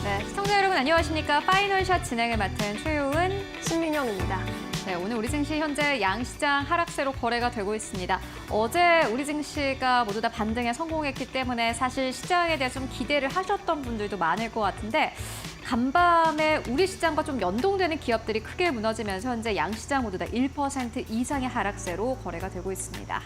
네, 시청자 여러분 안녕하십니까? 파이널샷 진행을 맡은 최효은, 신민영입니다. 네, 오늘 우리 증시 현재 양시장 하락세로 거래가 되고 있습니다. 어제 우리 증시가 모두 다 반등에 성공했기 때문에 사실 시장에 대해 좀 기대를 하셨던 분들도 많을 것 같은데 간밤에 우리 시장과 좀 연동되는 기업들이 크게 무너지면서 현재 양시장 모두 다 1% 이상의 하락세로 거래가 되고 있습니다.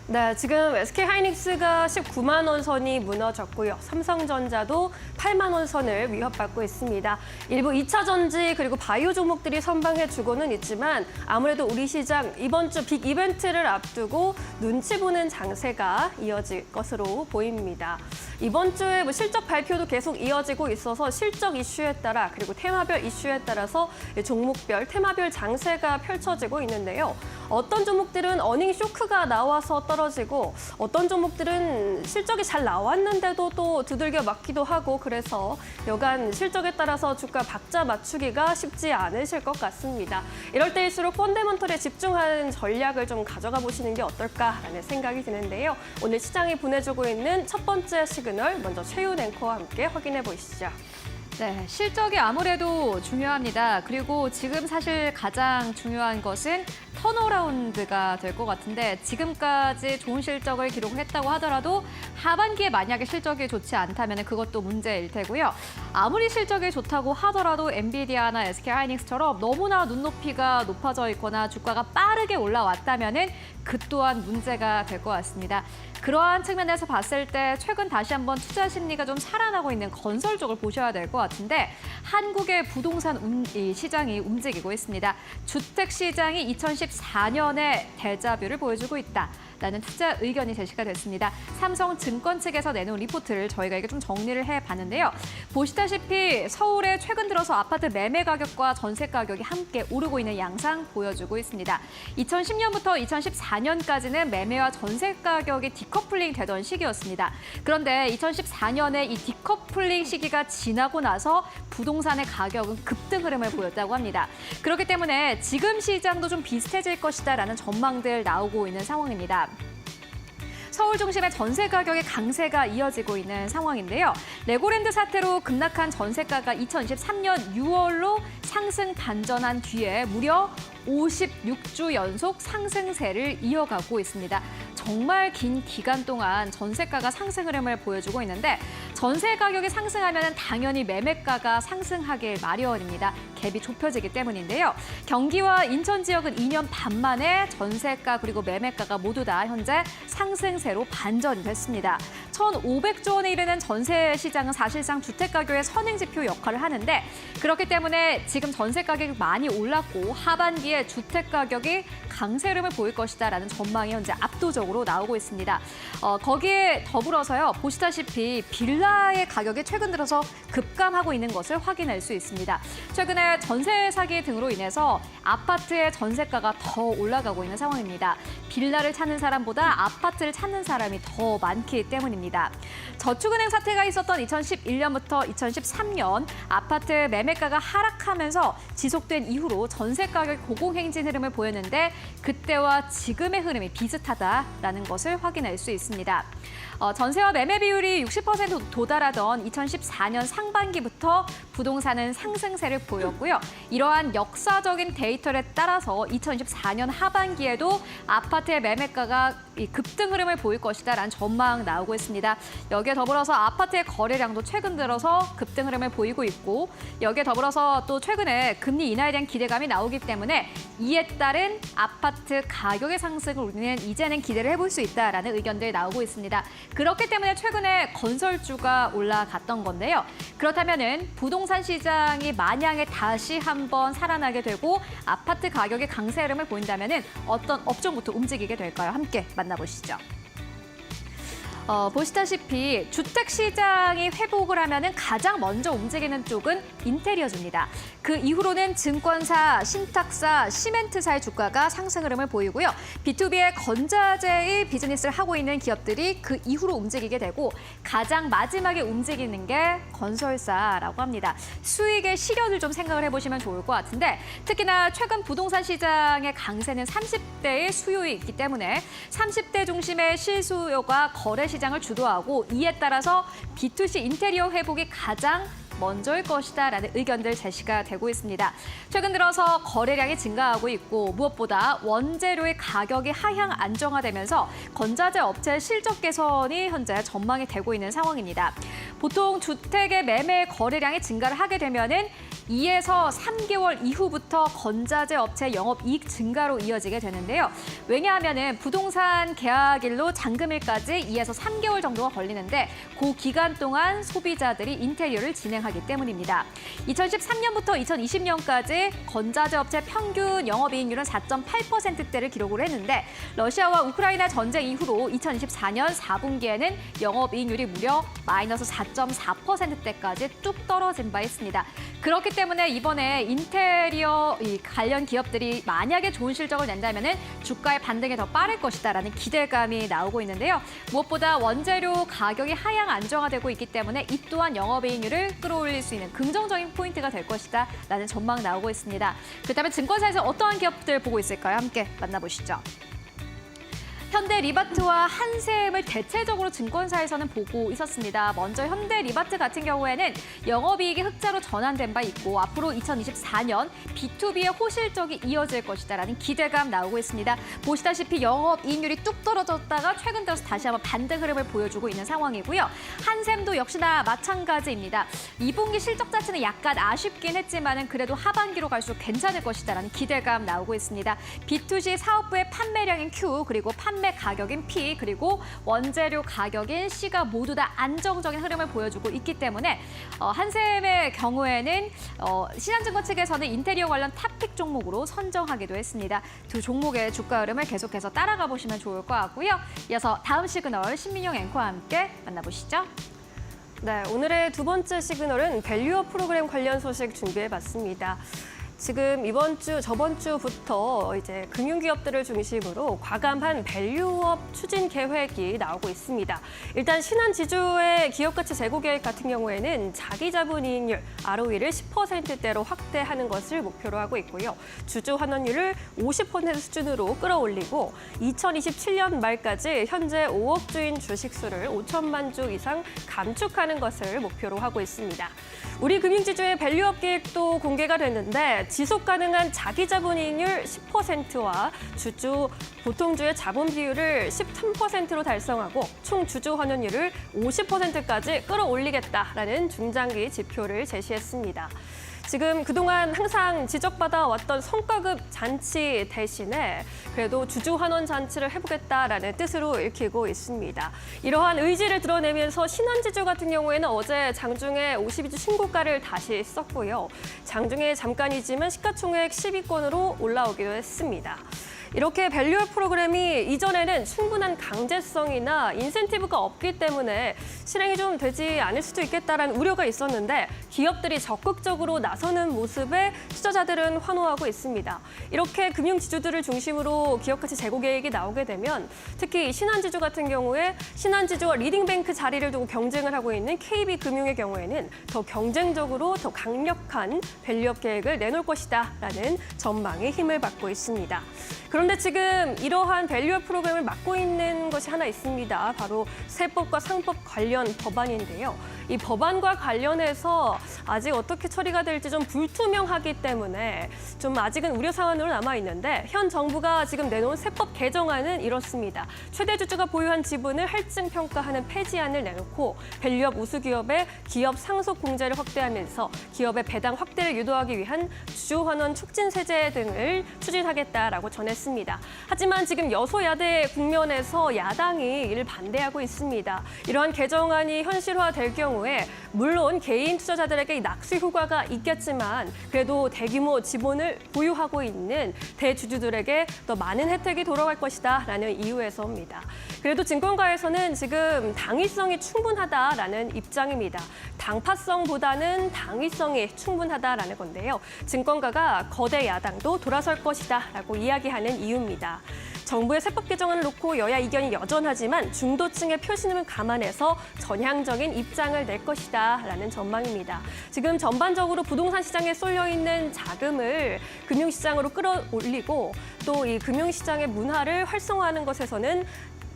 네, 지금 SK하이닉스가 19만 원 선이 무너졌고요. 삼성전자도 8만 원 선을 위협받고 있습니다. 일부 2차 전지 그리고 바이오 종목들이 선방해주고는 있지만 아무래도 우리 시장 이번 주 빅 이벤트를 앞두고 눈치 보는 장세가 이어질 것으로 보입니다. 이번 주에 실적 발표도 계속 이어지고 있어서 실적 이슈에 따라 그리고 테마별 이슈에 따라서 종목별, 테마별 장세가 펼쳐지고 있는데요. 어떤 종목들은 어닝 쇼크가 나와서 떨어지고 어떤 종목들은 실적이 잘 나왔는데도 또 두들겨 맞기도 하고 그래서 여간 실적에 따라서 주가 박자 맞추기가 쉽지 않으실 것 같습니다. 이럴 때일수록 펀더멘털에 집중하는 전략을 좀 가져가 보시는 게 어떨까라는 생각이 드는데요. 오늘 시장이 보내주고 있는 첫 번째 시그널 먼저 최윤 앵커와 함께 확인해 보시죠. 네, 실적이 아무래도 중요합니다. 그리고 지금 사실 가장 중요한 것은 턴어라운드가 될 것 같은데 지금까지 좋은 실적을 기록했다고 하더라도 하반기에 만약에 실적이 좋지 않다면 그것도 문제일 테고요. 아무리 실적이 좋다고 하더라도 엔비디아나 SK하이닉스처럼 너무나 눈높이가 높아져 있거나 주가가 빠르게 올라왔다면 그 또한 문제가 될 것 같습니다. 그러한 측면에서 봤을 때 최근 다시 한번 투자 심리가 좀 살아나고 있는 건설 쪽을 보셔야 될 것 같은데 한국의 부동산 시장이 움직이고 있습니다. 주택 시장이 2014년에 데자뷰를 보여주고 있다라는 투자 의견이 제시가 됐습니다. 삼성증권 측에서 내놓은 리포트를 저희가 이게 좀 정리를 해봤는데요. 보시다시피 서울에 최근 들어서 아파트 매매 가격과 전세 가격이 함께 오르고 있는 양상 보여주고 있습니다. 2010년부터 2014년까지는 매매와 전세 가격이 디커플링 되던 시기였습니다. 그런데 2014년에 이 디커플링 시기가 지나고 나서 부동산의 가격은 급등 흐름을 보였다고 합니다. 그렇기 때문에 지금 시장도 좀 비슷해질 것이다라는 전망들 나오고 있는 상황입니다. 서울 중심의 전세 가격의 강세가 이어지고 있는 상황인데요. 레고랜드 사태로 급락한 전세가가 2023년 6월로 상승 반전한 뒤에 무려 56주 연속 상승세를 이어가고 있습니다. 정말 긴 기간 동안 전세가가 상승 흐름을 보여주고 있는데 전세 가격이 상승하면 당연히 매매가가 상승하길 마련입니다. 갭이 좁혀지기 때문인데요. 경기와 인천 지역은 2년 반 만에 전세가 그리고 매매가가 모두 다 현재 상승세로 반전이 됐습니다. 1,500조 원에 이르는 전세 시장은 사실상 주택 가격의 선행지표 역할을 하는데 그렇기 때문에 지금 전세 가격이 많이 올랐고 하반기에 주택 가격이 강세 흐름을 보일 것이다라는 전망이 현재 압도적으로 나오고 있습니다. 거기에 더불어서요. 보시다시피 빌라의 가격이 최근 들어서 급감하고 있는 것을 확인할 수 있습니다. 최근에 전세 사기 등으로 인해서 아파트의 전세가가 더 올라가고 있는 상황입니다. 빌라를 찾는 사람보다 아파트를 찾는 사람이 더 많기 때문입니다. 저축은행 사태가 있었던 2011년부터 2013년 아파트 매매가가 하락하면서 지속된 이후로 전세 가격 고공행진 흐름을 보였는데 그때와 지금의 흐름이 비슷하다라는 것을 확인할 수 있습니다. 전세와 매매 비율이 60% 도달하던 2014년 상반기부터 부동산은 상승세를 보였고요. 이러한 역사적인 데이터에 따라서 2024년 하반기에도 아파트의 매매가가 급등 흐름을 보일 것이다라는 전망 나오고 있습니다. 여기에 더불어서 아파트의 거래량도 최근 들어서 급등 흐름을 보이고 있고 여기에 더불어서 또 최근에 금리 인하에 대한 기대감이 나오기 때문에 이에 따른 아파트 가격의 상승을 우리는 이제는 기대를 해볼 수 있다라는 의견들 나오고 있습니다. 그렇기 때문에 최근에 건설주가 올라갔던 건데요. 그렇다면은 부동산 시장이 만약에 다시 한번 살아나게 되고 아파트 가격의 강세 흐름을 보인다면은 어떤 업종부터 움직이게 될까요? 함께 만나보시죠. 보시다시피 주택 시장이 회복을 하면은 가장 먼저 움직이는 쪽은 인테리어주입니다. 그 이후로는 증권사, 신탁사, 시멘트사의 주가가 상승 흐름을 보이고요. B2B의 건자재의 비즈니스를 하고 있는 기업들이 그 이후로 움직이게 되고 가장 마지막에 움직이는 게 건설사라고 합니다. 수익의 실현을 좀 생각을 해보시면 좋을 것 같은데 특히나 최근 부동산 시장의 강세는 30대의 수요이 있기 때문에 30대 중심의 실수요가 거래 시장을 주도하고 이에 따라서 B2C 인테리어 회복이 가장 먼저일 것이다라는 의견들 제시가 되고 있습니다. 최근 들어서 거래량이 증가하고 있고 무엇보다 원재료의 가격이 하향 안정화되면서 건자재 업체의 실적 개선이 현재 전망이 되고 있는 상황입니다. 보통 주택의 매매 거래량이 증가를 하게 되면은 2에서 3개월 이후부터 건자재 업체 영업이익 증가로 이어지게 되는데요. 왜냐하면 부동산 계약일로 잔금일까지 2에서 3개월 정도가 걸리는데 그 기간 동안 소비자들이 인테리어를 진행하기 때문입니다. 2013년부터 2020년까지 건자재 업체 평균 영업이익률은 4.8%대를 기록을 했는데 러시아와 우크라이나 전쟁 이후로 2024년 4분기에는 영업이익률이 무려 마이너스 4.4%대까지 뚝 떨어진 바 있습니다. 그렇기 때문에 이번에 인테리어 관련 기업들이 만약에 좋은 실적을 낸다면 주가의 반등이 더 빠를 것이다라는 기대감이 나오고 있는데요. 무엇보다 원재료 가격이 하향 안정화되고 있기 때문에 이 또한 영업이익률을 끌어올릴 수 있는 긍정적인 포인트가 될 것이다라는 전망 나오고 있습니다. 그렇다면 증권사에서 어떠한 기업들 보고 있을까요? 함께 만나보시죠. 현대리바트와 한샘을 대체적으로 증권사에서는 보고 있었습니다. 먼저 현대리바트 같은 경우에는 영업이익이 흑자로 전환된 바 있고 앞으로 2024년 B2B의 호실적이 이어질 것이다라는 기대감 나오고 있습니다. 보시다시피 영업이익률이 뚝 떨어졌다가 최근 들어서 다시 한번 반등 흐름을 보여주고 있는 상황이고요. 한샘도 역시나 마찬가지입니다. 2분기 실적 자체는 약간 아쉽긴 했지만은 그래도 하반기로 갈수록 괜찮을 것이다라는 기대감 나오고 있습니다. B2C 사업부의 판매량인 Q 그리고 판매 가격인 P 그리고 원재료 가격인 C가 모두 다 안정적인 흐름을 보여주고 있기 때문에 한샘의 경우에는 신한증권 측에서는 인테리어 관련 탑픽 종목으로 선정하기도 했습니다. 두 종목의 주가 흐름을 계속해서 따라가 보시면 좋을 것 같고요. 이어서 다음 시그널 신민영 앵커와 함께 만나보시죠. 네, 오늘의 두 번째 시그널은 밸류업 프로그램 관련 소식 준비해봤습니다. 지금 저번 주부터 이제 금융기업들을 중심으로 과감한 밸류업 추진 계획이 나오고 있습니다. 일단 신한지주의 기업가치 재고 계획 같은 경우에는 자기자본이익률 ROE를 10%대로 확대하는 것을 목표로 하고 있고요. 주주 환원율을 50% 수준으로 끌어올리고 2027년 말까지 현재 5억 주인 주식수를 5천만 주 이상 감축하는 것을 목표로 하고 있습니다. 우리 금융지주의 밸류업 계획도 공개가 됐는데 지속 가능한 자기자본이익률 10%와 보통주의 자본 비율을 13%로 달성하고 총 주주 환원율을 50%까지 끌어올리겠다라는 중장기 지표를 제시했습니다. 지금 그동안 항상 지적받아 왔던 성과급 잔치 대신에 그래도 주주 환원 잔치를 해보겠다라는 뜻으로 읽히고 있습니다. 이러한 의지를 드러내면서 신한지주 같은 경우에는 어제 장중에 52주 신고가를 다시 썼고요. 장중에 잠깐이지만 시가총액 10위권으로 올라오기도 했습니다. 이렇게 밸류업 프로그램이 이전에는 충분한 강제성이나 인센티브가 없기 때문에 실행이 좀 되지 않을 수도 있겠다라는 우려가 있었는데 기업들이 적극적으로 나서는 모습에 투자자들은 환호하고 있습니다. 이렇게 금융지주들을 중심으로 기업가치 재고 계획이 나오게 되면 특히 신한지주 같은 경우에 신한지주와 리딩뱅크 자리를 두고 경쟁을 하고 있는 KB금융의 경우에는 더 경쟁적으로 더 강력한 밸류업 계획을 내놓을 것이다라는 전망에 힘을 받고 있습니다. 그런데 지금 이러한 밸류업 프로그램을 맡고 있는 것이 하나 있습니다. 바로 세법과 상법 관련 법안인데요. 이 법안과 관련해서 아직 어떻게 처리가 될지 좀 불투명하기 때문에 좀 아직은 우려 사안으로 남아 있는데 현 정부가 지금 내놓은 세법 개정안은 이렇습니다. 최대 주주가 보유한 지분을 할증 평가하는 폐지안을 내놓고 밸류업 우수 기업의 기업 상속 공제를 확대하면서 기업의 배당 확대를 유도하기 위한 주주 환원 촉진 세제 등을 추진하겠다라고 전했습니다. 하지만 지금 여소야대 국면에서 야당이 이를 반대하고 있습니다. 이러한 개정안이 현실화될 경우에 물론 개인 투자자들에게 낙수 효과가 있겠지만 그래도 대규모 지분을 보유하고 있는 대주주들에게 더 많은 혜택이 돌아갈 것이다라는 이유에서입니다. 그래도 증권가에서는 지금 당위성이 충분하다라는 입장입니다. 당파성보다는 당위성이 충분하다라는 건데요. 증권가가 거대 야당도 돌아설 것이다라고 이야기하는 이유입니다. 정부의 세법 개정안을 놓고 여야 이견이 여전하지만 중도층의 표심을 감안해서 전향적인 입장을 낼 것이다라는 전망입니다. 지금 전반적으로 부동산 시장에 쏠려 있는 자금을 금융시장으로 끌어올리고 또 이 금융시장의 문화를 활성화하는 것에서는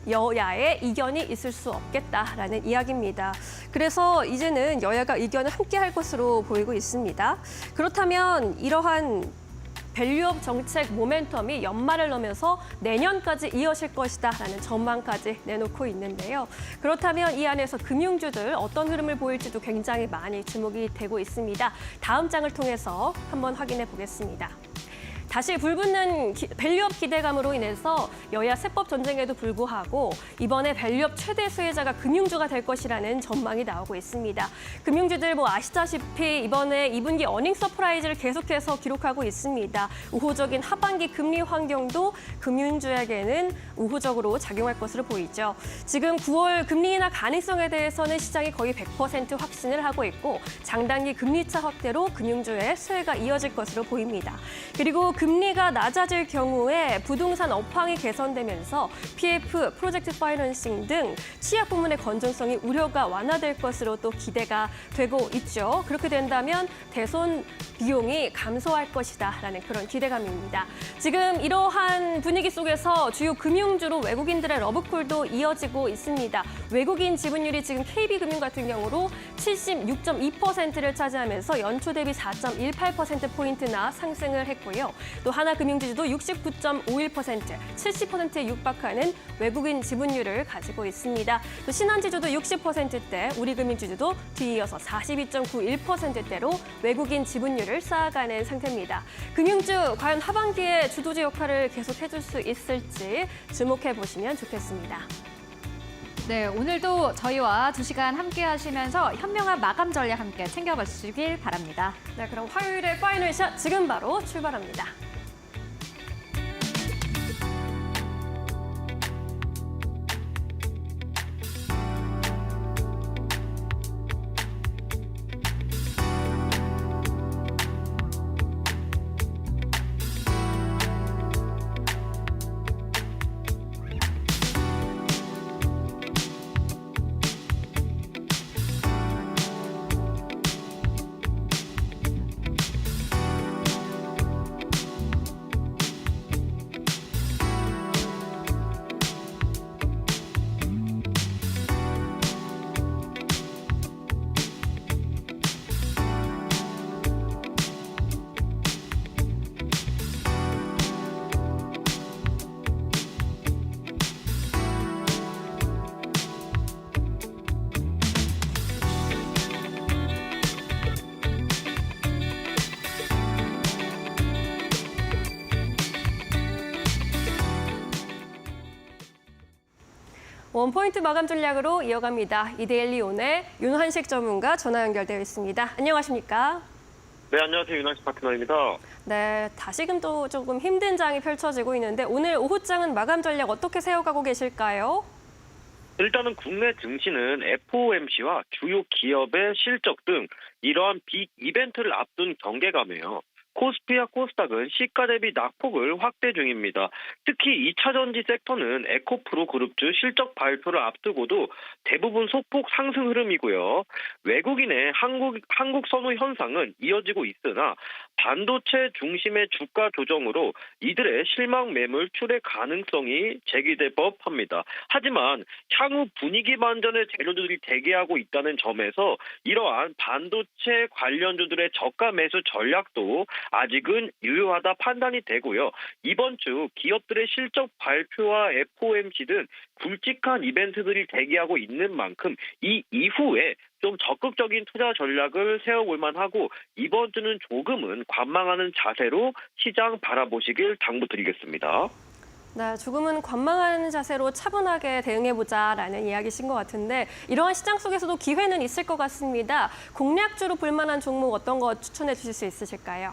여야의 이견이 있을 수 없겠다라는 이야기입니다. 그래서 이제는 여야가 의견을 함께 할 것으로 보이고 있습니다. 그렇다면 이러한 밸류업 정책 모멘텀이 연말을 넘어서 내년까지 이어질 것이다라는 전망까지 내놓고 있는데요. 그렇다면 이 안에서 금융주들 어떤 흐름을 보일지도 굉장히 많이 주목이 되고 있습니다. 다음 장을 통해서 한번 확인해 보겠습니다. 다시 불붙는 밸류업 기대감으로 인해서 여야 세법 전쟁에도 불구하고 이번에 밸류업 최대 수혜자가 금융주가 될 것이라는 전망이 나오고 있습니다. 금융주들 아시다시피 이번에 2분기 어닝 서프라이즈를 계속해서 기록하고 있습니다. 우호적인 하반기 금리 환경도 금융주에게는 우호적으로 작용할 것으로 보이죠. 지금 9월 금리 인하 가능성에 대해서는 시장이 거의 100% 확신을 하고 있고 장단기 금리차 확대로 금융주의 수혜가 이어질 것으로 보입니다. 그리고 금리가 낮아질 경우에 부동산 업황이 개선되면서 PF, 프로젝트 파이낸싱 등 취약 부문의 건전성이 우려가 완화될 것으로 또 기대가 되고 있죠. 그렇게 된다면 대손 비용이 감소할 것이다라는 그런 기대감입니다. 지금 이러한 분위기 속에서 주요 금융주로 외국인들의 러브콜도 이어지고 있습니다. 외국인 지분율이 지금 KB금융 같은 경우로 76.2%를 차지하면서 연초 대비 4.18%포인트나 상승을 했고요. 또 하나금융지주도 69.51%, 70%에 육박하는 외국인 지분율을 가지고 있습니다. 또 신한지주도 60%대, 우리금융지주도 뒤이어서 42.91%대로 외국인 지분율을 쌓아가는 상태입니다. 금융주 과연 하반기에 주도주 역할을 계속해줄 수 있을지 주목해 보시면 좋겠습니다. 네, 오늘도 저희와 2시간 함께 하시면서 현명한 마감 전략 함께 챙겨보시길 바랍니다. 네, 그럼 화요일의 파이널샷 지금 바로 출발합니다. 원포인트 마감 전략으로 이어갑니다. 이데일리 오늘 윤환식 전문가 전화 연결되어 있습니다. 안녕하십니까? 네, 안녕하세요. 윤환식 파트너입니다. 네, 다시금 또 조금 힘든 장이 펼쳐지고 있는데 오늘 오후장은 마감 전략 어떻게 세워가고 계실까요? 일단은 국내 증시는 FOMC와 주요 기업의 실적 등 이러한 빅 이벤트를 앞둔 경계감이에요. 코스피와 코스닥은 시가 대비 낙폭을 확대 중입니다. 특히 2차전지 섹터는 에코프로 그룹주 실적 발표를 앞두고도 대부분 소폭 상승 흐름이고요. 외국인의 한국 선호 현상은 이어지고 있으나 반도체 중심의 주가 조정으로 이들의 실망 매물 출회 가능성이 제기될 법합니다. 하지만 향후 분위기 반전의 재료들이 대기하고 있다는 점에서 이러한 반도체 관련주들의 저가 매수 전략도 아직은 유효하다 판단이 되고요. 이번 주 기업들의 실적 발표와 FOMC 등 굵직한 이벤트들이 대기하고 있는 만큼 이 이후에 좀 적극적인 투자 전략을 세워볼 만하고 이번 주는 조금은 관망하는 자세로 시장 바라보시길 당부드리겠습니다. 네, 조금은 관망하는 자세로 차분하게 대응해보자라는 이야기신 것 같은데 이러한 시장 속에서도 기회는 있을 것 같습니다. 공략주로 볼만한 종목 어떤 거 추천해 주실 수 있으실까요?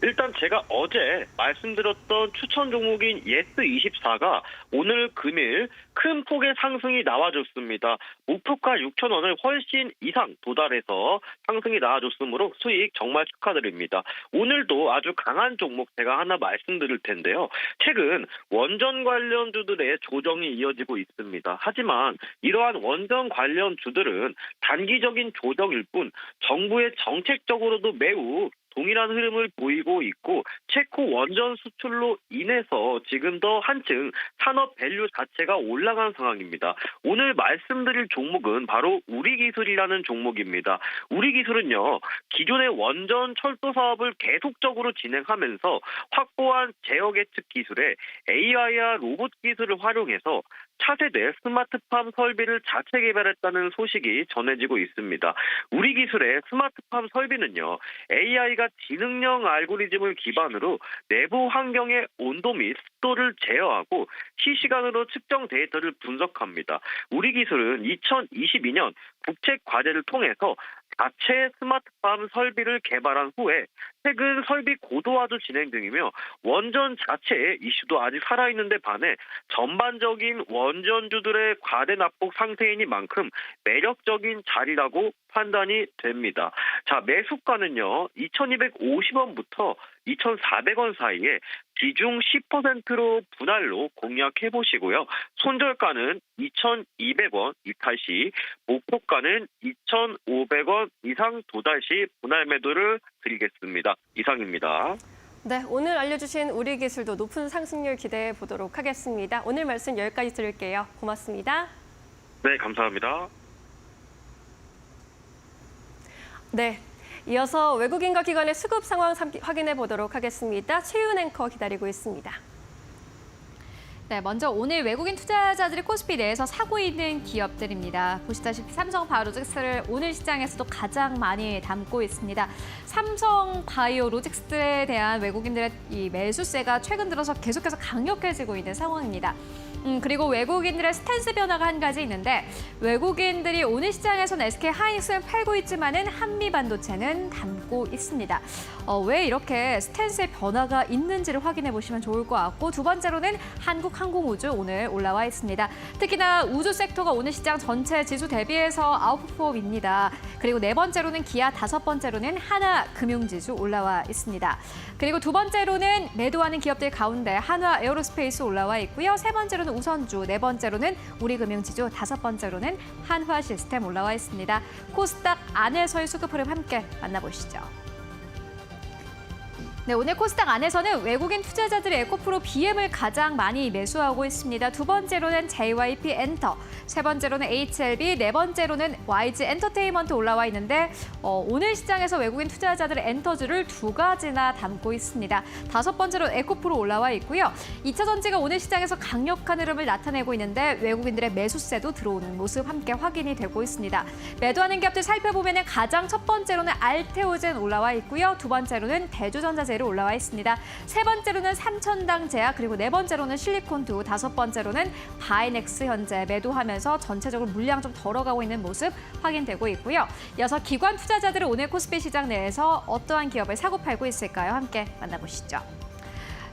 일단 제가 어제 말씀드렸던 추천 종목인 예스24가 오늘 금일 큰 폭의 상승이 나와줬습니다. 목표가 6,000원을 훨씬 이상 도달해서 상승이 나와줬으므로 수익 정말 축하드립니다. 오늘도 아주 강한 종목 제가 하나 말씀드릴 텐데요. 최근 원전 관련주들의 조정이 이어지고 있습니다. 하지만 이러한 원전 관련주들은 단기적인 조정일 뿐 정부의 정책적으로도 매우 동일한 흐름을 보이고 있고 체코 원전 수출로 인해서 지금 더 한층 산업 밸류 자체가 올라간 상황입니다. 오늘 말씀드릴 종목은 바로 우리기술이라는 종목입니다. 우리기술은요, 기존의 원전 철도 사업을 계속적으로 진행하면서 확보한 제어 예측 기술에 AI와 로봇 기술을 활용해서 차세대 스마트팜 설비를 자체 개발했다는 소식이 전해지고 있습니다. 우리 기술의 스마트팜 설비는요, AI가 지능형 알고리즘을 기반으로 내부 환경의 온도 및 습도를 제어하고 실시간으로 측정 데이터를 분석합니다. 우리 기술은 2022년 국책 과제를 통해서 자체 스마트팜 설비를 개발한 후에 최근 설비 고도화도 진행 중이며 원전 자체의 이슈도 아직 살아있는데 반해 전반적인 원전주들의 과대 납폭 상태이니만큼 매력적인 자리라고 판단이 됩니다. 자, 매수가는요, 2,250원부터 2,400원 사이에 비중 10%로 분할로 공략해 보시고요. 손절가는 2,200원 이탈 시, 목표가는 2,500원 이상 도달 시 분할 매도를 드리겠습니다. 이상입니다. 네, 오늘 알려주신 우리 기술도 높은 상승률 기대해 보도록 하겠습니다. 오늘 말씀 여기까지 드릴게요. 고맙습니다. 네, 감사합니다. 네, 이어서 외국인과 기관의 수급 상황 확인해 보도록 하겠습니다. 최윤 앵커 기다리고 있습니다. 네, 먼저 오늘 외국인 투자자들이 코스피 내에서 사고 있는 기업들입니다. 보시다시피 삼성바이오로직스를 오늘 시장에서도 가장 많이 담고 있습니다. 삼성바이오로직스에 대한 외국인들의 이 매수세가 최근 들어서 계속해서 강력해지고 있는 상황입니다. 그리고 외국인들의 스탠스 변화가 한 가지 있는데 외국인들이 오늘 시장에서는 SK하이닉스는 팔고 있지만은 한미반도체는 담고 있습니다. 왜 이렇게 스탠스의 변화가 있는지를 확인해 보시면 좋을 것 같고 두 번째로는 한국항공우주 오늘 올라와 있습니다. 특히나 우주 섹터가 오늘 시장 전체 지수 대비해서 아웃퍼폼입니다. 그리고 네 번째로는 기아, 다섯 번째로는 하나금융지수 올라와 있습니다. 그리고 두 번째로는 매도하는 기업들 가운데 한화 에어로스페이스 올라와 있고요. 세 번째로는 우선주, 네 번째로는 우리금융지주, 다섯 번째로는 한화시스템 올라와 있습니다. 코스닥 안에서의 수급 흐름 함께 만나보시죠. 네, 오늘 코스닥 안에서는 외국인 투자자들의 에코프로 BM을 가장 많이 매수하고 있습니다. 두 번째로는 JYP 엔터, 세 번째로는 HLB, 네 번째로는 YG 엔터테인먼트 올라와 있는데 오늘 시장에서 외국인 투자자들의 엔터주를 두 가지나 담고 있습니다. 다섯 번째로 에코프로 올라와 있고요. 2차전지가 오늘 시장에서 강력한 흐름을 나타내고 있는데 외국인들의 매수세도 들어오는 모습 함께 확인이 되고 있습니다. 매도하는 기업들 살펴보면 가장 첫 번째로는 알테오젠 올라와 있고요. 두 번째로는 대주전자재 올라와 있습니다. 세 번째로는 삼천당제약, 그리고 네 번째로는 실리콘투, 다섯 번째로는 바이넥스 현재 매도하면서 전체적으로 물량 좀 덜어가고 있는 모습 확인되고 있고요. 이어서 기관 투자자들은 오늘 코스피 시장 내에서 어떠한 기업을 사고 팔고 있을까요? 함께 만나보시죠.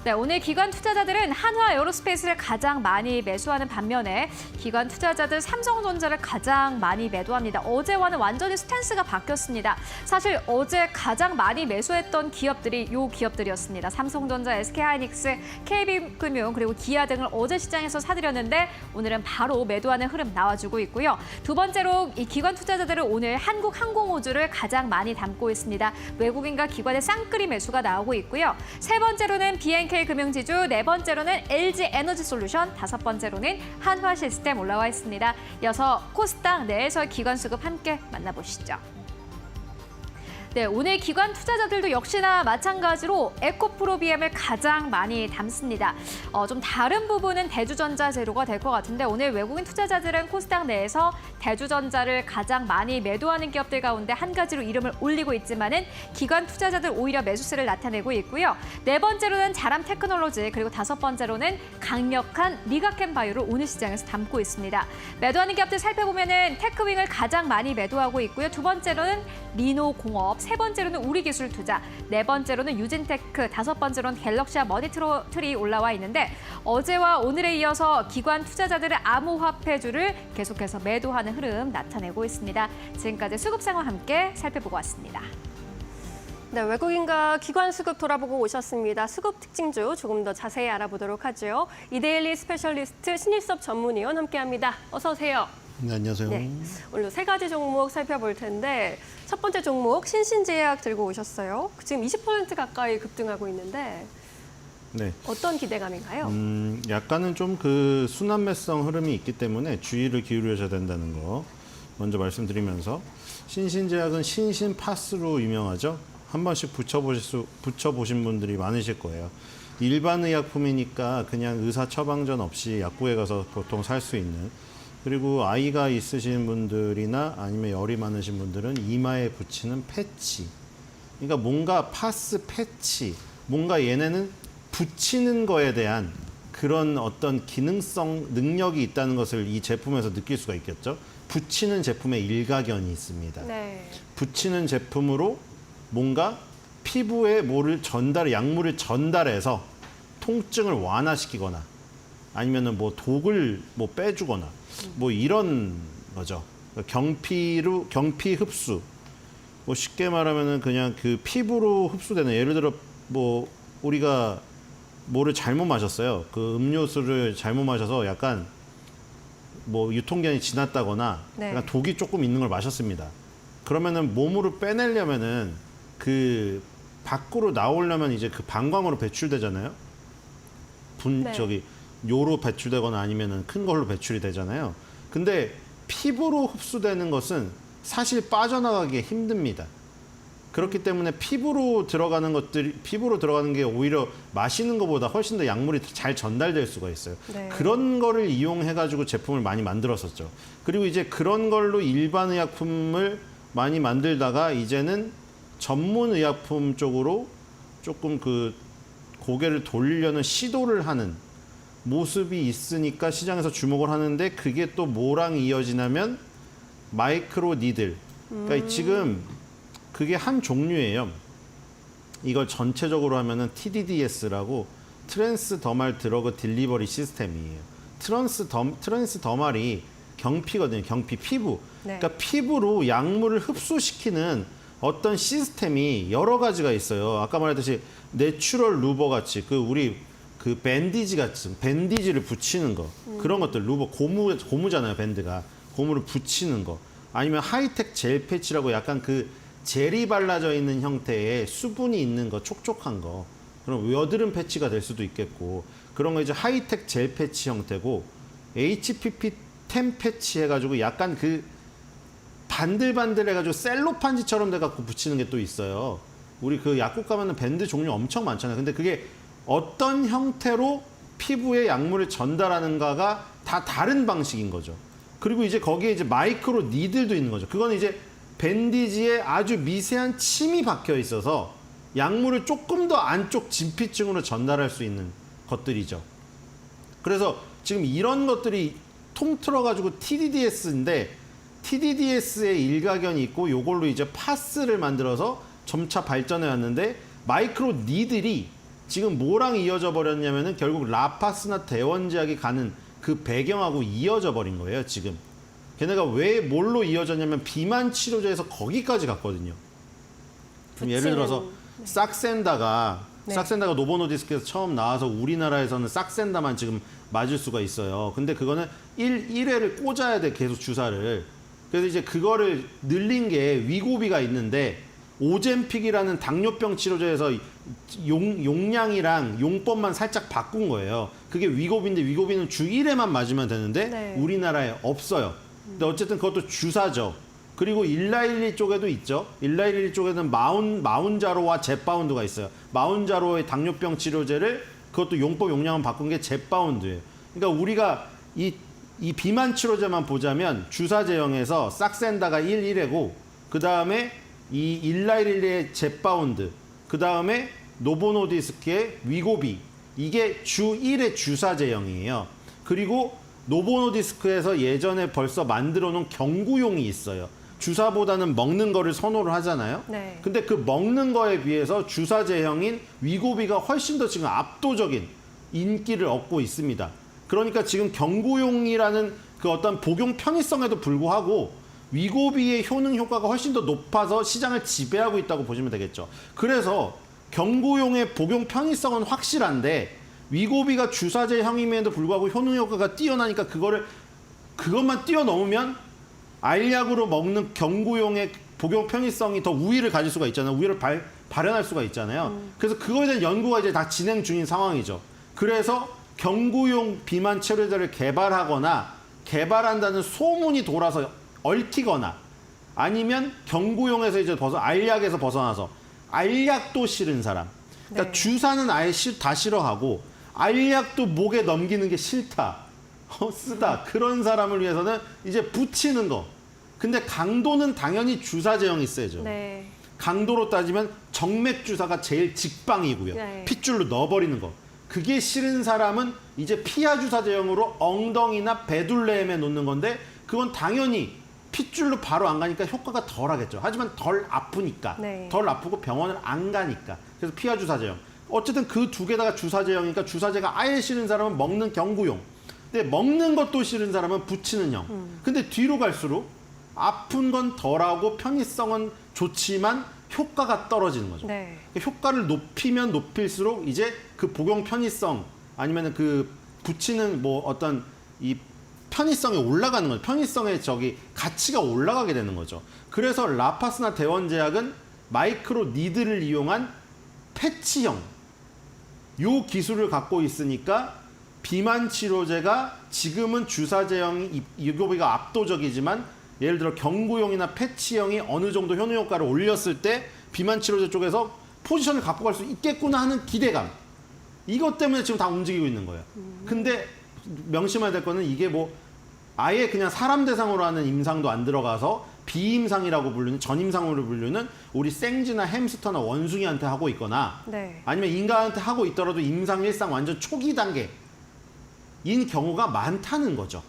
네, 오늘 기관 투자자들은 한화 에어로스페이스를 가장 많이 매수하는 반면에 기관 투자자들 삼성전자를 가장 많이 매도합니다. 어제와는 완전히 스탠스가 바뀌었습니다. 사실 어제 가장 많이 매수했던 기업들이 이 기업들이었습니다. 삼성전자, SK하이닉스, KB금융 그리고 기아 등을 어제 시장에서 사들였는데 오늘은 바로 매도하는 흐름 나와주고 있고요. 두 번째로 이 기관 투자자들은 오늘 한국항공우주를 가장 많이 담고 있습니다. 외국인과 기관의 쌍끌이 매수가 나오고 있고요. 세 번째로는 BNK금융지주, 네 번째로는 LG에너지솔루션, 다섯 번째로는 한화시스템 올라와 있습니다. 이어서 코스닥 내에서 기관 수급 함께 만나보시죠. 네, 오늘 기관 투자자들도 역시나 마찬가지로 에코프로 BM을 가장 많이 담습니다. 좀 다른 부분은 대주전자 재료가 될 것 같은데 오늘 외국인 투자자들은 코스닥 내에서 대주전자를 가장 많이 매도하는 기업들 가운데 한 가지로 이름을 올리고 있지만은 기관 투자자들 오히려 매수세를 나타내고 있고요. 네 번째로는 자람 테크놀로지, 그리고 다섯 번째로는 강력한 리가켄 바이오를 오늘 시장에서 담고 있습니다. 매도하는 기업들 살펴보면은 테크윙을 가장 많이 매도하고 있고요. 두 번째로는 리노공업, 세 번째로는 우리기술투자, 네 번째로는 유진테크, 다섯 번째로는 갤럭시와 머니트리 올라와 있는데 어제와 오늘에 이어서 기관 투자자들의 암호화폐주를 계속해서 매도하는 흐름 나타내고 있습니다. 지금까지 수급 상황 함께 살펴보고 왔습니다. 네, 외국인과 기관 수급 돌아보고 오셨습니다. 수급 특징주 조금 더 자세히 알아보도록 하죠. 이데일리 스페셜리스트 신일섭 전문위원 함께합니다. 어서 오세요. 네, 안녕하세요. 네, 오늘 세 가지 종목 살펴볼 텐데 첫 번째 종목 신신제약 들고 오셨어요. 지금 20% 가까이 급등하고 있는데 네. 어떤 기대감인가요? 약간은 좀 그 순환매성 흐름이 있기 때문에 주의를 기울여야 된다는 거 먼저 말씀드리면서 신신제약은 신신파스로 유명하죠. 한 번씩 붙여보신 분들이 많으실 거예요. 일반 의약품이니까 그냥 의사 처방전 없이 약국에 가서 보통 살 수 있는, 그리고 아이가 있으신 분들이나 아니면 열이 많으신 분들은 이마에 붙이는 패치. 그러니까 뭔가 파스 패치, 뭔가 얘네는 붙이는 거에 대한 그런 어떤 기능성 능력이 있다는 것을 이 제품에서 느낄 수가 있겠죠. 붙이는 제품에 일가견이 있습니다. 네. 붙이는 제품으로 뭔가 피부에 약물을 전달해서 통증을 완화시키거나 아니면은 뭐 독을 뭐 빼주거나 뭐 이런 거죠. 그러니까 경피 흡수. 뭐 쉽게 말하면은 그냥 그 피부로 흡수되는, 예를 들어 뭐 우리가 뭐를 잘못 마셨어요. 그 음료수를 잘못 마셔서 약간 뭐 유통기한이 지났다거나 네. 약간 독이 조금 있는 걸 마셨습니다. 그러면은 몸으로 빼내려면은 그 밖으로 나오려면 이제 그 방광으로 배출되잖아요. 네. 요로 배출되거나 아니면은 큰 걸로 배출이 되잖아요. 근데 피부로 흡수되는 것은 사실 빠져나가기 힘듭니다. 그렇기 때문에 피부로 들어가는 게 오히려 마시는 것보다 훨씬 더 약물이 잘 전달될 수가 있어요. 네. 그런 거를 이용해가지고 제품을 많이 만들었었죠. 그리고 이제 그런 걸로 일반 의약품을 많이 만들다가 이제는 전문 의약품 쪽으로 조금 그 고개를 돌리려는 시도를 하는 모습이 있으니까 시장에서 주목을 하는데, 그게 또 뭐랑 이어지냐면 마이크로 니들. 그러니까 지금 그게 한 종류예요. 이걸 전체적으로 하면은 TDDS라고 트랜스더말 드러그 딜리버리 시스템이에요. 트랜스더말이 경피거든요. 경피, 피부. 네. 그러니까 피부로 약물을 흡수시키는 어떤 시스템이 여러 가지가 있어요. 아까 말했듯이 내추럴 루버 같이 우리 그 밴디지 같은 밴디지를 붙이는 거, 그런 것들, 루버 고무잖아요. 밴드가 고무를 붙이는 거, 아니면 하이텍 젤 패치라고 약간 그 젤이 발라져 있는 형태의 수분이 있는 거, 촉촉한 거, 그럼 여드름 패치가 될 수도 있겠고, 그런 거 이제 하이텍 젤 패치 형태고, HPP10 패치 해가지고 약간 그 반들반들 해가지고 셀로판지처럼 돼갖고 붙이는 게 또 있어요. 우리 그 약국 가면은 밴드 종류 엄청 많잖아요. 근데 그게 어떤 형태로 피부에 약물을 전달하는가가 다 다른 방식인 거죠. 그리고 이제 거기에 이제 마이크로 니들도 있는 거죠. 그건 이제 밴디지에 아주 미세한 침이 박혀 있어서 약물을 조금 더 안쪽 진피층으로 전달할 수 있는 것들이죠. 그래서 지금 이런 것들이 통틀어가지고 TDDS인데, TDDS의 일가견이 있고 요걸로 이제 파스를 만들어서 점차 발전해 왔는데, 마이크로 니들이 지금 뭐랑 이어져 버렸냐면은 결국 라파스나 대원제약이 가는 그 배경하고 이어져 버린 거예요. 지금 걔네가 왜 뭘로 이어졌냐면 비만 치료제에서 거기까지 갔거든요. 그럼 예를 들어서 싹센다가 노보노디스크에서 처음 나와서 우리나라에서는 싹센다만 지금 맞을 수가 있어요. 근데 그거는 1회를 꽂아야 돼, 계속 주사를. 그래서 이제 그거를 늘린 게 위고비가 있는데, 오젬픽이라는 당뇨병 치료제에서 용량이랑 용법만 살짝 바꾼 거예요. 그게 위고비인데, 위고비는 주 1회만 맞으면 되는데 네. 우리나라에 없어요. 근데 어쨌든 그것도 주사죠. 그리고 1412 쪽에도 있죠. 1412 쪽에는 마운자로와 젯바운드가 있어요. 마운자로의 당뇨병 치료제를 그것도 용법 용량은 바꾼 게 젯바운드예요. 그러니까 우리가 이 비만 치료제만 보자면 주사 제형에서 싹센다가 1회고, 그 다음에 이 1412의 젯바운드, 그 다음에 노보노디스크의 위고비, 이게 주 1회 주사 제형이에요. 그리고 노보노디스크에서 예전에 벌써 만들어 놓은 경구용이 있어요. 주사보다는 먹는 거를 선호를 하잖아요. 네. 근데 그 먹는 거에 비해서 주사 제형인 위고비가 훨씬 더 지금 압도적인 인기를 얻고 있습니다. 그러니까 지금 경구용이라는 그 어떤 복용 편의성에도 불구하고 위고비의 효능 효과가 훨씬 더 높아서 시장을 지배하고 있다고 보시면 되겠죠. 그래서 경구용의 복용 편의성은 확실한데, 위고비가 주사제형임에도 불구하고 효능 효과가 뛰어나니까 그거를 그것만 뛰어넘으면 알약으로 먹는 경구용의 복용 편의성이 더 우위를 가질 수가 있잖아요. 우위를 발현할 수가 있잖아요. 그래서 그거에 대한 연구가 이제 다 진행 중인 상황이죠. 그래서 경구용 비만 치료제를 개발하거나 개발한다는 소문이 돌아서 얽히거나 아니면 경구용에서 이제 알약에서 벗어나서 알약도 싫은 사람. 그러니까 네. 주사는 아예 다 싫어하고 알약도 목에 넘기는 게 싫다. 쓰다. 그런 사람을 위해서는 이제 붙이는 거. 근데 강도는 당연히 주사 제형이 세죠. 네. 강도로 따지면 정맥 주사가 제일 직방이고요. 네. 핏줄로 넣어버리는 거. 그게 싫은 사람은 이제 피하 주사 제형으로 엉덩이나 배둘레임에 놓는 건데 그건 당연히 핏줄로 바로 안 가니까 효과가 덜 하겠죠. 하지만 덜 아프니까. 네. 덜 아프고 병원을 안 가니까. 그래서 피하 주사 제형. 어쨌든 그 두 개다가 주사 제형이니까 주사제가 아예 싫은 사람은 먹는 경구용. 근데 먹는 것도 싫은 사람은 붙이는 형. 근데 뒤로 갈수록 아픈 건 덜하고 편의성은 좋지만 효과가 떨어지는 거죠. 네. 효과를 높이면 높일수록 이제 그 복용 편의성 아니면 그 붙이는 뭐 어떤 이 편의성이 올라가는 거죠. 편의성의 가치가 올라가게 되는 거죠. 그래서 라파스나 대원제약은 마이크로 니들을 이용한 패치형 요 기술을 갖고 있으니까 비만 치료제가 지금은 주사 제형이 유효비가 압도적이지만 예를 들어 경구용이나 패치형이 어느 정도 효능 효과를 올렸을 때 비만 치료제 쪽에서 포지션을 갖고 갈 수 있겠구나 하는 기대감. 이것 때문에 지금 다 움직이고 있는 거예요. 근데 명심해야 될 거는 이게 뭐 아예 그냥 사람 대상으로 하는 임상도 안 들어가서 비임상이라고 불리는 전임상으로 불리는 우리 생쥐나 햄스터나 원숭이한테 하고 있거나 네. 아니면 인간한테 하고 있더라도 임상 일상 완전 초기 단계인 경우가 많다는 거죠.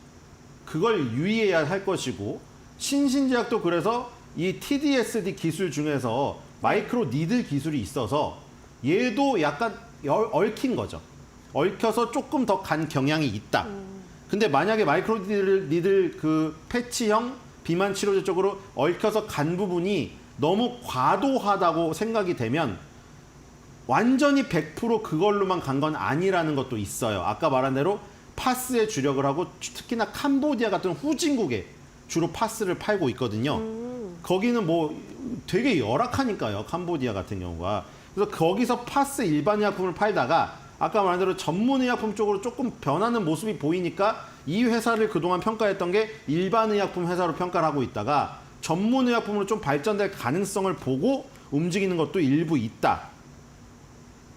그걸 유의해야 할 것이고 신신제약도 그래서 이 TDSD 기술 중에서 마이크로 니들 기술이 있어서 얘도 약간 얽힌 거죠. 얽혀서 조금 더 간 경향이 있다. 근데 만약에 마이크로 니들 그 패치형 비만 치료제 쪽으로 얽혀서 간 부분이 너무 과도하다고 생각이 되면 완전히 100% 그걸로만 간 건 아니라는 것도 있어요. 아까 말한 대로 파스에 주력을 하고 특히나 캄보디아 같은 후진국에 주로 파스를 팔고 있거든요. 거기는 뭐 되게 열악하니까요. 캄보디아 같은 경우가. 그래서 거기서 파스 일반 의약품을 팔다가 아까 말한 대로 전문 의약품 쪽으로 조금 변하는 모습이 보이니까 이 회사를 그동안 평가했던 게 일반 의약품 회사로 평가를 하고 있다가 전문 의약품으로 좀 발전될 가능성을 보고 움직이는 것도 일부 있다.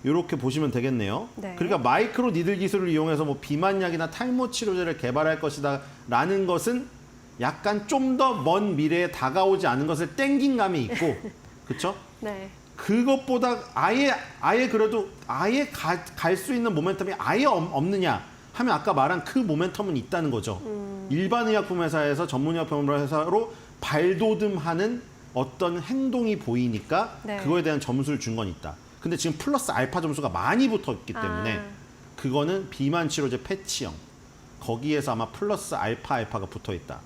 이렇게 보시면 되겠네요. 네. 그러니까 마이크로 니들 기술을 이용해서 뭐 비만약이나 탈모 치료제를 개발할 것이다 라는 것은 약간 좀 더 먼 미래에 다가오지 않은 것을 땡긴 감이 있고 그렇죠? 네. 그것보다 아예 그래도 아예 갈 수 있는 모멘텀이 아예 없느냐 하면 아까 말한 그 모멘텀은 있다는 거죠. 일반 의약품 회사에서 전문 의약품 회사로 발돋움하는 어떤 행동이 보이니까 네. 그거에 대한 점수를 준 건 있다. 근데 지금 플러스 알파 점수가 많이 붙어 있기 때문에 그거는 비만 치료제 패치형 거기에서 아마 플러스 알파가 붙어 있다.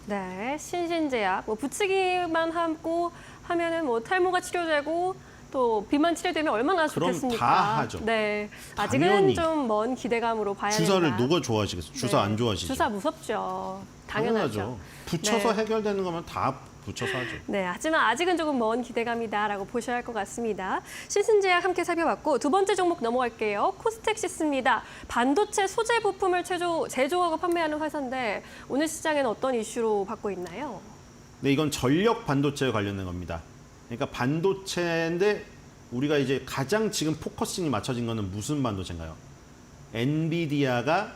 네, 신신제약 뭐 붙이기만 하고 하면은 뭐 탈모가 치료되고 또 비만 치료되면 얼마나 그럼 좋겠습니까? 다 하죠. 네, 아직은 당연히. 좀 먼 기대감으로 봐야 주사를 된다. 누가 좋아하시겠어요? 주사 네, 안 좋아하시죠? 주사 무섭죠. 당연하죠. 붙여서 네. 해결되는 거면 다 붙여서 하죠. 네, 하지만 아직은 조금 먼 기대감이다라고 보셔야 할 것 같습니다. 신신제약 함께 살펴봤고 두 번째 종목 넘어갈게요. 코스텍시스입니다. 반도체 소재 부품을 제조하고 판매하는 회사인데 오늘 시장에는 어떤 이슈로 받고 있나요? 네, 이건 전력 반도체에 관련된 겁니다. 그러니까 반도체인데 우리가 이제 가장 지금 포커싱이 맞춰진 거는 무슨 반도체인가요? 엔비디아가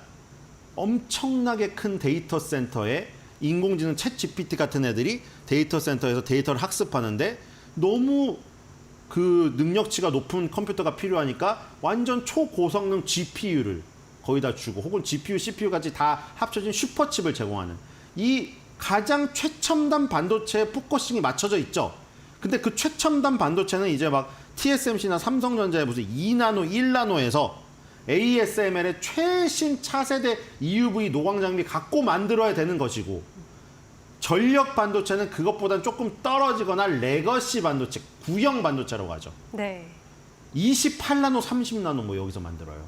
엄청나게 큰 데이터 센터에 인공지능 챗 GPT 같은 애들이 데이터 센터에서 데이터를 학습하는데 너무 그 능력치가 높은 컴퓨터가 필요하니까 완전 초고성능 GPU를 거기다 주고 혹은 GPU, CPU 같이 다 합쳐진 슈퍼칩을 제공하는 이 가장 최첨단 반도체에 포커싱이 맞춰져 있죠. 근데 그 최첨단 반도체는 이제 막 TSMC나 삼성전자의 무슨 2나노, 1나노에서 ASML의 최신 차세대 EUV 노광 장비 갖고 만들어야 되는 것이고 전력 반도체는 그것보다 조금 떨어지거나 레거시 반도체, 구형 반도체라고 하죠. 네. 28나노, 30나노 뭐 여기서 만들어요.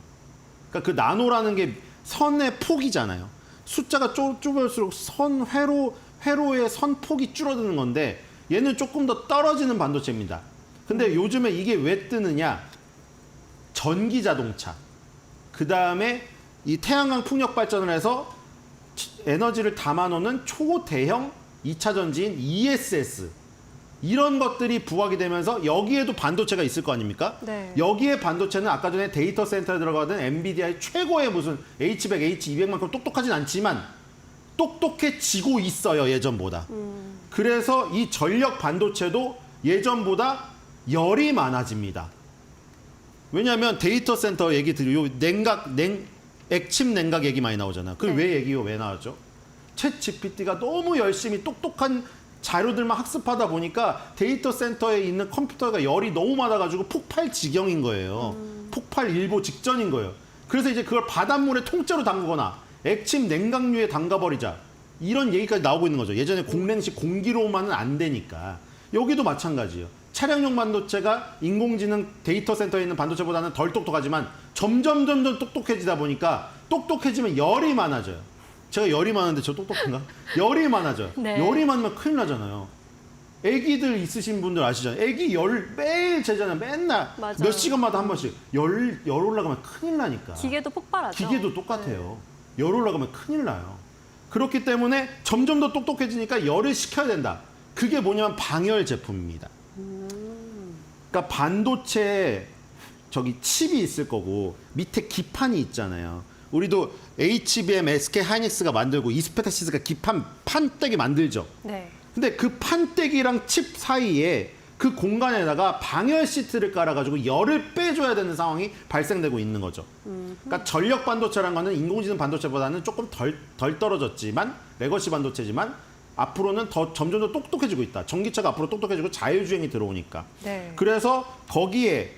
그러니까 그 나노라는 게 선의 폭이잖아요. 숫자가 좁을수록 회로의 선폭이 줄어드는 건데 얘는 조금 더 떨어지는 반도체입니다. 근데 요즘에 이게 왜 뜨느냐? 전기 자동차, 그 다음에 이 태양광 풍력 발전을 해서 에너지를 담아놓는 초대형 2차 전지인 ESS, 이런 것들이 부각이 되면서 여기에도 반도체가 있을 거 아닙니까? 네. 여기에 반도체는 아까 전에 데이터 센터에 들어가던 엔비디아의 최고의 무슨 H100, H200만큼 똑똑하진 않지만 똑똑해지고 있어요, 예전보다. 그래서 이 전력 반도체도 예전보다 열이 많아집니다. 왜냐하면 데이터 센터 얘기 들으요, 액침 냉각 얘기 많이 나오잖아요. 그게 왜 나왔죠? 챗 GPT가 너무 열심히 똑똑한 자료들만 학습하다 보니까 데이터 센터에 있는 컴퓨터가 열이 너무 많아가지고 폭발 지경인 거예요. 폭발 일보 직전인 거예요. 그래서 이제 그걸 바닷물에 통째로 담그거나 액침 냉각류에 담가버리자, 이런 얘기까지 나오고 있는 거죠. 예전에 공랭식 공기로만은 안 되니까. 여기도 마찬가지예요. 차량용 반도체가 인공지능 데이터 센터에 있는 반도체보다는 덜 똑똑하지만 점점 똑똑해지다 보니까 똑똑해지면 열이 많아져요. 제가 열이 많은데 저 똑똑한가? 열이 많아져요. 네. 열이 많으면 큰일 나잖아요. 애기들 있으신 분들 아시잖아요. 애기 열 매일 재잖아요. 맨날 맞아요. 몇 시간마다 한 번씩 열 올라가면 큰일 나니까. 기계도 폭발하죠. 기계도 똑같아요. 열 올라가면 큰일 나요. 그렇기 때문에 점점 더 똑똑해지니까 열을 식혀야 된다. 그게 뭐냐면 방열 제품입니다. 그러니까 반도체에 저기 칩이 있을 거고 밑에 기판이 있잖아요. 우리도 HBM, SK 하이닉스가 만들고 이스페타시스가 기판 판때기 만들죠. 네. 근데 그 판때기랑 칩 사이에 그 공간에다가 방열 시트를 깔아가지고 열을 빼줘야 되는 상황이 발생되고 있는 거죠. 그러니까 전력 반도체란 거는 인공지능 반도체보다는 조금 덜 떨어졌지만 레거시 반도체지만 앞으로는 점점 더 똑똑해지고 있다. 전기차가 앞으로 똑똑해지고 자율주행이 들어오니까. 네. 그래서 거기에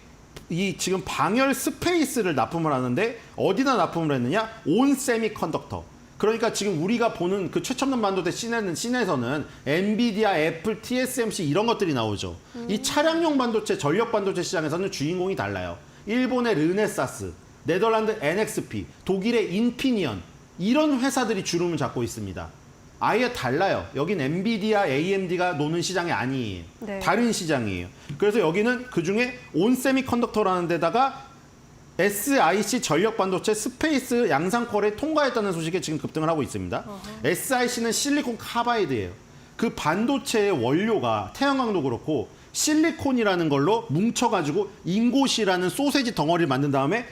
이 지금 방열 스페이스를 납품을 하는데 어디다 납품을 했느냐? 온 세미컨덕터. 그러니까 지금 우리가 보는 그 최첨단 반도체 씬에서는 엔비디아, 애플, TSMC 이런 것들이 나오죠. 이 차량용 반도체, 전력 반도체 시장에서는 주인공이 달라요. 일본의 르네사스, 네덜란드 NXP, 독일의 인피니언, 이런 회사들이 주름을 잡고 있습니다. 아예 달라요. 여긴 엔비디아, AMD가 노는 시장이 아니에요. 네. 다른 시장이에요. 그래서 여기는 그중에 온세미컨덕터라는 데다가 SIC 전력 반도체 스페이스 양상쿼를 통과했다는 소식에 지금 급등을 하고 있습니다. SIC는 실리콘 카바이드예요. 그 반도체의 원료가 태양광도 그렇고 실리콘이라는 걸로 뭉쳐가지고 인곳이라는 소세지 덩어리를 만든 다음에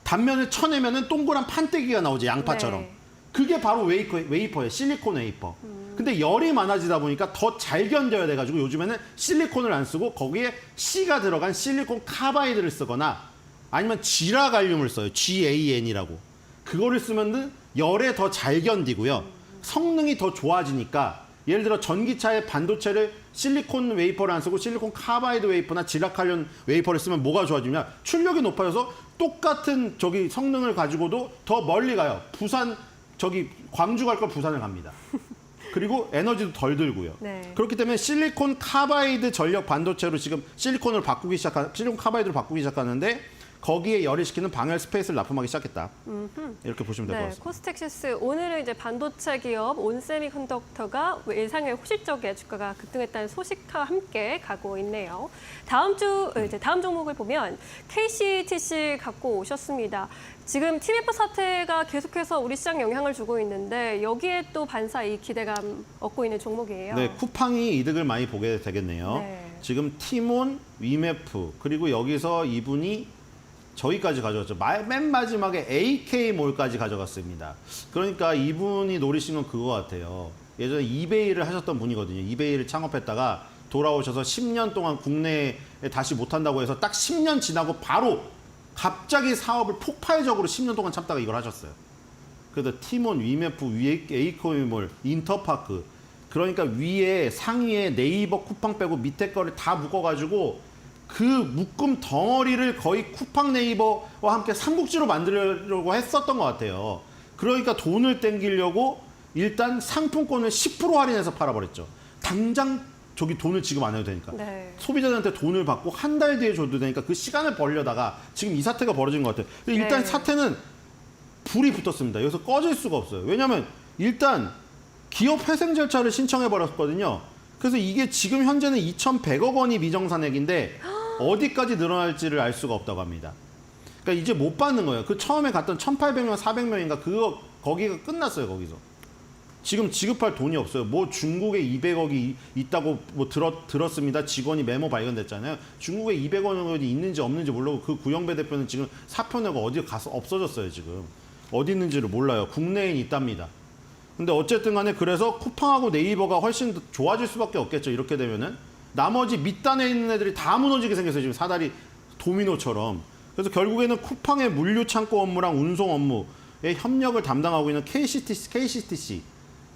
단면을 쳐내면은 동그란 판때기가 나오죠, 양파처럼. 네. 그게 바로 웨이퍼예요. 실리콘 웨이퍼. 근데 열이 많아지다 보니까 더 잘 견뎌야 돼가지고 요즘에는 실리콘을 안 쓰고 거기에 C가 들어간 실리콘 카바이드를 쓰거나 아니면 지라갈륨을 써요. GAN이라고. 그거를 쓰면은 열에 더 잘 견디고요. 성능이 더 좋아지니까 예를 들어 전기차의 반도체를 실리콘 웨이퍼를 안 쓰고 실리콘 카바이드 웨이퍼나 지라칼륨 웨이퍼를 쓰면 뭐가 좋아지냐? 출력이 높아져서 똑같은 저기 성능을 가지고도 더 멀리 가요. 광주 갈 걸 부산을 갑니다. 그리고 에너지도 덜 들고요. 네. 그렇기 때문에 실리콘 카바이드 전력 반도체로 지금 실리콘 카바이드를 바꾸기 시작하는데 거기에 열을 식히는 방열 스페이스를 납품하기 시작했다. 이렇게 보시면 될 것 네, 같습니다. 코스텍시스 오늘은 이제 반도체 기업 온세미컨덕터가 예상외 호실적에 주가가 급등했다는 소식과 함께 가고 있네요. 다음 종목을 보면 KCTC 갖고 오셨습니다. 지금 TMF 사태가 계속해서 우리 시장 영향을 주고 있는데 여기에 또 반사이 기대감 얻고 있는 종목이에요. 네, 쿠팡이 이득을 많이 보게 되겠네요. 네. 지금 티몬, 위메프, 그리고 여기서 이분이 저기까지 가져갔죠. 맨 마지막에 AK몰까지 가져갔습니다. 그러니까 이분이 노리시는 그거 같아요. 예전에 이베이를 하셨던 분이거든요. 이베이를 창업했다가 돌아오셔서 10년 동안 국내에 다시 못한다고 해서 딱 10년 지나고 바로 갑자기 사업을 폭발적으로 10년 동안 참다가 이걸 하셨어요. 그래서 티몬, 위메프, 에이코몰, 인터파크, 그러니까 상위에 네이버 쿠팡 빼고 밑에 거를 다 묶어가지고 그 묶음 덩어리를 거의 쿠팡 네이버와 함께 삼국지로 만들려고 했었던 것 같아요. 그러니까 돈을 땡기려고 일단 상품권을 10% 할인해서 팔아버렸죠. 당장 저기 돈을 지금 안 해도 되니까. 네. 소비자들한테 돈을 받고 한 달 뒤에 줘도 되니까 그 시간을 벌려다가 지금 이 사태가 벌어진 것 같아요. 일단 네. 사태는 불이 붙었습니다. 여기서 꺼질 수가 없어요. 왜냐하면 일단 기업 회생 절차를 신청해 버렸거든요. 그래서 이게 지금 현재는 2,100억 원이 미정산액인데 어디까지 늘어날지를 알 수가 없다고 합니다. 그러니까 이제 못 받는 거예요. 그 처음에 갔던 1,800명, 400명인가 거기가 끝났어요. 거기서. 지금 지급할 돈이 없어요. 뭐 중국에 200억이 있다고 뭐 들었습니다. 직원이 메모 발견됐잖아요. 중국에 200억이 있는지 없는지 모르고 그 구영배 대표는 지금 사표 내고 어디 가서 없어졌어요. 지금. 어디 있는지를 몰라요. 국내에 있답니다. 근데 어쨌든 간에 그래서 쿠팡하고 네이버가 훨씬 더 좋아질 수밖에 없겠죠. 이렇게 되면은. 나머지 밑단에 있는 애들이 다 무너지게 생겼어요. 지금 사다리 도미노처럼. 그래서 결국에는 쿠팡의 물류 창고 업무랑 운송 업무의 협력을 담당하고 있는 KCTC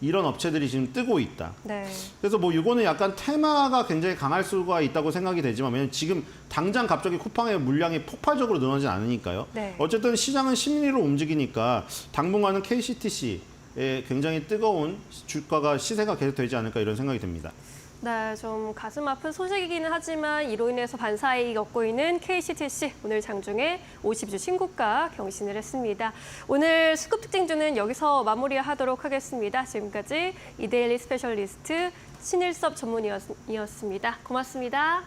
이런 업체들이 지금 뜨고 있다. 네. 그래서 뭐 이거는 약간 테마가 굉장히 강할 수가 있다고 생각이 되지만 왜냐면 지금 당장 갑자기 쿠팡의 물량이 폭발적으로 늘어나진 않으니까요. 네. 어쨌든 시장은 심리로 움직이니까 당분간은 KCTC에 굉장히 뜨거운 주가가 시세가 계속 되지 않을까 이런 생각이 듭니다. 네, 좀 가슴 아픈 소식이기는 하지만 이로 인해서 반사이익 얻고 있는 KCTC 오늘 장중에 50주 신고가 경신을 했습니다. 오늘 수급 특징주는 여기서 마무리하도록 하겠습니다. 지금까지 이데일리 스페셜리스트 신일섭 전문위원이었습니다. 고맙습니다.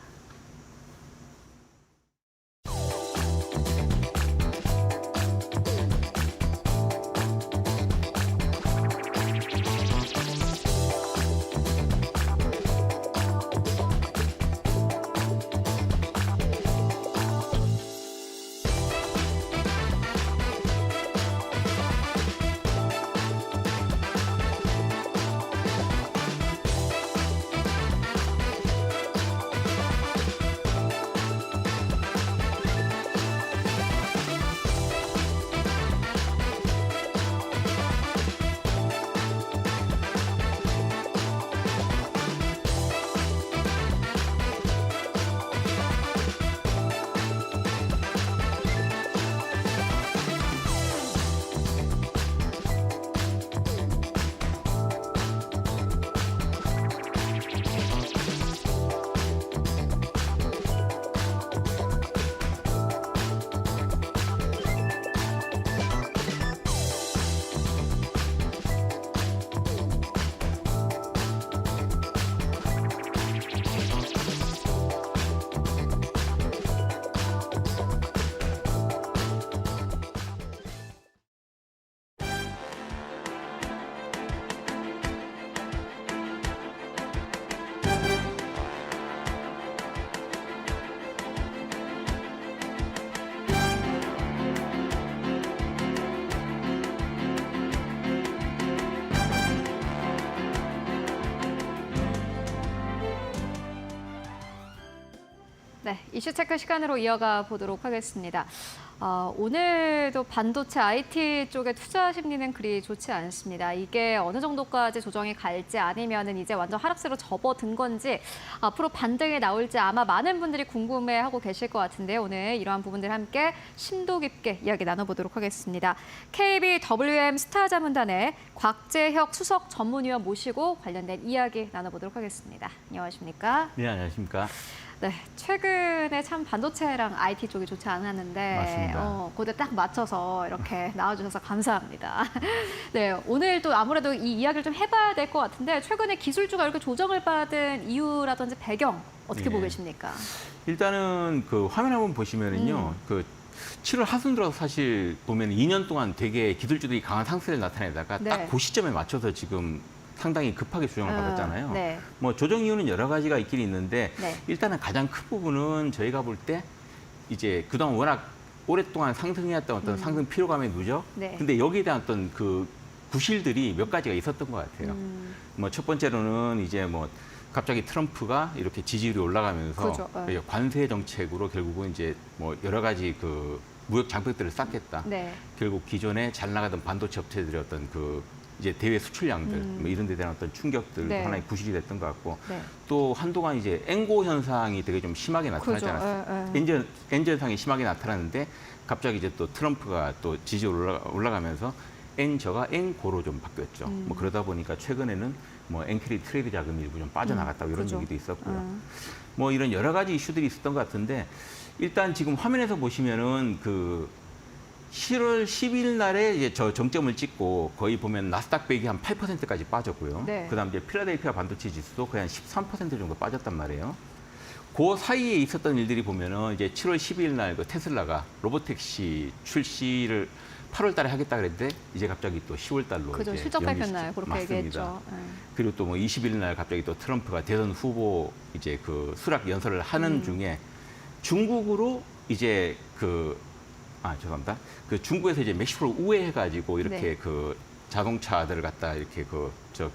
네, 이슈 체크 시간으로 이어가 보도록 하겠습니다. 오늘도 반도체 IT 쪽에 투자 심리는 그리 좋지 않습니다. 이게 어느 정도까지 조정이 갈지 아니면은 이제 완전 하락세로 접어든 건지 앞으로 반등이 나올지 아마 많은 분들이 궁금해하고 계실 것 같은데요. 오늘 이러한 부분들 함께 심도 깊게 이야기 나눠보도록 하겠습니다. KBWM 스타자문단의 곽재혁 수석 전문위원 모시고 관련된 이야기 나눠보도록 하겠습니다. 안녕하십니까? 네, 안녕하십니까? 네, 최근에 참 반도체랑 IT 쪽이 좋지 않았는데 맞습니다. 그때 딱 맞춰서 이렇게 나와주셔서 감사합니다. 네, 오늘 또 아무래도 이 이야기를 좀 해봐야 될 것 같은데 최근에 기술주가 이렇게 조정을 받은 이유라든지 배경 어떻게 예. 보고 계십니까? 일단은 그 화면 한번 보시면은요, 그 7월 하순 들어서 사실 보면 2년 동안 되게 기술주들이 강한 상승을 나타내다가 네. 딱 그 시점에 맞춰서 지금 상당히 급하게 조정을 받았잖아요. 네. 뭐 조정 이유는 여러 가지가 있긴 있는데 네. 일단은 가장 큰 부분은 저희가 볼 때 이제 그동안 워낙 오랫동안 상승해왔던 어떤 상승 피로감의 누적. 네. 근데 여기에 대한 어떤 그 구실들이 몇 가지가 있었던 것 같아요. 뭐 첫 번째로는 이제 뭐 갑자기 트럼프가 이렇게 지지율이 올라가면서 그죠. 네. 관세 정책으로 결국은 이제 뭐 여러 가지 그 무역 장벽들을 쌓겠다. 네. 결국 기존에 잘 나가던 반도체 업체들의 어떤 그 이제 대외 수출량들 뭐 이런 데 대한 어떤 충격들도 네. 하나의 구실이 됐던 것 같고 네. 또 한동안 이제 엔고 현상이 되게 좀 심하게 나타나지 그죠. 않았어요. 예. 엔저 현상이 심하게 나타났는데 갑자기 이제 또 트럼프가 또 지지율 올라가면서 엔저가 엔고로 좀 바뀌었죠. 뭐 그러다 보니까 최근에는 뭐 엔캐리 트레이드 자금이 일부 좀 빠져나갔다고 이런 그죠. 얘기도 있었고요. 뭐 이런 여러 가지 이슈들이 있었던 것 같은데 일단 지금 화면에서 보시면은 그 7월 10일 날에 이제 저 정점을 찍고 거의 보면 나스닥 100이 한 8%까지 빠졌고요. 네. 그다음 이제 필라델피아 반도체 지수도 거의 한 13% 정도 빠졌단 말이에요. 그 사이에 있었던 일들이 보면은 이제 7월 12일 날 그 테슬라가 로보택시 출시를 8월 달에 하겠다 그랬는데 이제 갑자기 또 10월 달로 그죠. 이제 실적 발표 날 연기시켰죠. 그렇게 맞습니다. 얘기했죠. 네. 그리고 또 뭐 20일 날 갑자기 또 트럼프가 대선 후보 이제 그 수락 연설을 하는 중에 중국으로 이제 죄송합니다. 그 중국에서 이제 멕시코를 우회해가지고 이렇게 네. 그 자동차들을 갖다 이렇게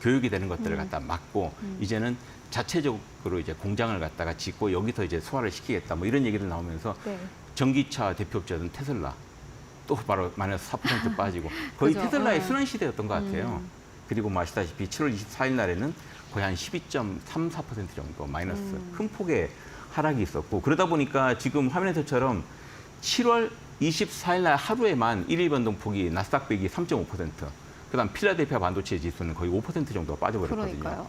교육이 되는 것들을 갖다 막고 이제는 자체적으로 이제 공장을 갖다가 짓고 여기서 이제 소화를 시키겠다 뭐 이런 얘기들 나오면서 네. 전기차 대표업체는 테슬라 또 바로 마이너스 4% 빠지고 거의 그죠. 테슬라의 네. 순환 시대였던 것 같아요. 그리고 뭐 아시다시피 7월 24일 날에는 거의 한 12.34% 정도 마이너스 큰 폭의 하락이 있었고 그러다 보니까 지금 화면에서처럼 7월 24일 날 하루에만 일일 변동폭이 나스닥 100이 3.5%, 그다음 필라델피아 반도체 지수는 거의 5% 정도가 빠져버렸거든요. 그러니까요.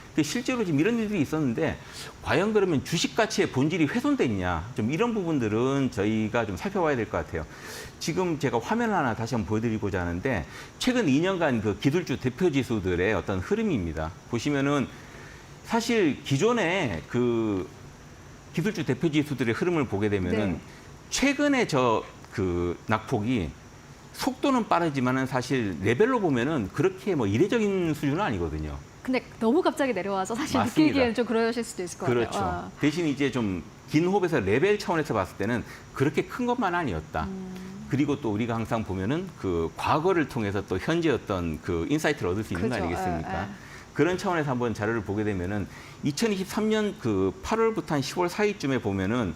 근데 실제로 지금 이런 일들이 있었는데 과연 그러면 주식 가치의 본질이 훼손돼 있냐? 좀 이런 부분들은 저희가 좀 살펴봐야 될 것 같아요. 지금 제가 화면을 하나 다시 한번 보여드리고자 하는데 최근 2년간 그 기술주 대표 지수들의 어떤 흐름입니다. 보시면은 사실 기존에 그 기술주 대표 지수들의 흐름을 보게 되면은 네. 최근에 그 낙폭이 속도는 빠르지만은 사실 레벨로 보면은 그렇게 뭐 이례적인 수준은 아니거든요. 근데 너무 갑자기 내려와서 사실 맞습니다. 느끼기에는 좀 그러실 수도 있을 것 그렇죠. 같아요. 대신 이제 좀 긴 호흡에서 레벨 차원에서 봤을 때는 그렇게 큰 것만 아니었다. 그리고 또 우리가 항상 보면은 그 과거를 통해서 또 현재 어떤 그 인사이트를 얻을 수 있는 거 그죠. 아니겠습니까? 예. 그런 차원에서 한번 자료를 보게 되면은 2023년 그 8월부터 한 10월 사이쯤에 보면은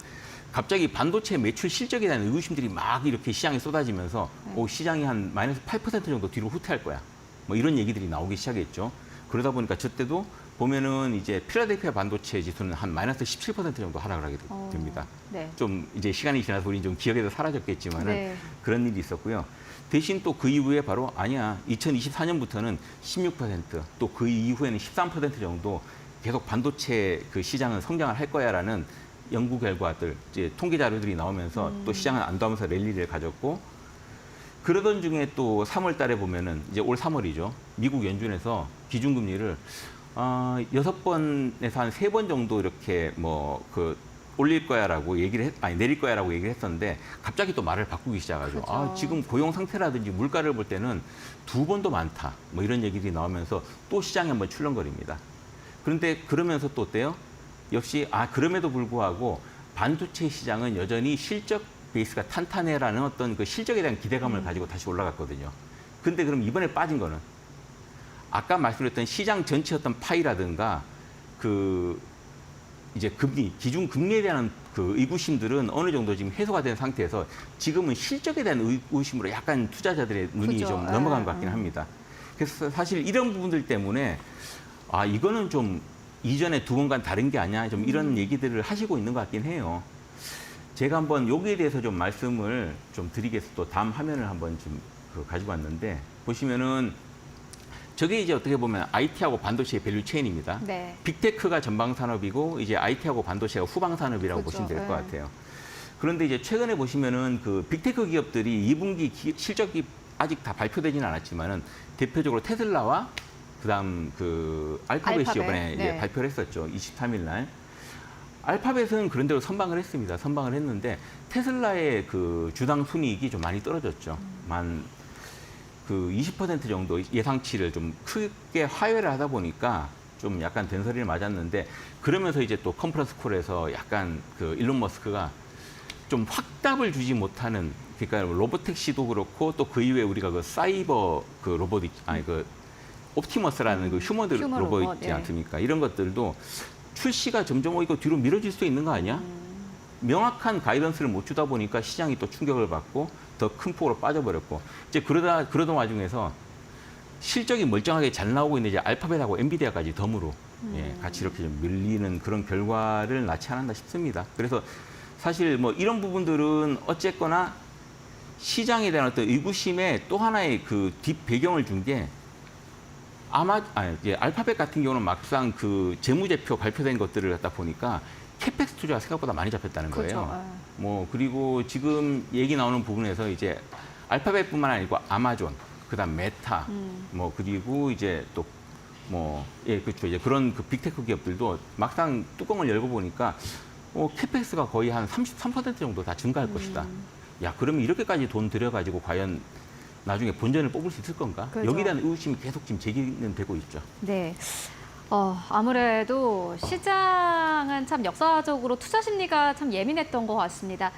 갑자기 반도체 매출 실적에 대한 의구심들이 막 이렇게 시장에 쏟아지면서 시장이 한 마이너스 8% 정도 뒤로 후퇴할 거야. 뭐 이런 얘기들이 나오기 시작했죠. 그러다 보니까 저때도 보면은 이제 필라델피아 반도체 지수는 한 마이너스 17% 정도 하락을 하게 됩니다. 네. 좀 이제 시간이 지나서 우리 좀 기억에서 사라졌겠지만은 네. 그런 일이 있었고요. 대신 또 그 이후에 바로 아니야. 2024년부터는 16%, 또 그 이후에는 13% 정도 계속 반도체 그 시장은 성장을 할 거야라는 연구 결과들, 이제 통계 자료들이 나오면서 또 시장은 안도하면서 랠리를 가졌고 그러던 중에 또 3월 달에 보면은 이제 올 3월이죠. 미국 연준에서 기준금리를 6번에서 한 3번 정도 이렇게 올릴 거야라고 내릴 거야라고 얘기를 했었는데 갑자기 또 말을 바꾸기 시작하죠. 그렇죠. 지금 고용 상태라든지 물가를 볼 때는 2번도 많다. 뭐 이런 얘기들이 나오면서 또 시장이 한번 출렁거립니다. 그런데 그러면서 또 어때요? 역시 그럼에도 불구하고 반도체 시장은 여전히 실적 베이스가 탄탄해라는 어떤 그 실적에 대한 기대감을 가지고 다시 올라갔거든요. 근데 그럼 이번에 빠진 거는 아까 말씀드렸던 시장 전체 어떤 파이라든가 이제 기준 금리에 대한 그 의구심들은 어느 정도 지금 해소가 된 상태에서 지금은 실적에 대한 의구심으로 약간 투자자들의 눈이 그죠. 좀 넘어간 것 같긴 합니다. 그래서 사실 이런 부분들 때문에 이거는 좀 이전에 2번간 다른 게 아니야. 좀 이런 얘기들을 하시고 있는 것 같긴 해요. 제가 한번 여기에 대해서 좀 말씀을 좀 드리겠어. 또 다음 화면을 한번 좀 가지고 왔는데 보시면은 저게 이제 어떻게 보면 IT하고 반도체의 밸류 체인입니다. 네. 빅테크가 전방 산업이고 이제 IT하고 반도체가 후방 산업이라고 그렇죠. 보시면 될 것 네. 같아요. 그런데 이제 최근에 보시면은 그 빅테크 기업들이 2분기 실적이 아직 다 발표되지는 않았지만은 대표적으로 테슬라와 그다음 알파벳이 알파벳. 이번에 네. 이제 발표를 했었죠. 23일 날. 알파벳은 그런대로 선방을 했습니다. 선방을 했는데 테슬라의 그 주당 순이익이 좀 많이 떨어졌죠. 그 20% 정도 예상치를 좀 크게 하회를 하다 보니까 좀 약간 된소리를 맞았는데 그러면서 이제 또 컨퍼런스 콜에서 약간 그 일론 머스크가 좀 확답을 주지 못하는 그러니까 로보택시도 그렇고 또 그 이후에 우리가 그 사이버 그 로봇 옵티머스라는 그 휴머드 휴머 로봇 로봇, 있지 예. 않습니까? 이런 것들도 출시가 점점 이거 뒤로 미뤄질 수 있는 거 아니야? 명확한 가이던스를 못 주다 보니까 시장이 또 충격을 받고 더 큰 폭으로 빠져버렸고 이제 그러던 와중에서 실적이 멀쩡하게 잘 나오고 있는 이제 알파벳하고 엔비디아까지 덤으로 같이 이렇게 좀 밀리는 그런 결과를 낳지 않았나 싶습니다. 그래서 사실 뭐 이런 부분들은 어쨌거나 시장에 대한 어떤 의구심에 또 하나의 그 뒷 배경을 준 게 알파벳 같은 경우는 막상 그 재무제표 발표된 것들을 갖다 보니까 캐펙스 투자가 생각보다 많이 잡혔다는 거예요. 그렇죠. 그리고 지금 얘기 나오는 부분에서 이제 알파벳뿐만 아니고 아마존, 그다음 메타, 뭐 그리고 이제 또 뭐 예 그렇죠. 이제 그런 그 빅테크 기업들도 막상 뚜껑을 열고 보니까 캐펙스가 거의 한 33% 정도 다 증가할 것이다. 야, 그러면 이렇게까지 돈 들여가지고 과연 나중에 본전을 뽑을 수 있을 건가? 그죠. 여기에 대한 의심이 계속 지금 제기는 되고 있죠. 네. 아무래도 시장은 참 역사적으로 투자 심리가 참 예민했던 것 같습니다.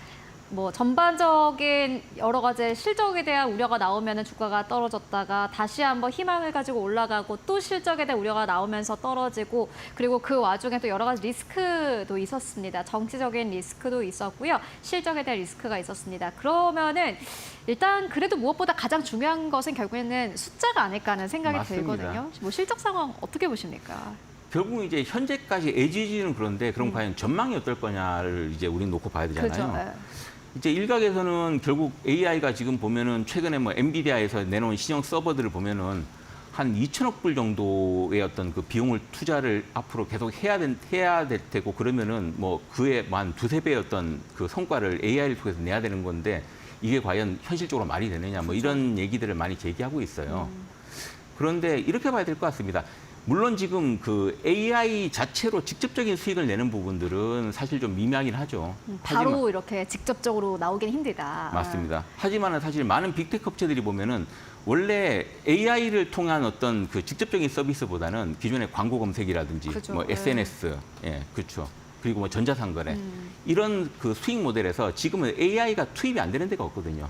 뭐 전반적인 여러 가지 실적에 대한 우려가 나오면 주가가 떨어졌다가 다시 한번 희망을 가지고 올라가고 또 실적에 대한 우려가 나오면서 떨어지고 그리고 그 와중에 또 여러 가지 리스크도 있었습니다. 정치적인 리스크도 있었고요. 실적에 대한 리스크가 있었습니다. 그러면은 일단 그래도 무엇보다 가장 중요한 것은 결국에는 숫자가 아닐까 하는 생각이 맞습니다. 들거든요. 뭐 실적 상황 어떻게 보십니까? 결국 이제 현재까지 애지지는 그런데 그럼 과연 전망이 어떨 거냐를 이제 우리는 놓고 봐야 되잖아요. 그죠. 이제 일각에서는 결국 AI가 지금 보면은 최근에 뭐 엔비디아에서 내놓은 신형 서버들을 보면은 한 2천억 불 정도의 어떤 그 비용을 투자를 앞으로 계속 해야 될 테고 그러면은 뭐 그에 뭐 한 두세 배의 어떤 그 성과를 AI를 통해서 내야 되는 건데 이게 과연 현실적으로 말이 되느냐 뭐 이런 얘기들을 많이 제기하고 있어요. 그런데 이렇게 봐야 될 것 같습니다. 물론 지금 그 AI 자체로 직접적인 수익을 내는 부분들은 사실 좀 미미하긴 하죠. 바로 이렇게 직접적으로 나오기는 힘들다. 맞습니다. 하지만은 사실 많은 빅테크 업체들이 보면은 원래 AI를 통한 어떤 그 직접적인 서비스보다는 기존의 광고 검색이라든지 그죠. 뭐 SNS, 예, 그렇죠. 그리고 뭐 전자상거래 이런 그 수익 모델에서 지금은 AI가 투입이 안 되는 데가 없거든요.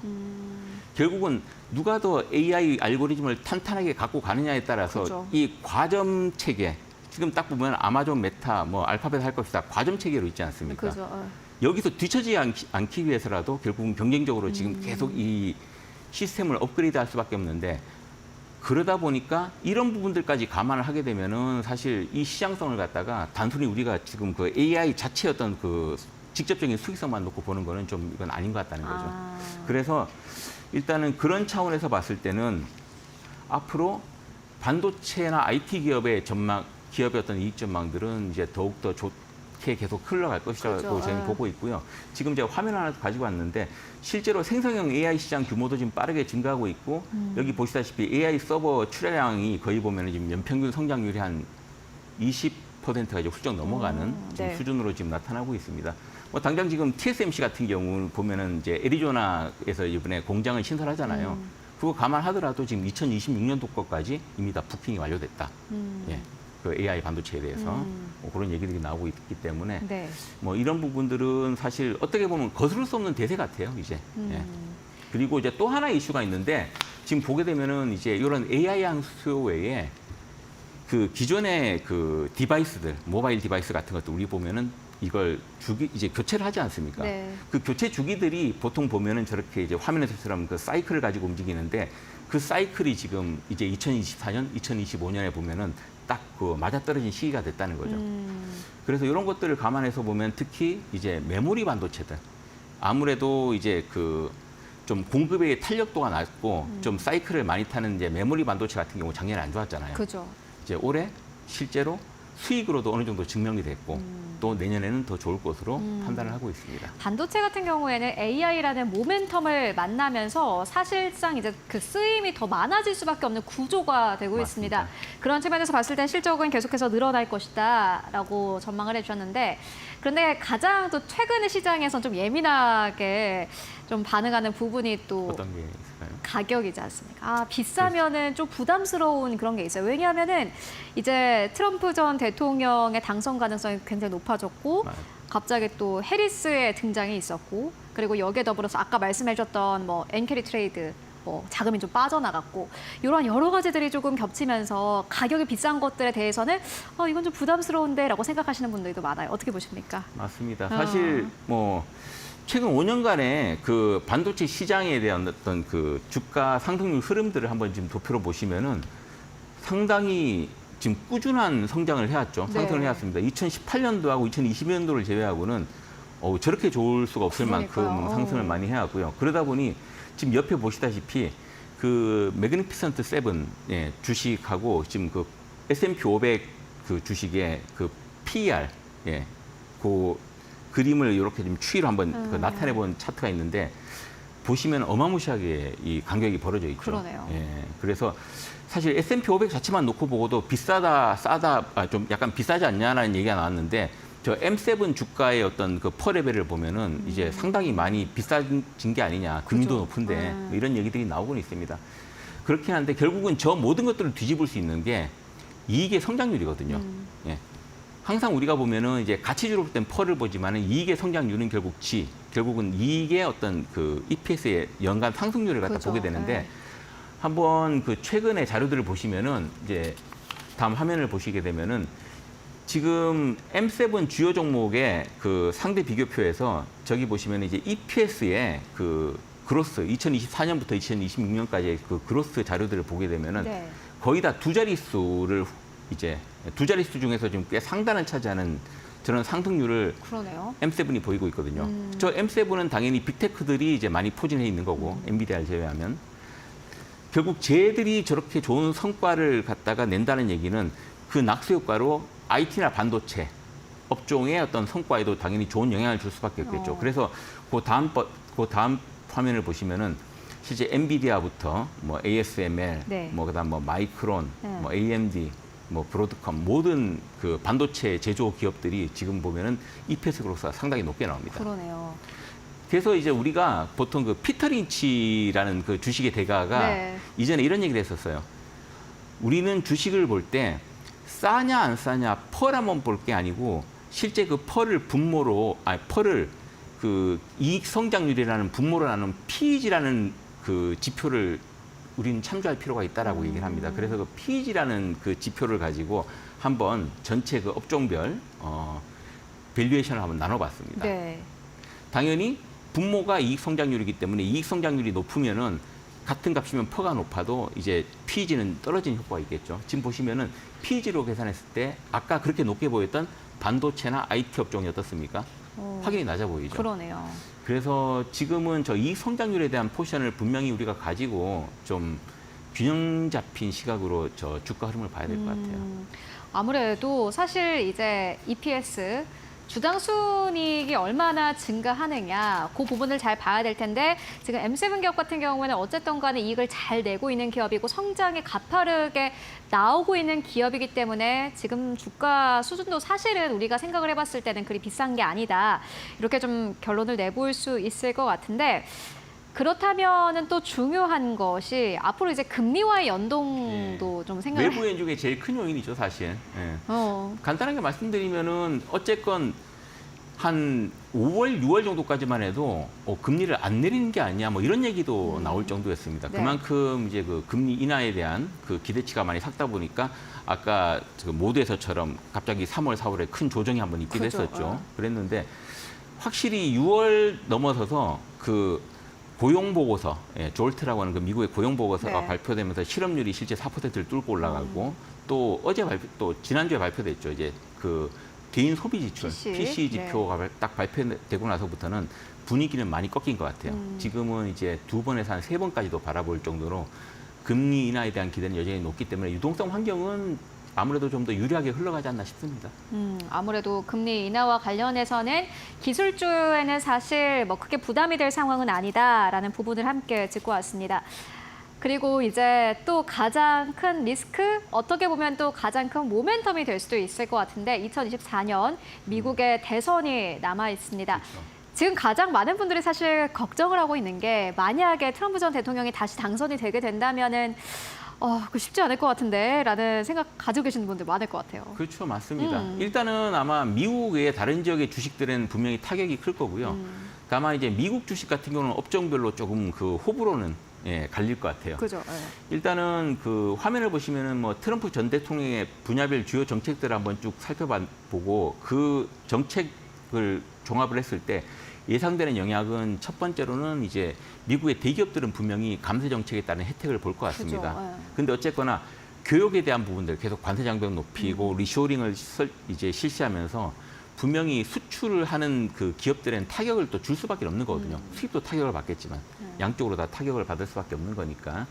결국은 누가 더 AI 알고리즘을 탄탄하게 갖고 가느냐에 따라서 그죠. 이 과점 체계 지금 딱 보면 아마존, 메타, 뭐 알파벳 할 것이다 과점 체계로 있지 않습니까? 그죠. 여기서 뒤처지지 않기 위해서라도 결국은 경쟁적으로 지금 계속 이 시스템을 업그레이드할 수밖에 없는데 그러다 보니까 이런 부분들까지 감안을 하게 되면은 사실 이 시장성을 갖다가 단순히 우리가 지금 그 AI 자체의 어떤 그 직접적인 수익성만 놓고 보는 거는 좀 이건 아닌 것 같다는 거죠. 그래서 일단은 그런 차원에서 봤을 때는 앞으로 반도체나 IT 기업의 기업의 어떤 이익 전망들은 이제 더욱더 좋게 계속 흘러갈 것이라고 그렇죠. 저희는 보고 있고요. 지금 제가 화면 하나 가지고 왔는데 실제로 생성형 AI 시장 규모도 지금 빠르게 증가하고 있고 여기 보시다시피 AI 서버 출하량이 거의 보면 지금 연평균 성장률이 한 20%가 이제 훌쩍 넘어가는 지금 네. 수준으로 지금 나타나고 있습니다. 뭐 당장 지금 TSMC 같은 경우 보면은 이제 애리조나에서 이번에 공장을 신설하잖아요. 그거 감안하더라도 지금 2026년도 거까지 이미 다 부킹이 완료됐다. 예. 그 AI 반도체에 대해서 뭐 그런 얘기들이 나오고 있기 때문에 네. 뭐 이런 부분들은 사실 어떻게 보면 거스를 수 없는 대세 같아요, 이제. 예. 그리고 이제 또 하나 이슈가 있는데 지금 보게 되면은 이제 이런 AI향 수요 외에 그 기존의 그 디바이스들, 모바일 디바이스 같은 것도 우리 보면은 이걸 이제 교체를 하지 않습니까? 네. 그 교체 주기들이 보통 보면은 저렇게 이제 화면에서처럼 그 사이클을 가지고 움직이는데 그 사이클이 지금 이제 2024년, 2025년에 보면은 딱 그 맞아떨어진 시기가 됐다는 거죠. 그래서 이런 것들을 감안해서 보면 특히 이제 메모리 반도체들 아무래도 이제 그 좀 공급의 탄력도가 낮고 좀 사이클을 많이 타는 이제 메모리 반도체 같은 경우 작년에 안 좋았잖아요. 그죠. 이제 올해 실제로 수익으로도 어느 정도 증명이 됐고 또 내년에는 더 좋을 것으로 판단을 하고 있습니다. 반도체 같은 경우에는 AI라는 모멘텀을 만나면서 사실상 이제 그 쓰임이 더 많아질 수밖에 없는 구조가 되고 맞습니다. 있습니다. 그런 측면에서 봤을 땐 실적은 계속해서 늘어날 것이다라고 전망을 해주셨는데 그런데 가장 또 최근의 시장에선 좀 예민하게 좀 반응하는 부분이 또 어떤 게 있을까요? 가격이지 않습니까? 비싸면은 좀 부담스러운 그런 게 있어요. 왜냐하면은 이제 트럼프 전 대통령의 당선 가능성이 굉장히 높아졌고 맞아요. 갑자기 또 해리스의 등장이 있었고 그리고 여기에 더불어서 아까 말씀해주셨던 뭐 엔캐리 트레이드 뭐 자금이 좀 빠져나갔고 이런 여러 가지들이 조금 겹치면서 가격이 비싼 것들에 대해서는 이건 좀 부담스러운데라고 생각하시는 분들도 많아요. 어떻게 보십니까? 맞습니다. 사실 뭐 최근 5년간의 그 반도체 시장에 대한 어떤 그 주가 상승률 흐름들을 한번 지금 도표로 보시면은 상당히 지금 꾸준한 성장을 해왔죠. 네. 상승을 해왔습니다. 2018년도하고 2020년도를 제외하고는 저렇게 좋을 수가 없을 그러니까요. 만큼 상승을 많이 해왔고요. 그러다 보니 지금 옆에 보시다시피 그 매그니피선트 7 주식하고 지금 그 S&P 500 그 주식의 그 PER 그 그림을 이렇게 좀 추이로 한번 그 나타내 본 차트가 있는데 보시면 어마무시하게 이 간격이 벌어져 있죠. 그러네요. 예. 그래서 사실 S&P 500 자체만 놓고 보고도 비싸다, 싸다, 좀 약간 비싸지 않냐라는 얘기가 나왔는데 저 M7 주가의 어떤 그 퍼 레벨을 보면은 이제 상당히 많이 비싸진 게 아니냐. 금리도 높은데 뭐 이런 얘기들이 나오곤 있습니다. 그렇긴 한데 결국은 저 모든 것들을 뒤집을 수 있는 게 이익의 성장률이거든요. 예. 항상 우리가 보면은 이제 가치주로 된 펄을 보지만은 이익의 성장률은 결국은 이익의 어떤 그 EPS의 연간 상승률을 갖다 그죠. 보게 되는데 네. 한번 그 최근의 자료들을 보시면은 이제 다음 화면을 보시게 되면은 지금 M7 주요 종목의 그 상대 비교표에서 저기 보시면 이제 EPS의 그 그로스 2024년부터 2026년까지의 그 그로스 자료들을 보게 되면은 네. 거의 다 두 자릿수를 이제 두 자릿수 중에서 지금 꽤 상단을 차지하는 저런 상승률을 그러네요. M7이 보이고 있거든요. 저 M7은 당연히 빅테크들이 이제 많이 포진해 있는 거고 엔비디아를 제외하면 결국 쟤들이 저렇게 좋은 성과를 갖다가 낸다는 얘기는 그 낙수 효과로 IT나 반도체 업종의 어떤 성과에도 당연히 좋은 영향을 줄 수밖에 없겠죠. 그래서 그 다음 화면을 보시면은 실제 엔비디아부터 뭐 ASML, 네. 뭐 그다음 뭐 마이크론, 네. 뭐 AMD, 뭐 브로드컴 모든 그 반도체 제조 기업들이 지금 보면은 EPS 그로스가 상당히 높게 나옵니다. 그러네요. 그래서 이제 우리가 보통 그 피터 린치라는 그 주식의 대가가 네. 이전에 이런 얘기를 했었어요. 우리는 주식을 볼 때 싸냐 안 싸냐 펄 한번 볼 게 아니고 실제 그 펄을 펄을 그 이익 성장률이라는 분모를 나눈 PEG라는 그 지표를 우리는 참조할 필요가 있다라고 얘기를 합니다. 그래서 그 PEG라는 그 지표를 가지고 한번 전체 그 업종별 밸류에이션을 한번 나눠봤습니다. 네. 당연히 분모가 이익 성장률이기 때문에 이익 성장률이 높으면은 같은 값이면 퍼가 높아도 이제 PEG는 떨어지는 효과가 있겠죠. 지금 보시면은 PEG로 계산했을 때 아까 그렇게 높게 보였던 반도체나 IT 업종이 어떻습니까? 확연히 낮아 보이죠. 그러네요. 그래서 지금은 저 이익 성장률에 대한 포션을 분명히 우리가 가지고 좀 균형 잡힌 시각으로 저 주가 흐름을 봐야 될 것 같아요. 아무래도 사실 이제 EPS 주당 순이익이 얼마나 증가하느냐 그 부분을 잘 봐야 될 텐데 지금 M7 기업 같은 경우에는 어쨌든 간에 이익을 잘 내고 있는 기업이고 성장이 가파르게 나오고 있는 기업이기 때문에 지금 주가 수준도 사실은 우리가 생각을 해봤을 때는 그리 비싼 게 아니다. 이렇게 좀 결론을 내볼 수 있을 것 같은데 그렇다면은 또 중요한 것이 앞으로 이제 금리와의 연동도 좀 생각을 외부 연중의 제일 큰 요인이죠, 사실. 예. 간단하게 말씀드리면은 어쨌건 한 5월, 6월 정도까지만 해도 금리를 안 내리는 게 아니냐 뭐 이런 얘기도 나올 정도였습니다. 네. 그만큼 이제 그 금리 인하에 대한 그 기대치가 많이 삭다 보니까 아까 그 모두에서처럼 갑자기 3월, 4월에 큰 조정이 한번 있기도 그죠. 했었죠. 그랬는데 확실히 6월 넘어서서 그 고용 보고서, 졸트라고 하는 그 미국의 고용 보고서가 네. 발표되면서 실업률이 실제 4%를 뚫고 올라가고 또 또 지난주에 발표됐죠. 이제 그 개인 소비 지출, PCE 지표가 딱 발표되고 나서부터는 분위기는 많이 꺾인 것 같아요. 지금은 이제 2번에서 한 3번까지도 바라볼 정도로 금리 인하에 대한 기대는 여전히 높기 때문에 유동성 환경은 아무래도 좀 더 유리하게 흘러가지 않나 싶습니다. 아무래도 금리 인하와 관련해서는 기술주에는 사실 뭐 크게 부담이 될 상황은 아니다라는 부분을 함께 짚고 왔습니다. 그리고 이제 또 가장 큰 리스크, 어떻게 보면 또 가장 큰 모멘텀이 될 수도 있을 것 같은데 2024년 미국의 대선이 남아 있습니다. 그렇죠. 지금 가장 많은 분들이 사실 걱정을 하고 있는 게 만약에 트럼프 전 대통령이 다시 당선이 되게 된다면은 그 쉽지 않을 것 같은데 라는 생각 가지고 계시는 분들 많을 것 같아요. 그렇죠. 맞습니다. 일단은 아마 미국의 다른 지역의 주식들은 분명히 타격이 클 거고요. 다만 이제 미국 주식 같은 경우는 업종별로 조금 그 호불호는 갈릴 것 같아요. 그죠. 일단은 그 화면을 보시면은 뭐 트럼프 전 대통령의 분야별 주요 정책들을 한번 쭉 살펴보고 그 정책을 종합을 했을 때 예상되는 영향은 첫 번째로는 이제 미국의 대기업들은 분명히 감세 정책에 따른 혜택을 볼 것 같습니다. 근데 어쨌거나 교육에 대한 부분들 계속 관세 장벽 높이고 리쇼링을 이제 실시하면서 분명히 수출을 하는 그 기업들은 타격을 또 줄 수밖에 없는 거거든요. 수입도 타격을 받겠지만 양쪽으로 다 타격을 받을 수밖에 없는 거니까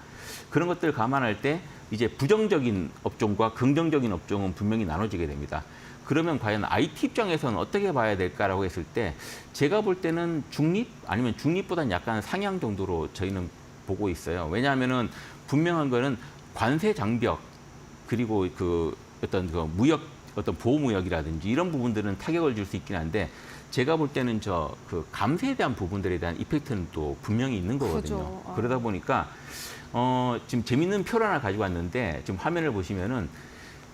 그런 것들을 감안할 때 이제 부정적인 업종과 긍정적인 업종은 분명히 나눠지게 됩니다. 그러면 과연 IT 입장에서는 어떻게 봐야 될까라고 했을 때 제가 볼 때는 중립 아니면 중립보다는 약간 상향 정도로 저희는 보고 있어요. 왜냐하면은 분명한 거는 관세 장벽 그리고 그 어떤 그 무역 어떤 보호무역이라든지 이런 부분들은 타격을 줄 수 있긴 한데 제가 볼 때는 저 그 감세에 대한 부분들에 대한 이펙트는 또 분명히 있는 거거든요. 그죠. 그러다 보니까 지금 재밌는 표를 하나 가지고 왔는데 지금 화면을 보시면은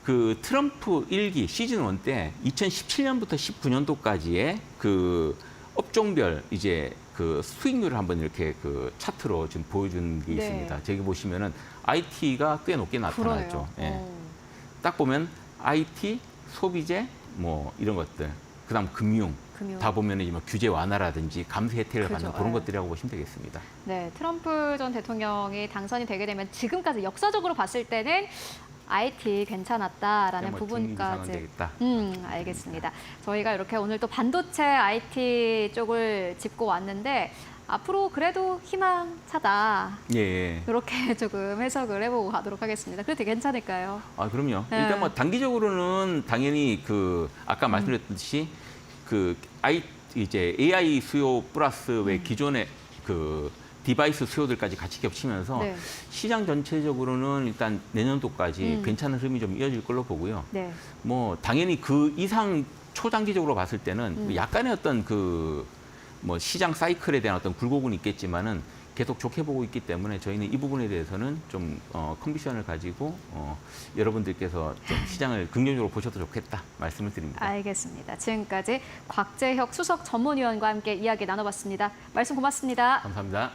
그 트럼프 1기 시즌 1 때 2017년부터 19년도까지의 그 업종별 이제 그 수익률을 한번 이렇게 그 차트로 지금 보여준 게 네. 있습니다. 저기 보시면은 IT가 꽤 높게 나타났죠. 그러네요. 예. 딱 보면 IT, 소비재 뭐 이런 것들, 그다음 금융. 금융. 다 보면 이제 뭐 규제 완화라든지 감세 혜택을 그죠. 받는 그런 예. 것들이라고 보시면 되겠습니다. 네, 트럼프 전 대통령이 당선이 되게 되면 지금까지 역사적으로 봤을 때는 IT 괜찮았다라는 뭐 중립 이상은 부분까지. 되겠다. 알겠습니다. 저희가 이렇게 오늘 또 반도체 IT 쪽을 짚고 왔는데 앞으로 그래도 희망차다. 예. 이렇게 조금 해석을 해보고 가도록 하겠습니다. 그래도 괜찮을까요? 아, 그럼요. 네. 일단 뭐 단기적으로는 당연히 그 아까 말씀드렸듯이 그 이제 AI 수요 플러스 왜 기존의 그 디바이스 수요들까지 같이 겹치면서 네. 시장 전체적으로는 일단 내년도까지 괜찮은 흐름이 좀 이어질 걸로 보고요. 네. 뭐 당연히 그 이상 초장기적으로 봤을 때는 약간의 어떤 그 뭐 시장 사이클에 대한 어떤 굴곡은 있겠지만은 계속 좋게 보고 있기 때문에 저희는 이 부분에 대해서는 좀 컨비션을 가지고 여러분들께서 좀 시장을 긍정적으로 보셔도 좋겠다 말씀을 드립니다. 알겠습니다. 지금까지 곽재혁 수석 전문위원과 함께 이야기 나눠봤습니다. 말씀 고맙습니다. 감사합니다.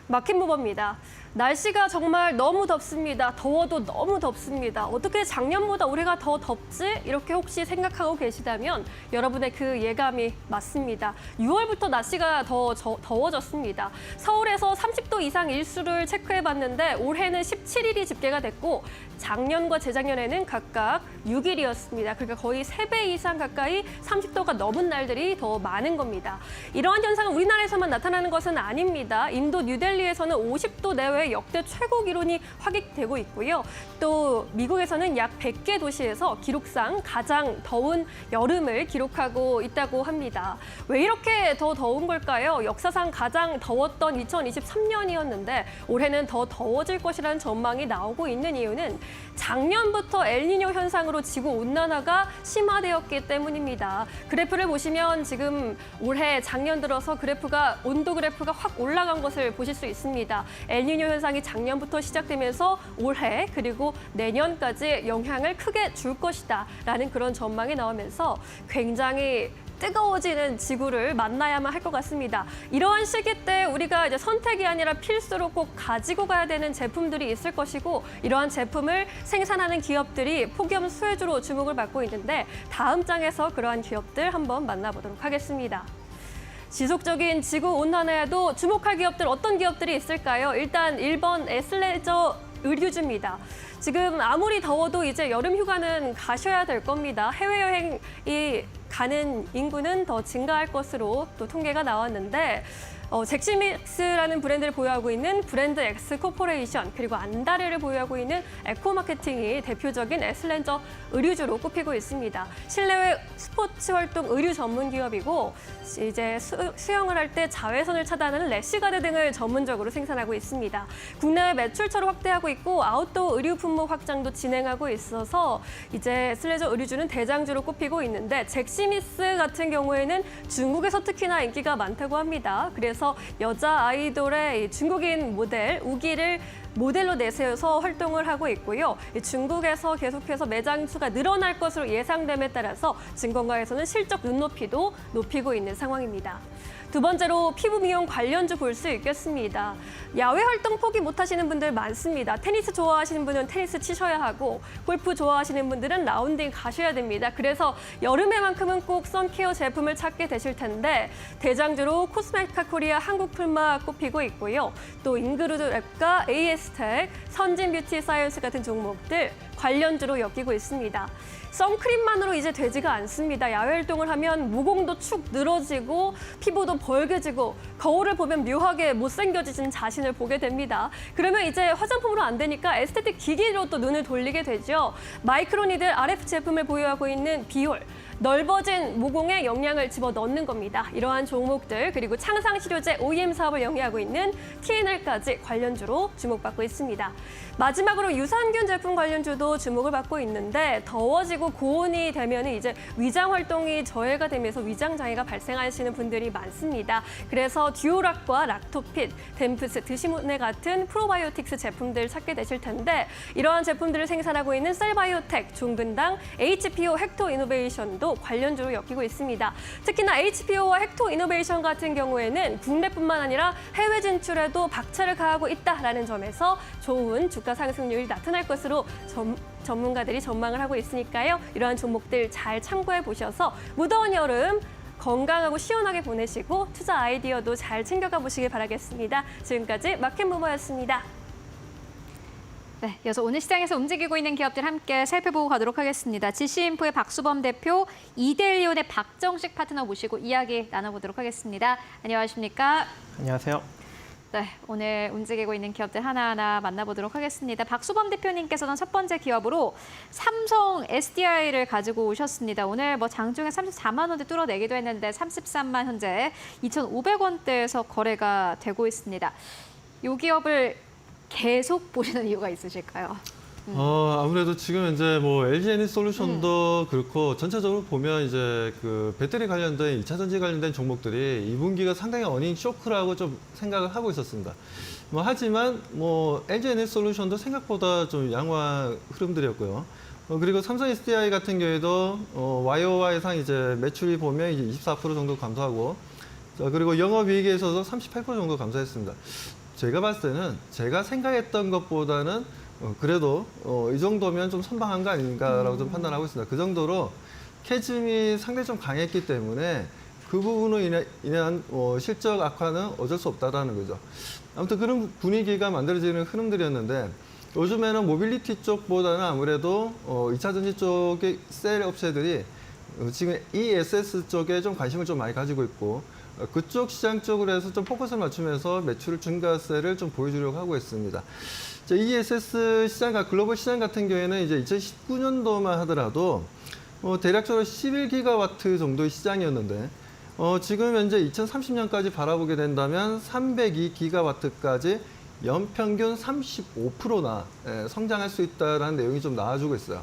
막힌 부부입니다. 날씨가 정말 너무 덥습니다. 더워도 너무 덥습니다. 어떻게 작년보다 올해가 더 덥지? 이렇게 혹시 생각하고 계시다면 여러분의 그 예감이 맞습니다. 6월부터 날씨가 더 더워졌습니다. 서울에서 30도 이상 일수를 체크해봤는데 올해는 17일이 집계가 됐고 작년과 재작년에는 각각 6일이었습니다. 그러니까 거의 3배 이상 가까이 30도가 넘은 날들이 더 많은 겁니다. 이러한 현상은 우리나라에서만 나타나는 것은 아닙니다. 인도 뉴델리에서는 50도 내외 역대 최고 기록이 확인되고 있고요. 또 미국에서는 약 100개 도시에서 기록상 가장 더운 여름을 기록하고 있다고 합니다. 왜 이렇게 더 더운 걸까요? 역사상 가장 더웠던 2023년이었는데 올해는 더 더워질 것이라는 전망이 나오고 있는 이유는 작년부터 엘니뇨 현상으로 지구 온난화가 심화되었기 때문입니다. 그래프를 보시면 지금 올해 작년 들어서 온도 그래프가 확 올라간 것을 보실 수 있습니다. 엘니뇨 현상이 작년부터 시작되면서 올해 그리고 내년까지 영향을 크게 줄 것이다라는 그런 전망이 나오면서 굉장히 뜨거워지는 지구를 만나야만 할 것 같습니다. 이러한 시기 때 우리가 이제 선택이 아니라 필수로 꼭 가지고 가야 되는 제품들이 있을 것이고 이러한 제품을 생산하는 기업들이 폭염 수혜주로 주목을 받고 있는데 다음 장에서 그러한 기업들 한번 만나보도록 하겠습니다. 지속적인 지구 온난화에도 주목할 기업들 어떤 기업들이 있을까요? 일단 1번 에슬레저 의류주입니다. 지금 아무리 더워도 이제 여름 휴가는 가셔야 될 겁니다. 해외여행이 가는 인구는 더 증가할 것으로 또 통계가 나왔는데 잭시믹스라는 브랜드를 보유하고 있는 브랜드 X 코퍼레이션 그리고 안다레를 보유하고 있는 에코마케팅이 대표적인 에슬렌저 의류주로 꼽히고 있습니다. 실내외 스포츠 활동 의류 전문 기업이고 이제 수영을 할 때 자외선을 차단하는 래시가드 등을 전문적으로 생산하고 있습니다. 국내외 매출처를 확대하고 있고 아웃도어 의류 품목 확장도 진행하고 있어서 이제 에슬렌저 의류주는 대장주로 꼽히고 있는데 잭시미스 같은 경우에는 중국에서 특히나 인기가 많다고 합니다. 그래서 여자 아이돌의 중국인 모델 우기를 모델로 내세워서 활동을 하고 있고요. 중국에서 계속해서 매장 수가 늘어날 것으로 예상됨에 따라서 증권가에서는 실적 눈높이도 높이고 있는 상황입니다. 두 번째로 피부 미용 관련주 볼 수 있겠습니다. 야외 활동 포기 못 하시는 분들 많습니다. 테니스 좋아하시는 분은 테니스 치셔야 하고 골프 좋아하시는 분들은 라운딩 가셔야 됩니다. 그래서 여름에만큼은 꼭 선케어 제품을 찾게 되실 텐데 대장주로 코스메티카 코리아 한국 풀마 꼽히고 있고요. 또 잉그루드 랩과 AS텍, 선진 뷰티 사이언스 같은 종목들 관련주로 엮이고 있습니다. 선크림만으로 이제 되지가 않습니다. 야외 활동을 하면 모공도 축 늘어지고 피부도 벌게지고 거울을 보면 묘하게 못생겨지는 자신을 보게 됩니다. 그러면 이제 화장품으로 안 되니까 에스테틱 기기로 또 눈을 돌리게 되죠. 마이크로니들 RF 제품을 보유하고 있는 비올. 넓어진 모공에 영양을 집어넣는 겁니다. 이러한 종목들 그리고 창상치료제 OEM 사업을 영위하고 있는 TNL까지 관련주로 주목받고 있습니다. 마지막으로 유산균 제품 관련주도 주목을 받고 있는데 더워지고 고온이 되면 이제 위장 활동이 저해가 되면서 위장 장애가 발생하시는 분들이 많습니다. 그래서 듀오락과 락토핏, 덴프스, 드시모네 같은 프로바이오틱스 제품들 찾게 되실 텐데 이러한 제품들을 생산하고 있는 셀바이오텍, 종근당, HPO 헥토 이노베이션도 관련주로 엮이고 있습니다. 특히나 HPO와 헥토 이노베이션 같은 경우에는 국내뿐만 아니라 해외 진출에도 박차를 가하고 있다라는 점에서 좋은 주가 상승률이 나타날 것으로 전문가들이 전망을 하고 있으니까요. 이러한 종목들 잘 참고해 보셔서 무더운 여름 건강하고 시원하게 보내시고 투자 아이디어도 잘 챙겨가 보시길 바라겠습니다. 지금까지 마켓무버였습니다. 네, 이어서 오늘 시장에서 움직이고 있는 기업들 함께 살펴보고 가도록 하겠습니다. GC인포의 박수범 대표, 이데일리온의 박정식 파트너 모시고 이야기 나눠보도록 하겠습니다. 안녕하십니까? 안녕하세요. 네, 오늘 움직이고 있는 기업들 하나하나 만나보도록 하겠습니다. 박수범 대표님께서는 첫 번째 기업으로 삼성 SDI를 가지고 오셨습니다. 오늘 뭐 장중에 34만 원대 뚫어내기도 했는데 33만 현재 2,500원대에서 거래가 되고 있습니다. 이 기업을 계속 보시는 이유가 있으실까요? 아무래도 지금 이제 뭐 LG 에너지솔루션도 그렇고 전체적으로 보면 이제 그 배터리 관련된 2차 전지 관련된 종목들이 2분기가 상당히 어닝 쇼크라고 좀 생각을 하고 있었습니다. 뭐 하지만 뭐 LG 에너지솔루션도 생각보다 좀 양호한 흐름들이었고요. 그리고 삼성 SDI 같은 경우에도 YOY상 이제 매출이 보면 이제 24% 정도 감소하고 그리고 영업이익에 있어서 38% 정도 감소했습니다. 제가 봤을 때는 제가 생각했던 것보다는 그래도 이 정도면 좀 선방한 거 아닌가라고 좀 판단하고 있습니다. 그 정도로 캐즘이 상당히 좀 강했기 때문에 그 부분으로 인한 실적 악화는 어쩔 수 없다라는 거죠. 아무튼 그런 분위기가 만들어지는 흐름들이었는데 요즘에는 모빌리티 쪽보다는 아무래도 2차 전지 쪽의 셀 업체들이 지금 ESS 쪽에 좀 관심을 좀 많이 가지고 있고 그쪽 시장 쪽으로 해서 좀 포커스를 맞추면서 매출 증가세를 좀 보여주려고 하고 있습니다. ESS 시장, 글로벌 시장 같은 경우에는 이제 2019년도만 하더라도 대략적으로 11기가와트 정도의 시장이었는데 지금 현재 2030년까지 바라보게 된다면 302기가와트까지 연평균 35%나 성장할 수 있다는 내용이 좀 나와주고 있어요.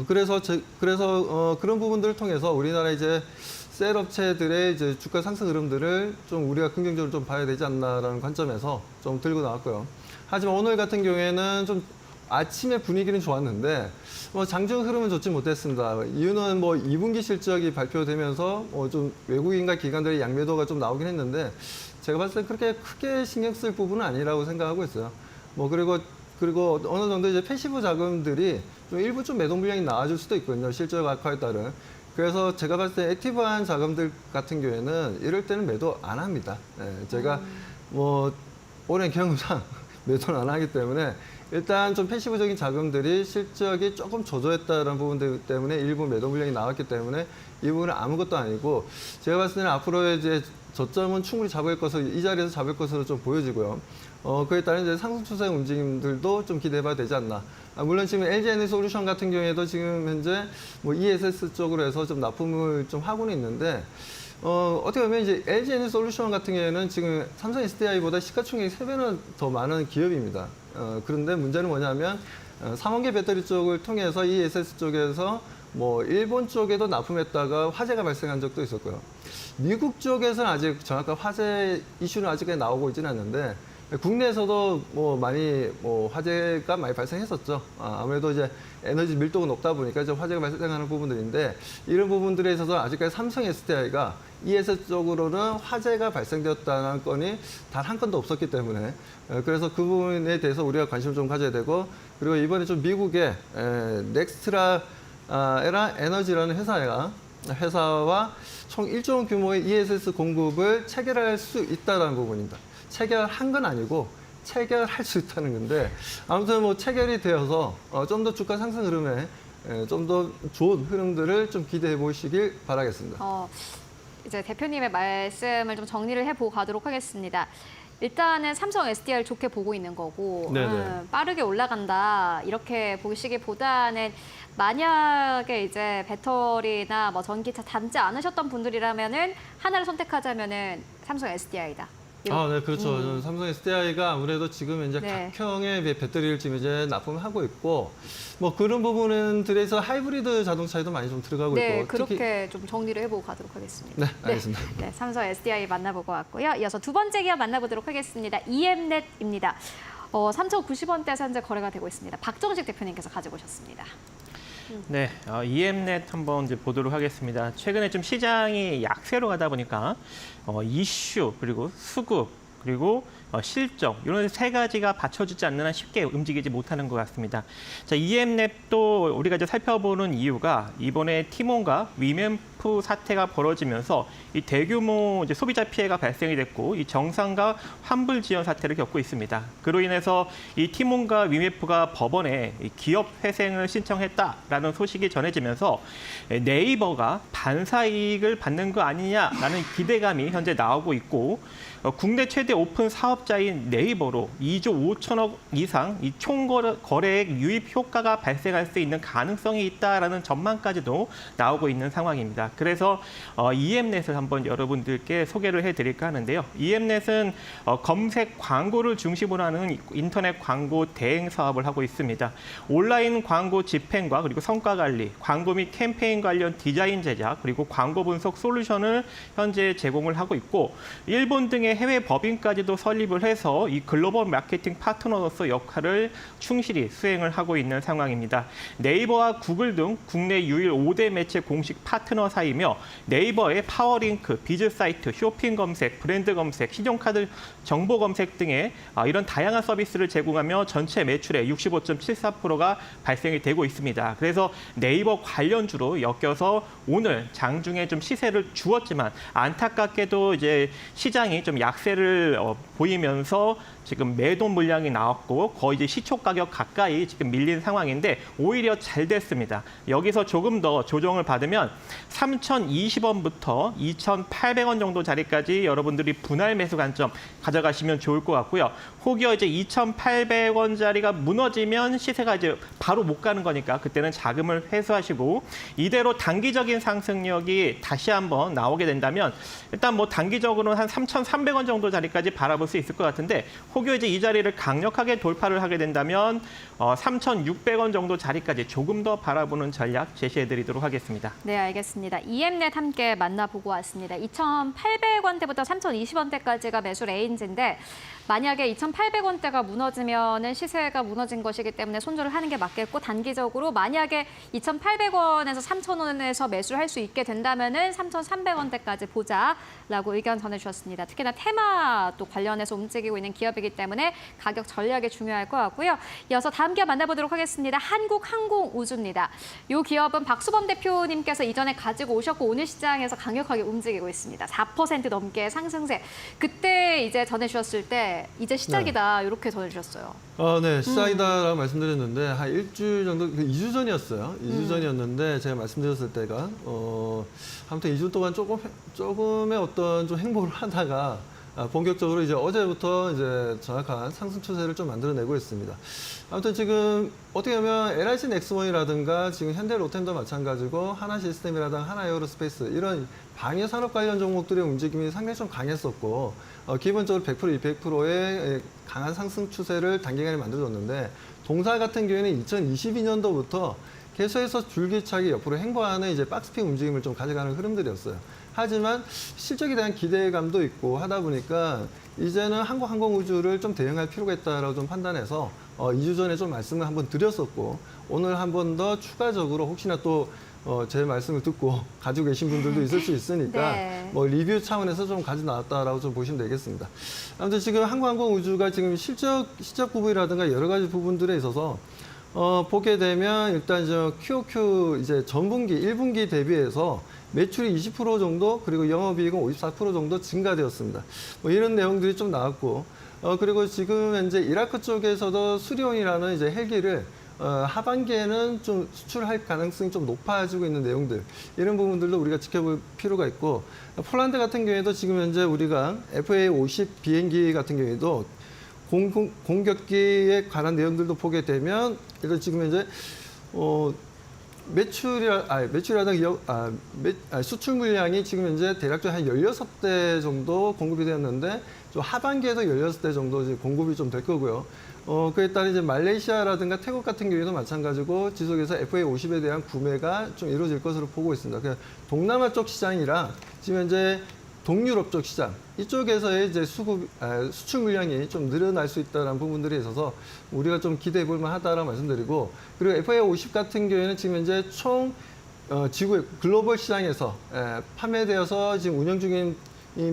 그래서 그런 부분들을 통해서 우리나라 이제 셀 업체들의 이제 주가 상승 흐름들을 좀 우리가 긍정적으로 좀 봐야 되지 않나라는 관점에서 좀 들고 나왔고요. 하지만 오늘 같은 경우에는 좀 아침에 분위기는 좋았는데 장중 흐름은 좋지 못했습니다. 이유는 2분기 실적이 발표되면서 좀 외국인과 기관들의 양매도가 좀 나오긴 했는데 제가 봤을 때 그렇게 크게 신경 쓸 부분은 아니라고 생각하고 있어요. 그리고 어느 정도 이제 패시브 자금들이 일부 좀 매도 물량이 나와줄 수도 있거든요. 실적 악화에 따른. 그래서 제가 봤을 때 액티브한 자금들 같은 경우에는 이럴 때는 매도 안 합니다. 제가 오랜 경험상 매도는 안 하기 때문에 일단 좀 패시브적인 자금들이 실적이 조금 저조했다는 부분들 때문에 일부 매도 물량이 나왔기 때문에 이 부분은 아무것도 아니고 제가 봤을 때는 앞으로 이제 저점은 충분히 잡을 것으로 이 자리에서 잡을 것으로 좀 보여지고요. 그에 따른 이제 상승 추세 움직임들도 좀 기대해봐야 되지 않나. 물론 지금 LG에너지솔루션 같은 경우에도 지금 현재 ESS 쪽으로 해서 좀 납품을 좀 하고는 있는데 어떻게 보면 이제 LG에너지솔루션 같은 경우에는 지금 삼성 SDI보다 시가총액이 3배나 더 많은 기업입니다. 그런데 문제는 뭐냐면 3원계 배터리 쪽을 통해서 ESS 쪽에서 일본 쪽에도 납품했다가 화재가 발생한 적도 있었고요. 미국 쪽에서는 아직 정확한 화재 이슈는 아직까지 나오고 있지는 않는데 국내에서도 많이 화재가 많이 발생했었죠. 아무래도 이제 에너지 밀도가 높다 보니까 이제 화재가 발생하는 부분들인데 이런 부분들에 있어서 아직까지 삼성 SDI가 ESS 쪽으로는 화재가 발생되었다는 건이 단 한 건도 없었기 때문에 그래서 그 부분에 대해서 우리가 관심을 좀 가져야 되고 그리고 이번에 좀 미국의 넥스트라 에라 에너지라는 회사와 총 1조 원 규모의 ESS 공급을 체결할 수 있다는 부분입니다. 체결한 건 아니고 체결할 수 있다는 건데 아무튼 체결이 되어서 좀 더 주가 상승 흐름에 좀 더 좋은 흐름들을 좀 기대해 보시길 바라겠습니다. 이제 대표님의 말씀을 좀 정리를 해보고 가도록 하겠습니다. 일단은 삼성 SDI를 좋게 보고 있는 거고 빠르게 올라간다 이렇게 보시기보다는 만약에 이제 배터리나 전기차 담지 않으셨던 분들이라면은 하나를 선택하자면은 삼성 SDI다. 네, 그렇죠. 저는 삼성 SDI가 아무래도 지금 이제 네. 각형의 배터리를 지금 이제 납품을 하고 있고, 그런 부분들에서 하이브리드 자동차에도 많이 좀 들어가고 네, 있고. 그렇게 좀 정리를 해보고 가도록 하겠습니다. 네, 알겠습니다. 네, 삼성 SDI 만나보고 왔고요. 이어서 두 번째 기업 만나보도록 하겠습니다. EMNet입니다. 3,090원대에서 현재 거래가 되고 있습니다. 박정식 대표님께서 가지고 오셨습니다. 네, EMNet 한번 이제 보도록 하겠습니다. 최근에 좀 시장이 약세로 가다 보니까 이슈 그리고 수급 그리고 실적 이런 세 가지가 받쳐주지 않는 한 쉽게 움직이지 못하는 것 같습니다. 자, EMNet도 우리가 이제 살펴보는 이유가 이번에 티몬과 위메프 사태가 벌어지면서 이 대규모 이제 소비자 피해가 발생이 됐고 이 정상과 환불 지연 사태를 겪고 있습니다. 그로 인해서 이 티몬과 위메프가 법원에 이 기업 회생을 신청했다라는 소식이 전해지면서 네이버가 반사 이익을 받는 거 아니냐라는 기대감이 현재 나오고 있고 국내 최대 오픈 사업자인 네이버로 2조 5천억 이상 이 총거래액 유입 효과가 발생할 수 있는 가능성이 있다라는 전망까지도 나오고 있는 상황입니다. 그래서 EMNet을 한번 여러분들께 소개를 해드릴까 하는데요. EMNet은 검색 광고를 중심으로 하는 인터넷 광고 대행 사업을 하고 있습니다. 온라인 광고 집행과 그리고 성과 관리, 광고 및 캠페인 관련 디자인 제작, 그리고 광고 분석 솔루션을 현재 제공을 하고 있고 일본 등의 해외 법인까지도 설립을 해서 이 글로벌 마케팅 파트너로서 역할을 충실히 수행을 하고 있는 상황입니다. 네이버와 구글 등 국내 유일 5대 매체 공식 파트너 사이며 네이버의 파워링크, 비즈사이트, 쇼핑 검색, 브랜드 검색, 신용카드 정보 검색 등의 이런 다양한 서비스를 제공하며 전체 매출의 65.74%가 발생이 되고 있습니다. 그래서 네이버 관련주로 엮여서 오늘 장중에 좀 시세를 주었지만 안타깝게도 이제 시장이 좀 약세를 보이면서 지금 매도 물량이 나왔고 거의 이제 시초 가격 가까이 지금 밀린 상황인데 오히려 잘 됐습니다. 여기서 조금 더 조정을 받으면 3,020원부터 2,800원 정도 자리까지 여러분들이 분할 매수 관점 가져가시면 좋을 것 같고요. 혹여 이제 2,800원짜리가 무너지면 시세가 이제 바로 못 가는 거니까 그때는 자금을 회수하시고 이대로 단기적인 상승력이 다시 한번 나오게 된다면 일단 단기적으로는 한 3,300원 3,300원 정도 자리까지 바라볼 수 있을 것 같은데 혹여 이제 이 자리를 강력하게 돌파를 하게 된다면 3,600원 정도 자리까지 조금 더 바라보는 전략 제시해드리도록 하겠습니다. 네, 알겠습니다. EM넷 함께 만나보고 왔습니다. 2,800원대부터 3,020원대까지가 매수 레인지인데 만약에 2,800원대가 무너지면은 시세가 무너진 것이기 때문에 손절을 하는 게 맞겠고 단기적으로 만약에 2,800원에서 3,000원에서 매수를 할 수 있게 된다면은 3,300원대까지 보자라고 의견 전해주셨습니다. 특히나 테마 또 관련해서 움직이고 있는 기업이기 때문에 가격 전략이 중요할 것 같고요. 이어서 다음 기업 만나보도록 하겠습니다. 한국항공우주입니다. 이 기업은 박수범 대표님께서 이전에 가지고 오셨고 오늘 시장에서 강력하게 움직이고 있습니다. 4% 넘게 상승세. 그때 이제 전해주셨을 때 이제 시작이다 이렇게 전해주셨어요. 네, 시작이다라고 말씀드렸는데 한 일주일 정도, 2주 전이었어요. 2주 전이었는데 제가 말씀드렸을 때가 아무튼 2주 동안 조금의 어떤 좀 행보를 하다가 본격적으로 이제 어제부터 이제 정확한 상승 추세를 좀 만들어내고 있습니다. 아무튼 지금 어떻게 보면 LIC 넥스원이라든가 지금 현대 로템도 마찬가지고 하나시스템이라든가 하나에어로스페이스 이런 방위 산업 관련 종목들의 움직임이 상당히 좀 강했었고 기본적으로 100%, 200%의 강한 상승 추세를 단기간에 만들어줬는데 동사 같은 경우에는 2022년도부터 계속해서 줄기차게 옆으로 행보하는 이제 박스핀 움직임을 좀 가져가는 흐름들이었어요. 하지만 실적에 대한 기대감도 있고 하다 보니까 이제는 한국항공우주를 좀 대응할 필요가 있다라고 좀 판단해서 2주 전에 좀 말씀을 한번 드렸었고 오늘 한 번 더 추가적으로 혹시나 또 제 말씀을 듣고 가지고 계신 분들도 있을 수 있으니까 네. 뭐 리뷰 차원에서 좀 가져 나왔다라고 좀 보시면 되겠습니다. 아무튼 지금 한국항공우주가 지금 실적 부분이라든가 여러 가지 부분들에 있어서 보게 되면 일단 저 QOQ 이제 전분기 1분기 대비해서 매출이 20% 정도 그리고 영업이익은 54% 정도 증가되었습니다. 뭐 이런 내용들이 좀 나왔고 그리고 지금 현재 이라크 쪽에서도 수리온이라는 이제 헬기를 하반기에는 좀 수출할 가능성이 좀 높아지고 있는 내용들 이런 부분들도 우리가 지켜볼 필요가 있고 폴란드 같은 경우에도 지금 현재 우리가 FA50 비행기 같은 경우에도 공격기에 관한 내용들도 보게 되면 일단 지금 현재 매출이라든가 수출 물량이 지금 현재 대략적으로 한 16대 정도 공급이 되었는데 좀 하반기에도 16대 정도 이제 공급이 좀 될 거고요. 그에 따라 이제 말레이시아라든가 태국 같은 경우에도 마찬가지고 지속해서 FA50에 대한 구매가 좀 이루어질 것으로 보고 있습니다. 그러니까 동남아 쪽 시장이랑 지금 현재 동유럽 쪽 시장 이쪽에서의 이제 수출 물량이 좀 늘어날 수 있다는 부분들이 있어서 우리가 좀 기대해 볼 만하다라고 말씀드리고 그리고 FA50 같은 경우에는 지금 현재 총 지구 글로벌 시장에서 판매되어서 지금 운영 중인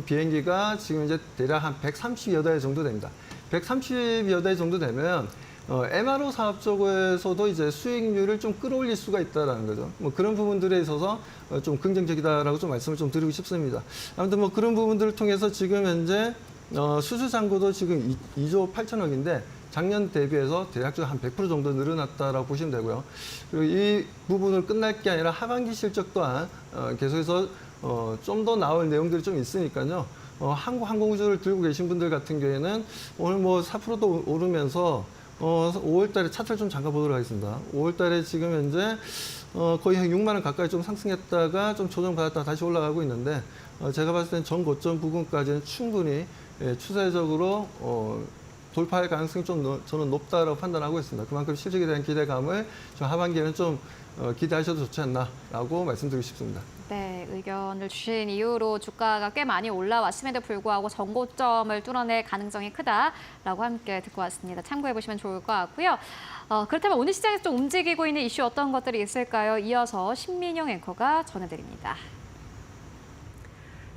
비행기가 지금 이제 대략 한 130여 대 정도 됩니다. 130여 대 정도 되면 MRO 사업 쪽에서도 이제 수익률을 좀 끌어올릴 수가 있다라는 거죠. 뭐 그런 부분들에 있어서 좀 긍정적이다라고 좀 말씀을 좀 드리고 싶습니다. 아무튼 뭐 그런 부분들을 통해서 지금 현재 수주 잔고도 지금 2조 8천억인데 작년 대비해서 대략적으로 한 100% 정도 늘어났다라고 보시면 되고요. 그리고 이 부분을 끝날 게 아니라 하반기 실적 또한 계속해서 좀 더 나올 내용들이 좀 있으니까요. 한국항공우주를 들고 계신 분들 같은 경우에는 오늘 뭐 4%도 오르면서 5월 달에 차트를 좀 잠깐 보도록 하겠습니다. 5월 달에 지금 현재 거의 한 6만 원 가까이 좀 상승했다가 좀 조정받았다가 다시 올라가고 있는데 제가 봤을 때는 전 고점 부분까지는 충분히 추세적으로 돌파할 가능성이 좀 저는 높다고 판단하고 있습니다. 그만큼 실적에 대한 기대감을 좀 하반기에는 좀 기대하셔도 좋지 않나라고 말씀드리고 싶습니다. 네, 의견을 주신 이후로 주가가 꽤 많이 올라왔음에도 불구하고 전고점을 뚫어낼 가능성이 크다라고 함께 듣고 왔습니다. 참고해 보시면 좋을 것 같고요. 그렇다면 오늘 시장에서 좀 움직이고 있는 이슈 어떤 것들이 있을까요? 이어서 신민영 앵커가 전해드립니다.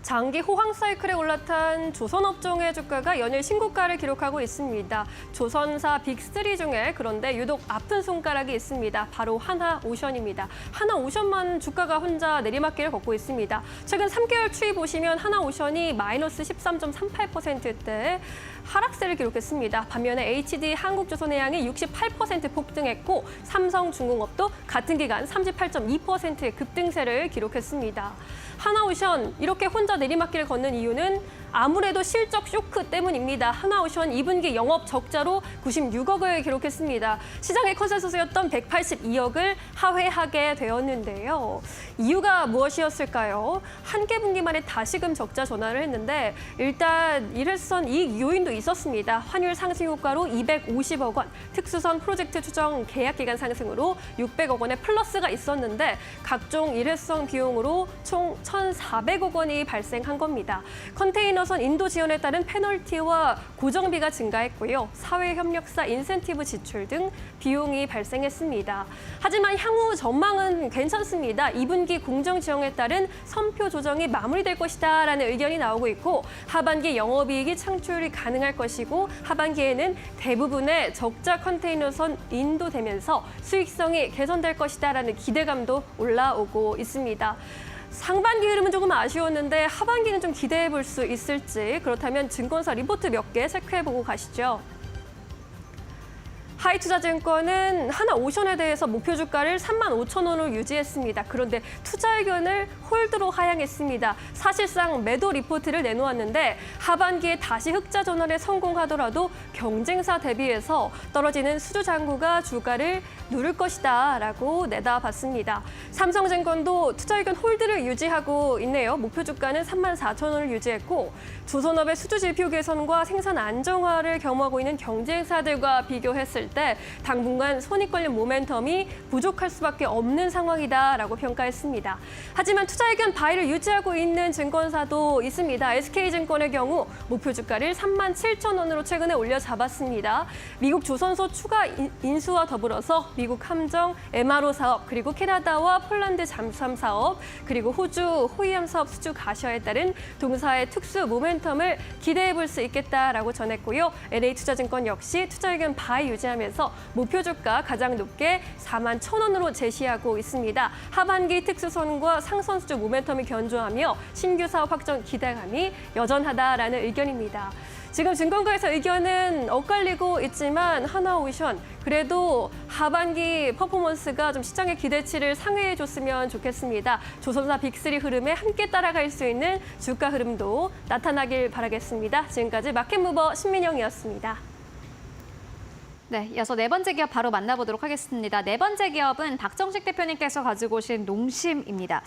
장기 호황 사이클에 올라탄 조선업종의 주가가 연일 신고가를 기록하고 있습니다. 조선사 빅3 중에 그런데 유독 아픈 손가락이 있습니다. 바로 하나오션입니다. 하나오션만 주가가 혼자 내리막길을 걷고 있습니다. 최근 3개월 추이 보시면 하나오션이 마이너스 13.38%대 하락세를 기록했습니다. 반면에 HD 한국조선해양이 68% 폭등했고 삼성중공업도 같은 기간 38.2%의 급등세를 기록했습니다. 하나오션 이렇게 혼자 내리막길을 걷는 이유는 아무래도 실적 쇼크 때문입니다. 하나오션 2분기 영업 적자로 96억을 기록했습니다. 시장의 컨센서스였던 182억을 하회하게 되었는데요. 이유가 무엇이었을까요? 한 개 분기만에 다시금 적자 전환을 했는데 일단 일회성 이익 요인도 있었습니다. 환율 상승 효과로 250억 원, 특수선 프로젝트 추정 계약 기간 상승으로 600억 원의 플러스가 있었는데 각종 일회성 비용으로 총 1,400억 원이 발생한 겁니다. 컨테이너선 인도 지원에 따른 페널티와 고정비가 증가했고요. 사회협력사 인센티브 지출 등 비용이 발생했습니다. 하지만 향후 전망은 괜찮습니다. 2분기 공정 지원에 따른 선표 조정이 마무리될 것이다라는 의견이 나오고 있고 하반기 영업이익이 창출이 가능할 것이고 하반기에는 대부분의 적자 컨테이너선 인도되면서 수익성이 개선될 것이다라는 기대감도 올라오고 있습니다. 상반기 흐름은 조금 아쉬웠는데 하반기는 좀 기대해 볼 수 있을지 그렇다면 증권사 리포트 몇 개 체크해보고 가시죠. 하이투자증권은 하나오션에 대해서 목표 주가를 35,000원으로 유지했습니다. 그런데 투자 의견을 홀드로 하향했습니다. 사실상 매도 리포트를 내놓았는데 하반기에 다시 흑자 전환에 성공하더라도 경쟁사 대비해서 떨어지는 수주 잔고가 주가를 누를 것이다 라고 내다봤습니다. 삼성증권도 투자 의견 홀드를 유지하고 있네요. 목표 주가는 34,000원을 유지했고 조선업의 수주 지표 개선과 생산 안정화를 겸하고 있는 경쟁사들과 비교했을 때 당분간 손익 관련 모멘텀이 부족할 수밖에 없는 상황이다라고 평가했습니다. 하지만 투자 의견 바이를 유지하고 있는 증권사도 있습니다. SK증권의 경우 목표 주가를 37,000원으로 최근에 올려 잡았습니다. 미국 조선소 추가 인수와 더불어서 미국 함정 MRO 사업, 그리고 캐나다와 폴란드 잠수함 사업, 그리고 호주 호위함 사업 수주 가셔에 따른 동사의 특수 모멘텀을 기대해 볼 수 있겠다라고 전했고요. LA투자증권 역시 투자 의견 바이 유지하면서 목표 주가 가장 높게 41,000원으로 제시하고 있습니다. 하반기 특수선과 상선 수주 모멘텀이 견조하며 신규 사업 확정 기대감이 여전하다라는 의견입니다. 지금 증권가에서 의견은 엇갈리고 있지만 하나오션 그래도 하반기 퍼포먼스가 좀 시장의 기대치를 상회해 줬으면 좋겠습니다. 조선사 빅3 흐름에 함께 따라갈 수 있는 주가 흐름도 나타나길 바라겠습니다. 지금까지 마켓무버 신민영이었습니다. 네, 이어서 네 번째 기업 바로 만나보도록 하겠습니다. 네 번째 기업은 박정식 대표님께서 가지고 오신 농심입니다.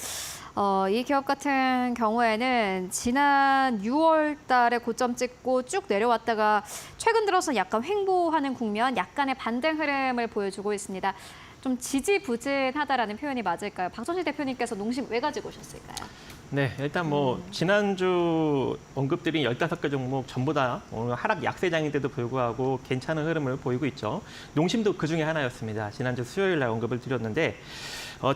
이 기업 같은 경우에는 지난 6월 달에 고점 찍고 쭉 내려왔다가 최근 들어서 약간 횡보하는 국면, 약간의 반등 흐름을 보여주고 있습니다. 좀 지지부진하다라는 표현이 맞을까요? 박정식 대표님께서 농심 왜 가지고 오셨을까요? 네, 일단 지난주 언급드린 15개 종목 전부 다 오늘 하락 약세장인데도 불구하고 괜찮은 흐름을 보이고 있죠. 농심도 그중에 하나였습니다. 지난주 수요일 날 언급을 드렸는데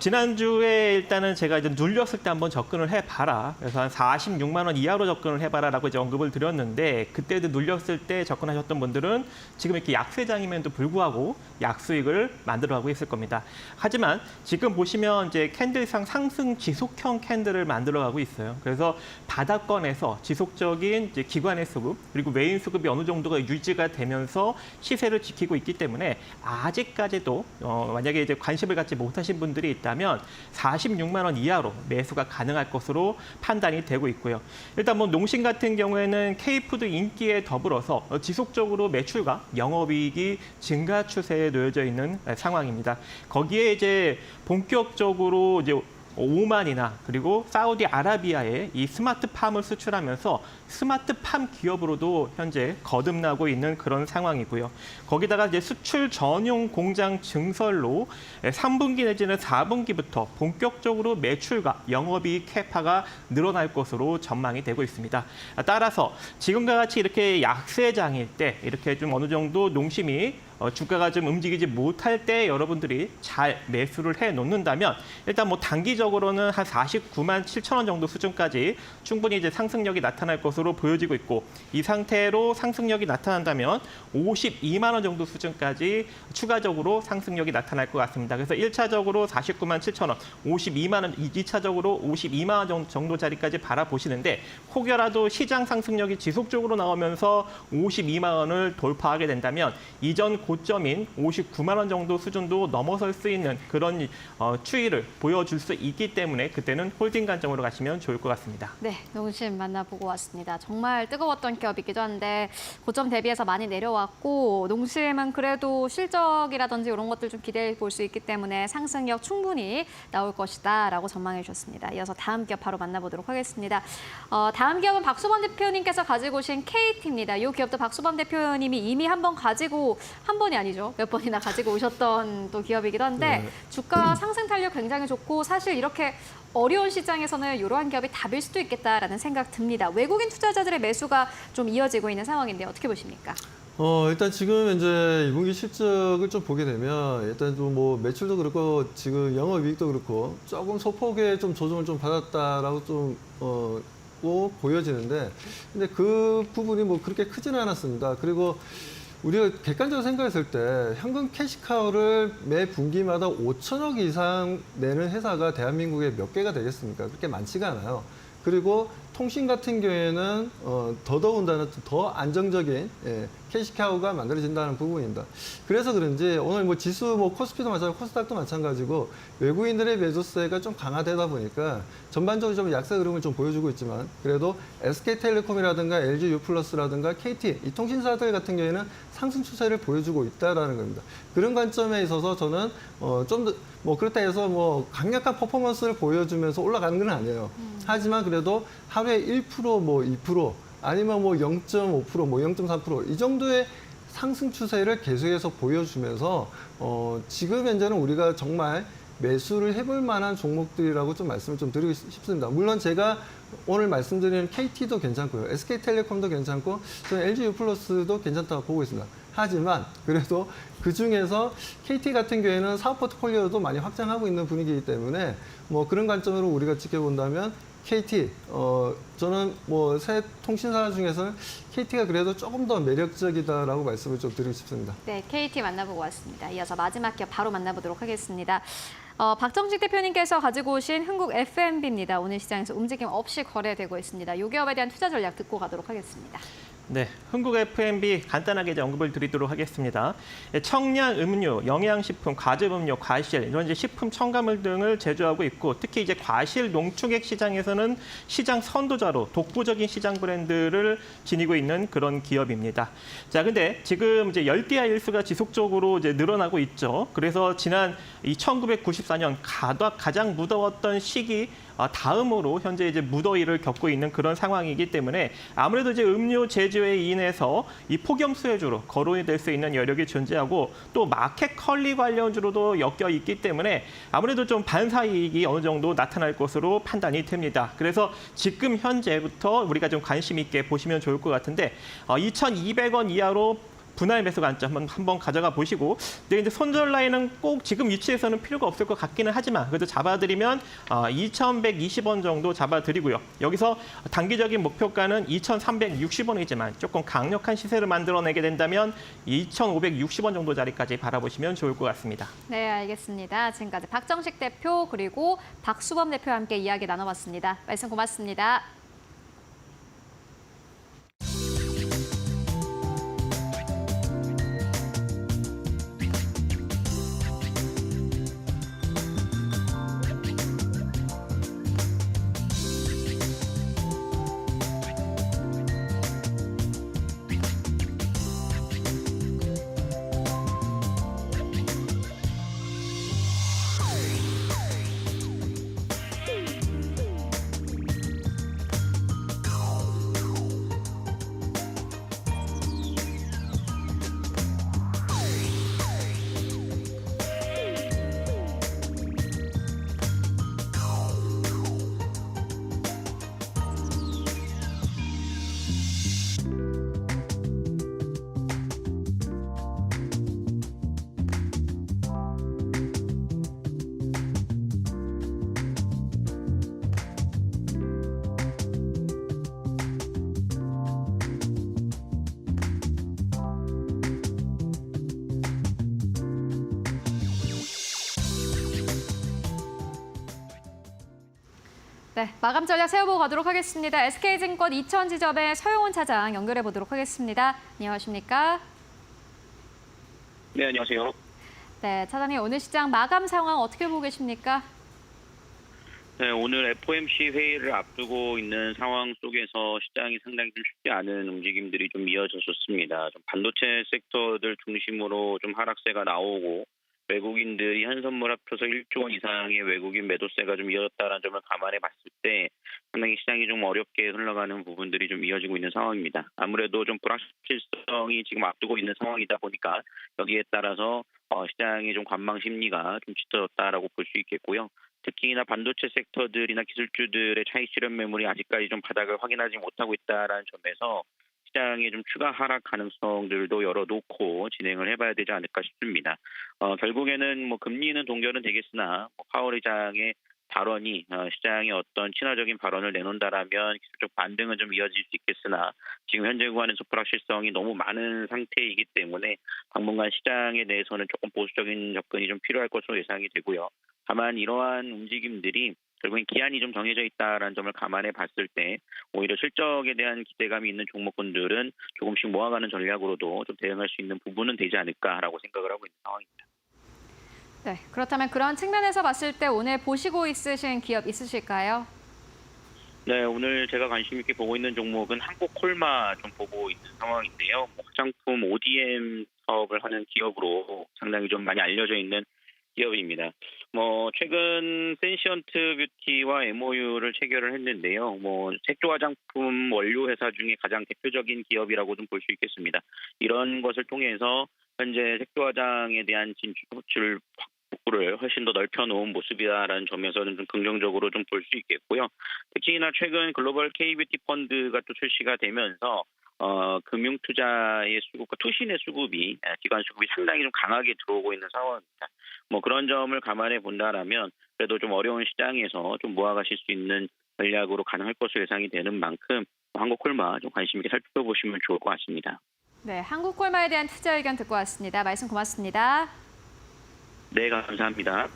지난주에 일단은 제가 이제 눌렸을 때 한번 접근을 해봐라. 그래서 한 46만 원 이하로 접근을 해봐라라고 이제 언급을 드렸는데 그때도 눌렸을 때 접근하셨던 분들은 지금 이렇게 약세장임에도 불구하고 약수익을 만들어가고 있을 겁니다. 하지만 지금 보시면 이제 캔들상 상승 지속형 캔들을 만들어가고 있어요. 그래서 바닥권에서 지속적인 이제 기관의 수급 그리고 외인 수급이 어느 정도가 유지가 되면서 시세를 지키고 있기 때문에 아직까지도 만약에 이제 관심을 갖지 못하신 분들이 있다면 46만 원 이하로 매수가 가능할 것으로 판단이 되고 있고요. 일단 농심 같은 경우에는 K푸드 인기에 더불어서 지속적으로 매출과 영업이익이 증가 추세에 놓여져 있는 상황입니다. 거기에 이제 본격적으로 이제 오만이나 그리고 사우디아라비아에 이 스마트팜을 수출하면서 스마트팜 기업으로도 현재 거듭나고 있는 그런 상황이고요. 거기다가 이제 수출 전용 공장 증설로 3분기 내지는 4분기부터 본격적으로 매출과 영업이익 캐파가 늘어날 것으로 전망이 되고 있습니다. 따라서 지금과 같이 이렇게 약세장일 때 이렇게 좀 어느 정도 농심이 주가가 좀 움직이지 못할 때 여러분들이 잘 매수를 해 놓는다면 일단 단기적으로는 한 49만 7천 원 정도 수준까지 충분히 이제 상승력이 나타날 것으로 보여지고 있고 이 상태로 상승력이 나타난다면 52만 원 정도 수준까지 추가적으로 상승력이 나타날 것 같습니다. 그래서 1차적으로 49만 7천 원, 52만 원, 2차적으로 52만 원 정도 자리까지 바라보시는데 혹여라도 시장 상승력이 지속적으로 나오면서 52만 원을 돌파하게 된다면 이전 고점인 59만 원 정도 수준도 넘어설 수 있는 그런 추이를 보여줄 수 있기 때문에 그때는 홀딩 관점으로 가시면 좋을 것 같습니다. 네, 농심 만나보고 왔습니다. 정말 뜨거웠던 기업이기도 한데 고점 대비해서 많이 내려왔고 농심은 그래도 실적이라든지 이런 것들 좀 기대해 볼 수 있기 때문에 상승력 충분히 나올 것이다라고 전망해 주셨습니다. 이어서 다음 기업 바로 만나보도록 하겠습니다. 다음 기업은 박수범 대표님께서 가지고 오신 KT입니다. 이 기업도 박수범 대표님이 이미 한 번 가지고 한 번이 아니죠. 몇 번이나 가지고 오셨던 또 기업이기도 한데 주가 상승 탄력 굉장히 좋고 사실 이렇게 어려운 시장에서는 이러한 기업이 답일 수도 있겠다라는 생각 듭니다. 외국인 투자자들의 매수가 좀 이어지고 있는 상황인데 어떻게 보십니까? 일단 지금 이제 2분기 실적을 좀 보게 되면 일단 좀 뭐 매출도 그렇고 지금 영업이익도 그렇고 조금 소폭의 좀 조정을 좀 받았다라고 좀 꼭 보여지는데 근데 그 부분이 뭐 그렇게 크지는 않았습니다. 그리고 우리가 객관적으로 생각했을 때 현금 캐시카우를 매 분기마다 5천억 이상 내는 회사가 대한민국에 몇 개가 되겠습니까? 그렇게 많지가 않아요. 그리고 통신 같은 경우에는 더더군다나 더 안정적인 캐시카우가 만들어진다는 부분입니다. 그래서 그런지 오늘 뭐 지수 뭐 코스피도 마찬가지고 코스닥도 마찬가지고 외국인들의 매수세가 좀 강화되다 보니까 전반적으로 좀 약세 흐름을 좀 보여주고 있지만 그래도 SK텔레콤이라든가 LG유플러스라든가 KT 이 통신사들 같은 경우에는 상승 추세를 보여주고 있다라는 겁니다. 그런 관점에 있어서 저는 좀 더 뭐 그렇다 해서 뭐 강력한 퍼포먼스를 보여주면서 올라가는 건 아니에요. 하지만 그래도 하루에 1% 뭐 2% 아니면 뭐 0.5% 뭐 0.3% 이 정도의 상승 추세를 계속해서 보여주면서 지금 현재는 우리가 정말 매수를 해볼 만한 종목들이라고 좀 말씀을 좀 드리고 싶습니다. 물론 제가 오늘 말씀드리는 KT도 괜찮고요. SK텔레콤도 괜찮고 저는 LG유플러스도 괜찮다고 보고 있습니다. 하지만 그래도 그중에서 KT 같은 경우에는 사업 포트폴리오도 많이 확장하고 있는 분위기이기 때문에 뭐 그런 관점으로 우리가 지켜본다면 KT, 저는 뭐 새 통신사 중에서는 KT가 그래도 조금 더 매력적이다라고 말씀을 좀 드리고 싶습니다. 네, KT 만나보고 왔습니다. 이어서 마지막 기업 바로 만나보도록 하겠습니다. 박정식 대표님께서 가지고 오신 흥국 F&B입니다. 오늘 시장에서 움직임 없이 거래되고 있습니다. 이 기업에 대한 투자 전략 듣고 가도록 하겠습니다. 네, 흥국 F&B 간단하게 이제 언급을 드리도록 하겠습니다. 청량 음료, 영양식품, 과즙음료, 과실 이런 이제 식품 첨가물 등을 제조하고 있고 특히 이제 과실 농축액 시장에서는 시장 선도자로 독보적인 시장 브랜드를 지니고 있는 그런 기업입니다. 자, 근데 지금 이제 열대야 일수가 지속적으로 이제 늘어나고 있죠. 그래서 지난 1994년 가장 무더웠던 시기 다음으로 현재 이제 무더위를 겪고 있는 그런 상황이기 때문에 아무래도 이제 음료 제조에 인해서 이 폭염 수혜주로 거론이 될 수 있는 여력이 존재하고 또 마켓 컬리 관련주로도 엮여 있기 때문에 아무래도 좀 반사이익이 어느 정도 나타날 것으로 판단이 됩니다. 그래서 지금 현재부터 우리가 좀 관심 있게 보시면 좋을 것 같은데 2,200원 이하로 분할 매수 관점 한번 가져가 보시고 근데 이제 손절 라인은 꼭 지금 위치에서는 필요가 없을 것 같기는 하지만 그래도 잡아드리면 2,120원 정도 잡아드리고요. 여기서 단기적인 목표가는 2,360원이지만 조금 강력한 시세를 만들어내게 된다면 2,560원 정도 자리까지 바라보시면 좋을 것 같습니다. 네, 알겠습니다. 지금까지 박정식 대표 그리고 박수범 대표와 함께 이야기 나눠봤습니다. 말씀 고맙습니다. 네, 마감 전략 세워보고 가도록 하겠습니다. SK증권 이천지점의 서용훈 차장 연결해 보도록 하겠습니다. 안녕하십니까? 네, 안녕하세요. 네, 차장님 오늘 시장 마감 상황 어떻게 보고 계십니까? 네, 오늘 FOMC 회의를 앞두고 있는 상황 속에서 시장이 상당히 좀 쉽지 않은 움직임들이 좀 이어졌었습니다. 좀 반도체 섹터들 중심으로 좀 하락세가 나오고 외국인들이 현선물 합쳐서 1조 원 이상의 외국인 매도세가 좀 이어졌다는 점을 감안해 봤을 때 상당히 시장이 좀 어렵게 흘러가는 부분들이 좀 이어지고 있는 상황입니다. 아무래도 좀 불확실성이 지금 앞두고 있는 상황이다 보니까 여기에 따라서 시장의 좀 관망 심리가 좀 짙어졌다라고 볼 수 있겠고요. 특히나 반도체 섹터들이나 기술주들의 차익 실현 매물이 아직까지 좀 바닥을 확인하지 못하고 있다라는 점에서 시장의 좀 추가 하락 가능성들도 열어놓고 진행을 해봐야 되지 않을까 싶습니다. 결국에는 뭐 금리는 동결은 되겠으나 파월 의장의 발언이 시장에 어떤 친화적인 발언을 내놓는다라면 기술적 반등은 좀 이어질 수 있겠으나 지금 현재 구간에서 불확실성이 너무 많은 상태이기 때문에 당분간 시장에 대해서는 조금 보수적인 접근이 좀 필요할 것으로 예상이 되고요. 다만 이러한 움직임들이 결국엔 기한이 좀 정해져 있다는 점을 감안해 봤을 때 오히려 실적에 대한 기대감이 있는 종목군들은 조금씩 모아가는 전략으로도 좀 대응할 수 있는 부분은 되지 않을까라고 생각을 하고 있는 상황입니다. 네, 그렇다면 그런 측면에서 봤을 때 오늘 보시고 있으신 기업 있으실까요? 네, 오늘 제가 관심 있게 보고 있는 종목은 한국콜마 좀 보고 있는 상황인데요. 화장품 ODM 사업을 하는 기업으로 상당히 좀 많이 알려져 있는 기업입니다. 최근 센시언트 뷰티와 MOU를 체결을 했는데요. 색조 화장품 원료 회사 중에 가장 대표적인 기업이라고 좀 볼 수 있겠습니다. 이런 것을 통해서 현재 색조 화장에 대한 진출 확보를 훨씬 더 넓혀놓은 모습이다라는 점에서는 좀 긍정적으로 좀 볼 수 있겠고요. 특히나 최근 글로벌 K뷰티 펀드가 또 출시가 되면서 금융 투자의 수급과 투신의 수급이 기관 수급이 상당히 좀 강하게 들어오고 있는 상황입니다. 그런 점을 감안해 본다라면 그래도 좀 어려운 시장에서 좀 모아가실 수 있는 전략으로 가능할 것으로 예상이 되는 만큼 한국콜마 좀 관심 있게 살펴보시면 좋을 것 같습니다. 네, 한국콜마에 대한 투자 의견 듣고 왔습니다. 말씀 고맙습니다. 네, 감사합니다.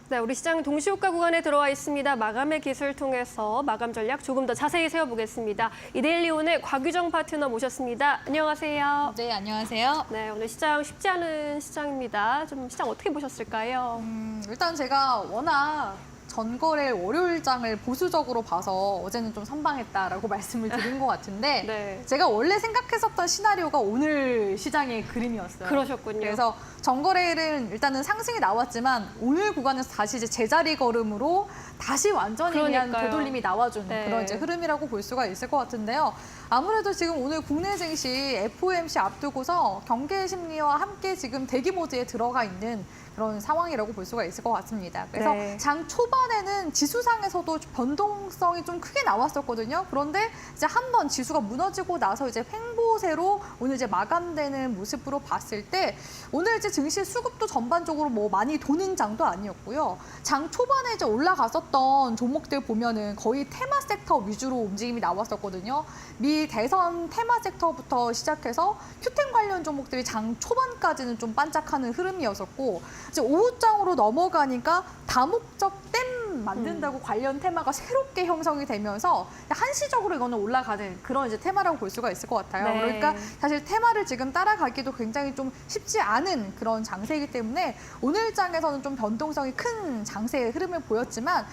네, 우리 시장 동시호가 구간에 들어와 있습니다. 마감의 기술 통해서 마감 전략 조금 더 자세히 세워보겠습니다. 이데일리온의 곽유정 파트너 모셨습니다. 안녕하세요. 네, 안녕하세요. 네, 오늘 시장 쉽지 않은 시장입니다. 좀 시장 어떻게 보셨을까요? 일단 제가 워낙 전거래 월요일장을 보수적으로 봐서 어제는 좀 선방했다라고 말씀을 드린 것 같은데 네. 제가 원래 생각했었던 시나리오가 오늘 시장의 그림이었어요. 그러셨군요. 그래서 전거래일은 일단은 상승이 나왔지만 오늘 구간에서 다시 이제 제자리 걸음으로 다시 완전히 그냥 그러니까요. 되돌림이 나와주는 네. 그런 이제 흐름이라고 볼 수가 있을 것 같은데요. 아무래도 지금 오늘 국내 증시 FOMC 앞두고서 경계 심리와 함께 지금 대기 모드에 들어가 있는 그런 상황이라고 볼 수가 있을 것 같습니다. 그래서 네. 장 초반에는 지수상에서도 변동성이 좀 크게 나왔었거든요. 그런데 이제 한번 지수가 무너지고 나서 이제 횡보세로 오늘 이제 마감되는 모습으로 봤을 때 오늘 이제 증시 수급도 전반적으로 많이 도는 장도 아니었고요. 장 초반에 이제 올라갔었던 종목들 보면은 거의 테마 섹터 위주로 움직임이 나왔었거든요. 미 대선 테마 섹터부터 시작해서 휴텐 관련 종목들이 장 초반까지는 좀 반짝하는 흐름이었었고 이제 오후장으로 넘어가니까 다목적 댐 만든다고 관련 테마가 새롭게 형성이 되면서 한시적으로 이거는 올라가는 그런 이제 테마라고 볼 수가 있을 것 같아요. 네. 그러니까 사실 테마를 지금 따라가기도 굉장히 좀 쉽지 않은 그런 장세이기 때문에 오늘 장에서는 좀 변동성이 큰 장세의 흐름을 보였지만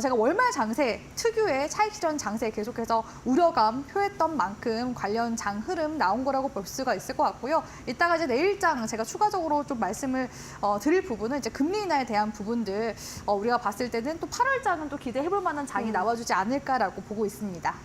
제가 월말 장세 특유의 차익 실현 장세 계속해서 우려감 표했던 만큼 관련 장 흐름 나온 거라고 볼 수가 있을 것 같고요. 이따가 이제 내일장 제가 추가적으로 좀 말씀을 드릴 부분은 이제 금리 인하에 대한 부분들 우리가 봤을 때는 또 8월장은 또 기대해볼 만한 장이 나와주지 않을까라고 보고 있습니다.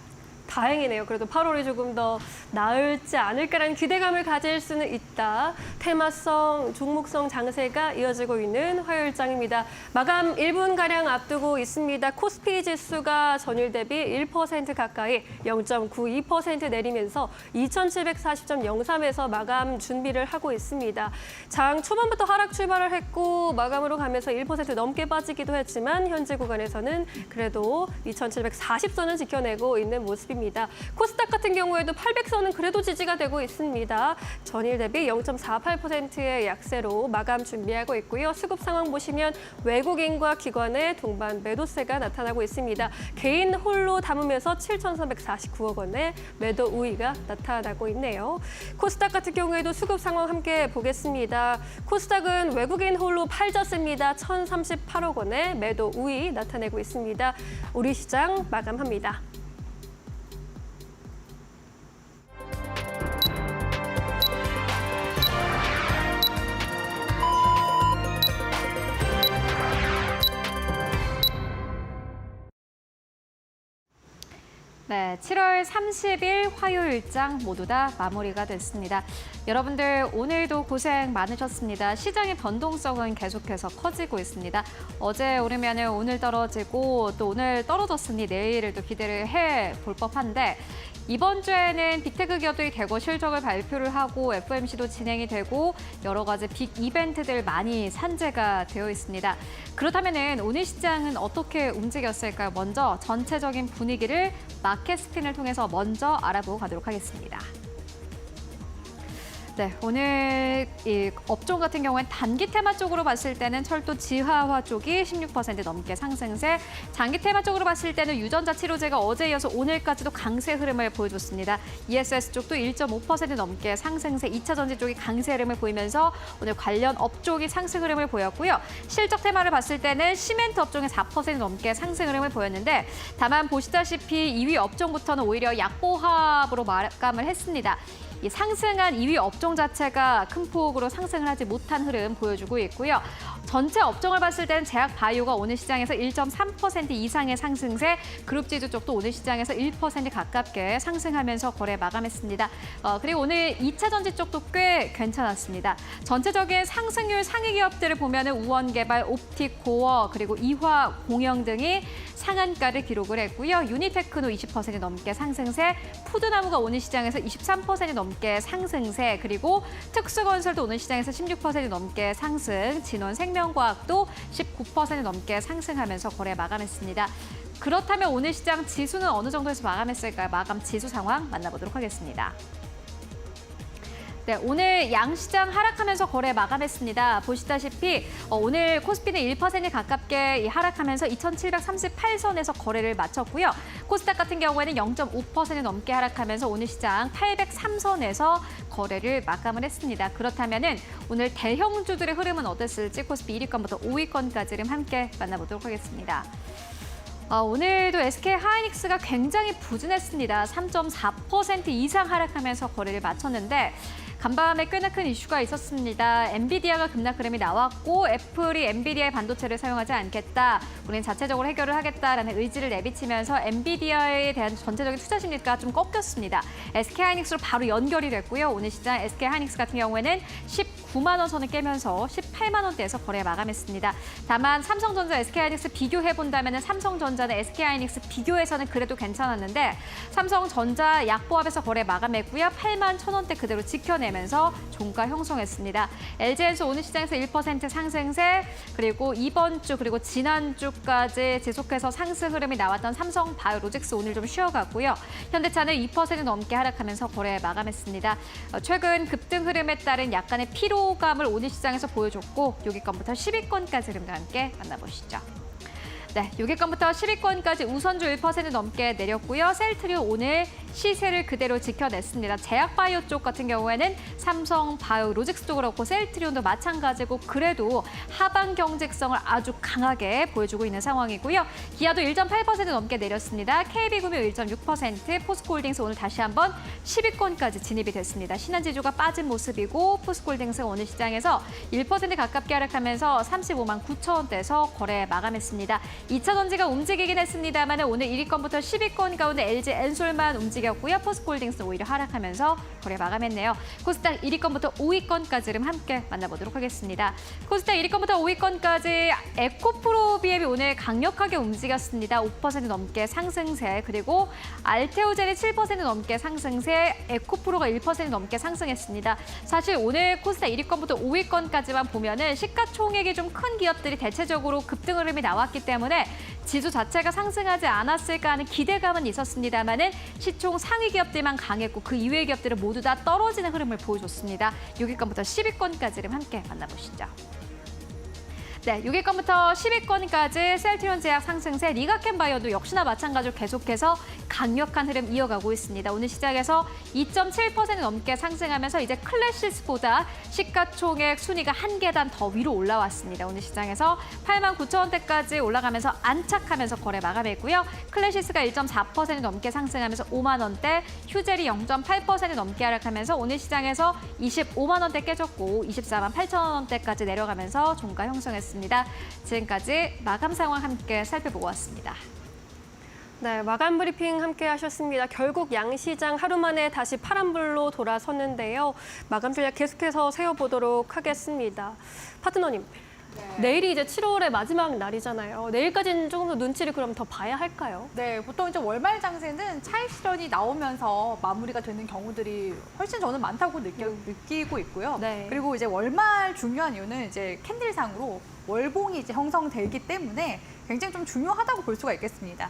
다행이네요. 그래도 8월이 조금 더 나을지 않을까라는 기대감을 가질 수는 있다. 테마성, 종목성 장세가 이어지고 있는 화요일장입니다. 마감 1분가량 앞두고 있습니다. 코스피 지수가 전일 대비 1% 가까이 0.92% 내리면서 2740.03에서 마감 준비를 하고 있습니다. 장 초반부터 하락 출발을 했고 마감으로 가면서 1% 넘게 빠지기도 했지만 현재 구간에서는 그래도 2740선을 지켜내고 있는 모습입니다. 보입니다. 코스닥 같은 경우에도 800선은 그래도 지지가 되고 있습니다. 전일 대비 0.48%의 약세로 마감 준비하고 있고요. 수급 상황 보시면 외국인과 기관의 동반 매도세가 나타나고 있습니다. 개인 홀로 담으면서 7,349억 원의 매도 우위가 나타나고 있네요. 코스닥 같은 경우에도 수급 상황 함께 보겠습니다. 코스닥은 외국인 홀로 팔졌습니다. 1,038억 원의 매도 우위 나타내고 있습니다. 우리 시장 마감합니다. 네, 7월 30일 화요일장 모두 다 마무리가 됐습니다. 여러분들 오늘도 고생 많으셨습니다. 시장의 변동성은 계속해서 커지고 있습니다. 어제 오르면 오늘 떨어지고 또 오늘 떨어졌으니 내일을 또 기대를 해볼 법한데 이번 주에는 빅테크 기업들이 대거 실적을 발표를 하고 FOMC도 진행이 되고 여러 가지 빅 이벤트들 많이 산재가 되어 있습니다. 그렇다면 오늘 시장은 어떻게 움직였을까요? 먼저 전체적인 분위기를 마켓 스핀을 통해서 먼저 알아보고 가도록 하겠습니다. 네, 오늘 이 업종 같은 경우엔 단기 테마 쪽으로 봤을 때는 철도 지하화 쪽이 16% 넘게 상승세, 장기 테마 쪽으로 봤을 때는 유전자 치료제가 어제 이어서 오늘까지도 강세 흐름을 보여줬습니다. ESS 쪽도 1.5% 넘게 상승세, 2차 전지 쪽이 강세 흐름을 보이면서 오늘 관련 업종이 상승 흐름을 보였고요. 실적 테마를 봤을 때는 시멘트 업종이 4% 넘게 상승 흐름을 보였는데 다만 보시다시피 2위 업종부터는 오히려 약보합으로 마감을 했습니다. 이 상승한 2위 업종 자체가 큰 폭으로 상승을 하지 못한 흐름 보여주고 있고요. 전체 업종을 봤을 때는 제약 바이오가 오늘 시장에서 1.3% 이상의 상승세, 그룹지주 쪽도 오늘 시장에서 1% 가깝게 상승하면서 거래 마감했습니다. 그리고 오늘 2차 전지 쪽도 꽤 괜찮았습니다. 전체적인 상승률 상위 기업들을 보면은 우원개발, 옵티코어, 그리고 이화공영 등이 상한가를 기록을 했고요. 유니테크노 20% 넘게 상승세, 푸드나무가 오늘 시장에서 23% 넘게 상승세, 그리고 특수건설도 오늘 시장에서 16% 넘게 상승, 진원생명과학도 19% 넘게 상승하면서 거래 마감했습니다. 그렇다면 오늘 시장 지수는 어느 정도에서 마감했을까요? 마감 지수 상황 만나보도록 하겠습니다. 네, 오늘 양시장 하락하면서 거래 마감했습니다. 보시다시피 오늘 코스피는 1% 가깝게 하락하면서 2,738선에서 거래를 마쳤고요. 코스닥 같은 경우에는 0.5% 넘게 하락하면서 오늘 시장 803선에서 거래를 마감을 했습니다. 그렇다면은 오늘 대형주들의 흐름은 어땠을지 코스피 1위권부터 5위권까지 를 함께 만나보도록 하겠습니다. 오늘도 SK 하이닉스가 굉장히 부진했습니다. 3.4% 이상 하락하면서 거래를 마쳤는데 간밤에 꽤나 큰 이슈가 있었습니다. 엔비디아가 급락 흐름이 나왔고 애플이 엔비디아의 반도체를 사용하지 않겠다. 우리는 자체적으로 해결을 하겠다라는 의지를 내비치면서 엔비디아에 대한 전체적인 투자 심리가 좀 꺾였습니다. SK 하이닉스로 바로 연결이 됐고요. 오늘 시장 SK 하이닉스 같은 경우에는 19만 원 선을 깨면서 18만 원대에서 거래 마감했습니다. 다만 삼성전자 SK 하이닉스 비교해본다면 삼성전자는 SK 하이닉스 비교해서는 그래도 괜찮았는데 삼성전자 약보합에서 거래 마감했고요. 8만 1,000원대 그대로 지켜내면서 종가 형성했습니다. LG엔소 오늘 시장에서 1% 상승세, 그리고 이번 주 그리고 지난주까지 지속해서 상승 흐름이 나왔던 삼성바이오로직스 오늘 좀 쉬어갔고요. 현대차는 2% 넘게 하락하면서 거래 마감했습니다. 최근 급등 흐름에 따른 약간의 피로감을 오늘 시장에서 보여줬고 6위권부터 10위권까지 흐름과 함께 만나보시죠. 네, 6위권부터 10위권까지 우선주 1% 넘게 내렸고요. 셀트리온 오늘 시세를 그대로 지켜냈습니다. 제약바이오 쪽 같은 경우에는 삼성바이오로직스 쪽으로 그렇고 셀트리온도 마찬가지고 그래도 하반 경직성을 아주 강하게 보여주고 있는 상황이고요. 기아도 1.8% 넘게 내렸습니다. KB금융 1.6%, 포스코홀딩스 오늘 다시 한번 10위권까지 진입이 됐습니다. 신한지주가 빠진 모습이고 포스코홀딩스가 오늘 시장에서 1% 가깝게 하락하면서 35만 9천 원대에서 거래 마감했습니다. 2차 전지가 움직이긴 했습니다만 오늘 1위권부터 10위권 가운데 LG 엔솔만 움직였고요. 포스코홀딩스는 오히려 하락하면서 거래 마감했네요. 코스닥 1위권부터 5위권까지를 함께 만나보도록 하겠습니다. 코스닥 1위권부터 5위권까지 에코프로비엠이 오늘 강력하게 움직였습니다. 5% 넘게 상승세, 그리고 알테오젠이 7% 넘게 상승세, 에코프로가 1% 넘게 상승했습니다. 사실 오늘 코스닥 1위권부터 5위권까지만 보면은 시가총액이 좀 큰 기업들이 대체적으로 급등 흐름이 나왔기 때문에 때문에 지수 자체가 상승하지 않았을까 하는 기대감은 있었습니다만은 시총 상위 기업들만 강했고 그 이외의 기업들은 모두 다 떨어지는 흐름을 보여줬습니다. 6위권부터 10위권까지를 함께 만나보시죠. 네, 6위권부터 10위권까지 셀트리온 제약 상승세, 리가켄바이오도 역시나 마찬가지로 계속해서 강력한 흐름 이어가고 있습니다. 오늘 시장에서 2.7% 넘게 상승하면서 이제 클래시스보다 시가총액 순위가 한 계단 더 위로 올라왔습니다. 오늘 시장에서 89,000원대까지 올라가면서 안착하면서 거래 마감했고요. 클래시스가 1.4% 넘게 상승하면서 5만 원대, 휴젤이 0.8% 넘게 하락하면서 오늘 시장에서 25만 원대 깨졌고 24만 8천 원대까지 내려가면서 종가 형성했습니다. 지금까지 마감 상황 함께 살펴보고 왔습니다. 네, 마감 브리핑 함께 하셨습니다. 결국 양시장 하루 만에 다시 파란불로 돌아섰는데요. 마감 전략 계속해서 세워보도록 하겠습니다. 파트너님, 내일이 이제 7월의 마지막 날이잖아요. 내일까지는 조금 더 눈치를 그럼 더 봐야 할까요? 네, 보통 이제 월말 장세는 차익 실현이 나오면서 마무리가 되는 경우들이 훨씬 저는 많다고 느끼고 있고요. 네. 그리고 이제 월말 중요한 이유는 이제 캔들상으로 월봉이 이제 형성되기 때문에 굉장히 좀 중요하다고 볼 수가 있겠습니다.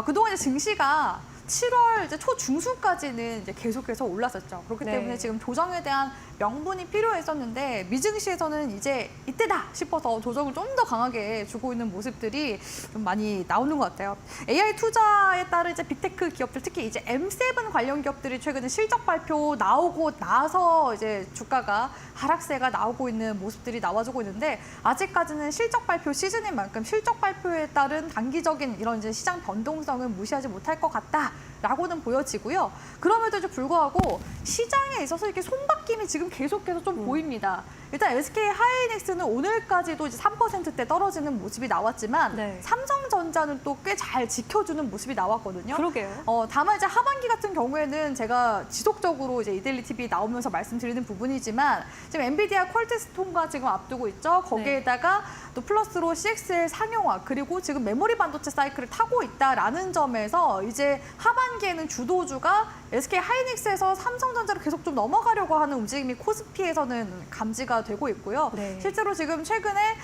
그동안 이제 증시가 7월 이제 초중순까지는 이제 계속해서 올랐었죠. 그렇기 네. 때문에 지금 조정에 대한 명분이 필요했었는데 미증시에서는 이제 이때다 싶어서 조정을 좀 더 강하게 주고 있는 모습들이 좀 많이 나오는 것 같아요. AI 투자에 따른 이제 빅테크 기업들, 특히 이제 M7 관련 기업들이 최근에 실적 발표 나오고 나서 이제 주가가 하락세가 나오고 있는 모습들이 나와주고 있는데 아직까지는 실적 발표 시즌인 만큼 실적 발표에 따른 단기적인 이런 이제 시장 변동성은 무시하지 못할 것 같다라고는 보여지고요. 그럼에도 불구하고 시장에 있어서 이렇게 손바뀜이 지금 계속해서 좀 보입니다. 일단 SK 하이닉스는 오늘까지도 이제 3%대 떨어지는 모습이 나왔지만 네. 삼성전자는 또 꽤 잘 지켜주는 모습이 나왔거든요. 그러게요. 다만 이제 하반기 같은 경우에는 제가 지속적으로 이제 이데일리 TV 나오면서 말씀드리는 부분이지만 지금 엔비디아 퀄트스톤과 지금 앞두고 있죠. 거기에다가 또 플러스로 CXL 상용화 그리고 지금 메모리 반도체 사이클을 타고 있다라는 점에서 이제 하반기에는 주도주가 SK 하이닉스에서 삼성전자로 계속 좀 넘어가려고 하는 움직임이 코스피에서는 감지가 되고 있고요. 네. 실제로 지금 최근에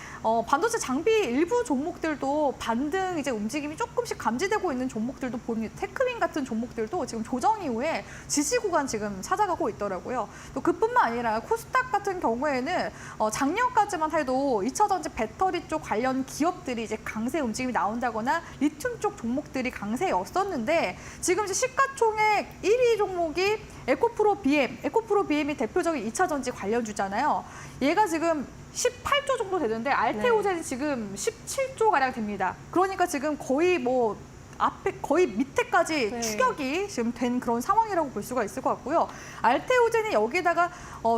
반도체 장비 일부 종목들도 반등 이제 움직임이 조금씩 감지되고 있는 종목들도 보입니다. 테크윈 같은 종목들도 지금 조정 이후에 지지 구간 지금 찾아가고 있더라고요. 또 그뿐만 아니라 코스닥 같은 경우에는 작년까지만 해도 2차 전지 배터리 쪽 관련 기업들이 이제 강세 움직임이 나온다거나 리튬 쪽 종목들이 강세였었는데 지금 이제 시가총액 1위 종목이 에코프로 BM, 에코프로 BM이 대표적인 2차 전지 관련주잖아요. 얘가 지금 18조 정도 되는데 알테오젠이 지금 17조 가량 됩니다. 그러니까 지금 거의 뭐 앞에 거의 밑에까지 추격이 지금 된 그런 상황이라고 볼 수가 있을 것 같고요. 알테오젠이 여기다가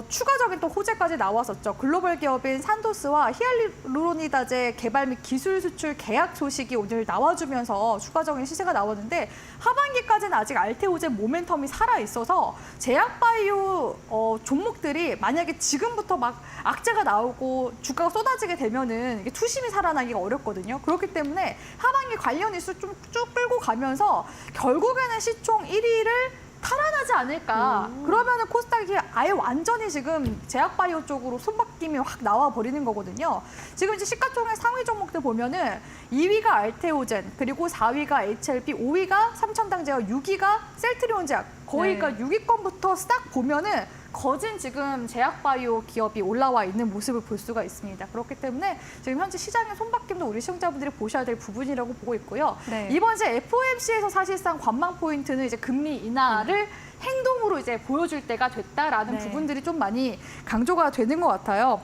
추가적인 또 호재까지 나왔었죠. 글로벌 기업인 산도스와 히알루로니다제 개발 및 기술 수출 계약 소식이 오늘 나와주면서 추가적인 시세가 나왔는데 하반기까지는 아직 알테오젠 모멘텀이 살아있어서 제약바이오 종목들이 만약에 지금부터 막 악재가 나오고 주가가 쏟아지게 되면은 이게 투심이 살아나기가 어렵거든요. 그렇기 때문에 하반기 관련 이슈 좀 쭉 끌고 가면서 결국에는 시총 1위를 탈환하지 않을까. 그러면은 코스닥이 아예 완전히 지금 제약바이오 쪽으로 손바뀜이 확 나와 버리는 거거든요. 지금 이제 시가총액 상위 종목들 보면은 2위가 알테오젠, 그리고 4위가 HLB, 5위가 삼천당제약, 6위가 셀트리온 제약. 거의 그러니까 6위권부터 싹 보면은 거진 지금 제약바이오 기업이 올라와 있는 모습을 볼 수가 있습니다. 그렇기 때문에 지금 현재 시장의 손바뀜도 우리 시청자분들이 보셔야 될 부분이라고 보고 있고요. 네. 이번 이제 FOMC에서 사실상 관망 포인트는 이제 금리 인하를 행동으로 이제 보여줄 때가 됐다라는 부분들이 좀 많이 강조가 되는 것 같아요.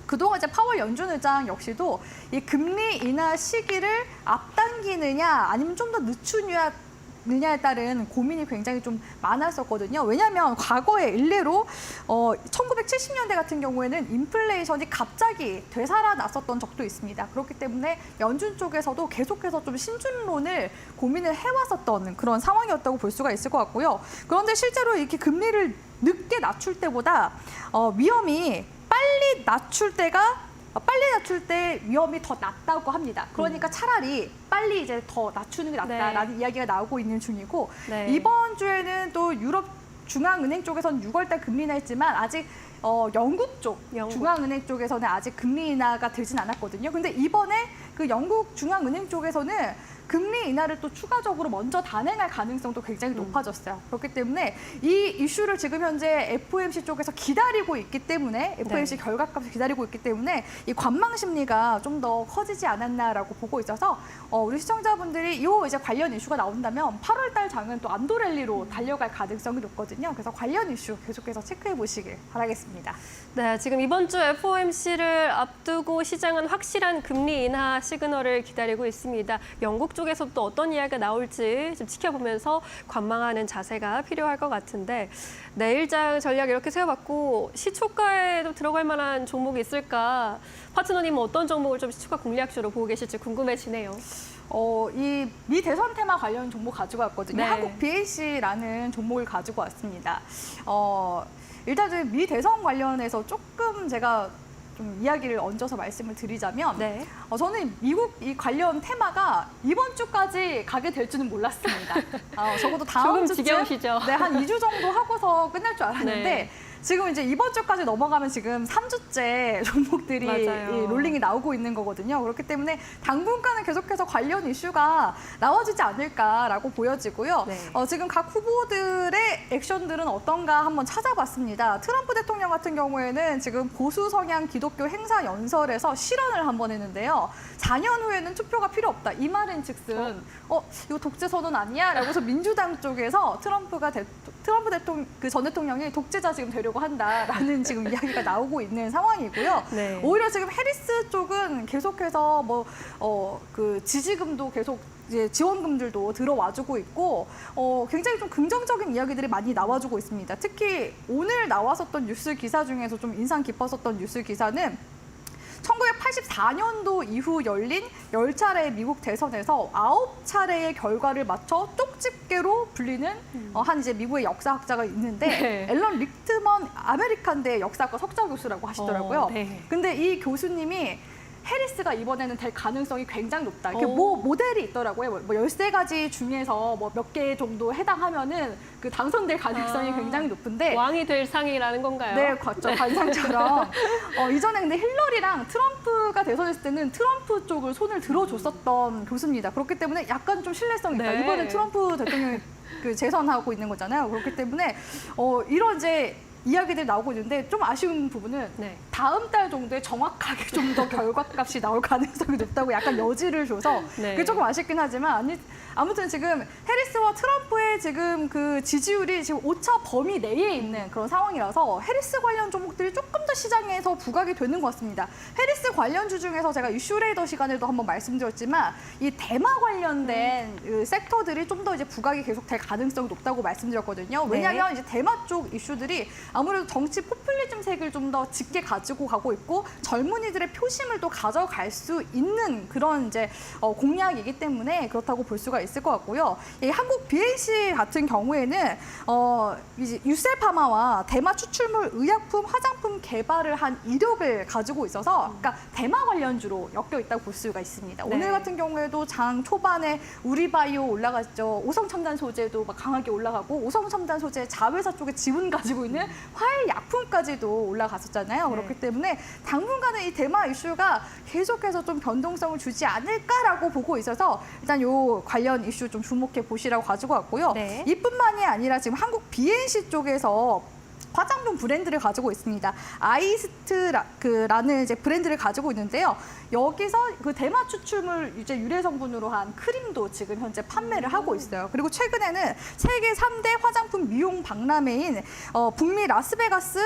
그동안 이제 파월 연준 의장 역시도 이 금리 인하 시기를 앞당기느냐 아니면 좀 더 늦추느냐에 따른 고민이 굉장히 좀 많았었거든요. 왜냐하면 과거에 일례로 1970년대 같은 경우에는 인플레이션이 갑자기 되살아났었던 적도 있습니다. 그렇기 때문에 연준 쪽에서도 계속해서 좀 신준론을 고민을 해왔었던 그런 상황이었다고 볼 수가 있을 것 같고요. 그런데 실제로 이렇게 금리를 늦게 낮출 때보다 위험이 빨리 낮출 때 위험이 더 낮다고 합니다. 그러니까 차라리 빨리 이제 더 낮추는 게 낫다라는 이야기가 나오고 있는 중이고 이번 주에는 또 유럽 중앙은행 쪽에서는 6월 달 금리 인하했지만 아직 영국 쪽, 영국. 중앙은행 쪽에서는 아직 금리 인하가 되진 않았거든요. 근데 이번에 그 영국 중앙은행 쪽에서는 금리 인하를 또 추가적으로 먼저 단행할 가능성도 굉장히 높아졌어요. 그렇기 때문에 이 이슈를 지금 현재 FOMC 쪽에서 기다리고 있기 때문에 FOMC 결과값을 기다리고 있기 때문에 이 관망 심리가 좀 더 커지지 않았나라고 보고 있어서 우리 시청자분들이 이 이제 관련 이슈가 나온다면 8월달 장은 또 안도랠리로 달려갈 가능성이 높거든요. 그래서 관련 이슈 계속해서 체크해 보시길 바라겠습니다. 네, 지금 이번 주 FOMC를 앞두고 시장은 확실한 금리 인하 시그널을 기다리고 있습니다. 영국 쪽에서 또 어떤 이야기가 나올지 좀 지켜보면서 관망하는 자세가 필요할 것 같은데 내일장 전략 이렇게 세워봤고 시초가에도 들어갈 만한 종목이 있을까? 파트너님은 어떤 종목을 좀 시초가 공략주로 보고 계실지 궁금해지네요. 이 미 대선 테마 관련 종목 가지고 왔거든요. 네. 한국 BAC라는 종목을 가지고 왔습니다. 일단 미 대선 관련해서 조금 제가 좀 이야기를 얹어서 말씀을 드리자면 네. 저는 미국 이 관련 테마가 이번 주까지 가게 될 줄은 몰랐습니다. 적어도 다음 조금 주쯤 지겨우시죠? 네, 한 2주 정도 하고서 끝날 줄 알았는데 네. 지금 이제 이번 주까지 넘어가면 지금 3주째 종목들이 맞아요. 이 롤링이 나오고 있는 거거든요. 그렇기 때문에 당분간은 계속해서 관련 이슈가 나와주지 않을까라고 보여지고요. 네. 지금 각 후보들의 액션들은 어떤가 한번 찾아봤습니다. 트럼프 대통령 같은 경우에는 지금 보수 성향 기독교 행사 연설에서 실언을 한번 했는데요. 4년 후에는 투표가 필요 없다. 이 말은 즉슨 이거 독재 선언 아니야? 라고서 민주당 쪽에서 트럼프 대통령 그 전 대통령이 독재자 지금 되려고 한다라는 지금 이야기가 나오고 있는 상황이고요. 네. 오히려 지금 해리스 쪽은 계속해서 그 지지금도 계속 이제 지원금들도 들어와주고 있고 굉장히 좀 긍정적인 이야기들이 많이 나와주고 있습니다. 특히 오늘 나왔었던 뉴스 기사 중에서 좀 인상 깊었었던 뉴스 기사는 1984년도 이후 열린 10차례의 미국 대선에서 9차례의 결과를 맞춰 쪽집게로 불리는 한 이제 미국의 역사학자가 있는데 네. 앨런 리트먼 아메리칸대 역사학과 석좌 교수라고 하시더라고요. 네. 근데 이 교수님이 해리스가 이번에는 될 가능성이 굉장히 높다. 이렇게 모델이 있더라고요. 뭐 13가지 중에서 뭐 몇 개 정도 해당하면은 그 당선될 가능성이 굉장히 높은데 왕이 될 상이라는 건가요? 네, 그렇죠. 관상처럼. 이전에 근데 힐러리랑 트럼프가 대선했을 때는 트럼프 쪽을 손을 들어줬었던 교수입니다. 그렇기 때문에 약간 좀 신뢰성이 있다. 네. 이번에 트럼프 대통령이 그 재선하고 있는 거잖아요. 그렇기 때문에 이런 이제 이야기들이 나오고 있는데 좀 아쉬운 부분은 네. 다음 달 정도에 정확하게 좀 더 결과값이 나올 가능성이 높다고 약간 여지를 줘서 네. 그게 조금 아쉽긴 하지만 아무튼 지금 해리스와 트럼프의 지금 그 지지율이 지금 오차 범위 내에 있는 그런 상황이라서 해리스 관련 종목들이 조금 더 시장에서 부각이 되는 것 같습니다. 해리스 관련주 중에서 제가 이슈레이더 시간에도 한번 말씀드렸지만 이 대마 관련된 그 섹터들이 좀 더 이제 부각이 계속 될 가능성이 높다고 말씀드렸거든요. 왜냐하면 이제 대마 쪽 이슈들이 아무래도 정치 포퓰리즘 색을 좀 더 짙게 가지고 가고 있고 젊은이들의 표심을 또 가져갈 수 있는 그런 이제 공약이기 때문에 그렇다고 볼 수가 있을 것 같고요. 이 한국 BAC 같은 경우에는 이제 유셀파마와 대마 추출물 의약품 화장품 개발을 한 이력을 가지고 있어서 그러니까 대마 관련주로 엮여 있다고 볼 수가 있습니다. 네. 오늘 같은 경우에도 장 초반에 우리바이오 올라갔죠. 오성첨단 소재도 막 강하게 올라가고 오성첨단 소재 자회사 쪽에 지분 가지고 있는 화해 약품까지도 올라갔었잖아요. 그렇기 때문에 당분간은 이 대마 이슈가 계속해서 좀 변동성을 주지 않을까라고 보고 있어서 일단 요 관련 이슈 좀 주목해 보시라고 가지고 왔고요. 네. 이뿐만이 아니라 지금 한국 BNC 쪽에서 화장품 브랜드를 가지고 있습니다. 아이스트라는 이제 브랜드를 가지고 있는데요. 여기서 그 대마 추출물 이제 유래 성분으로 한 크림도 지금 현재 판매를 하고 있어요. 그리고 최근에는 세계 3대 화장품 미용 박람회인 북미 라스베가스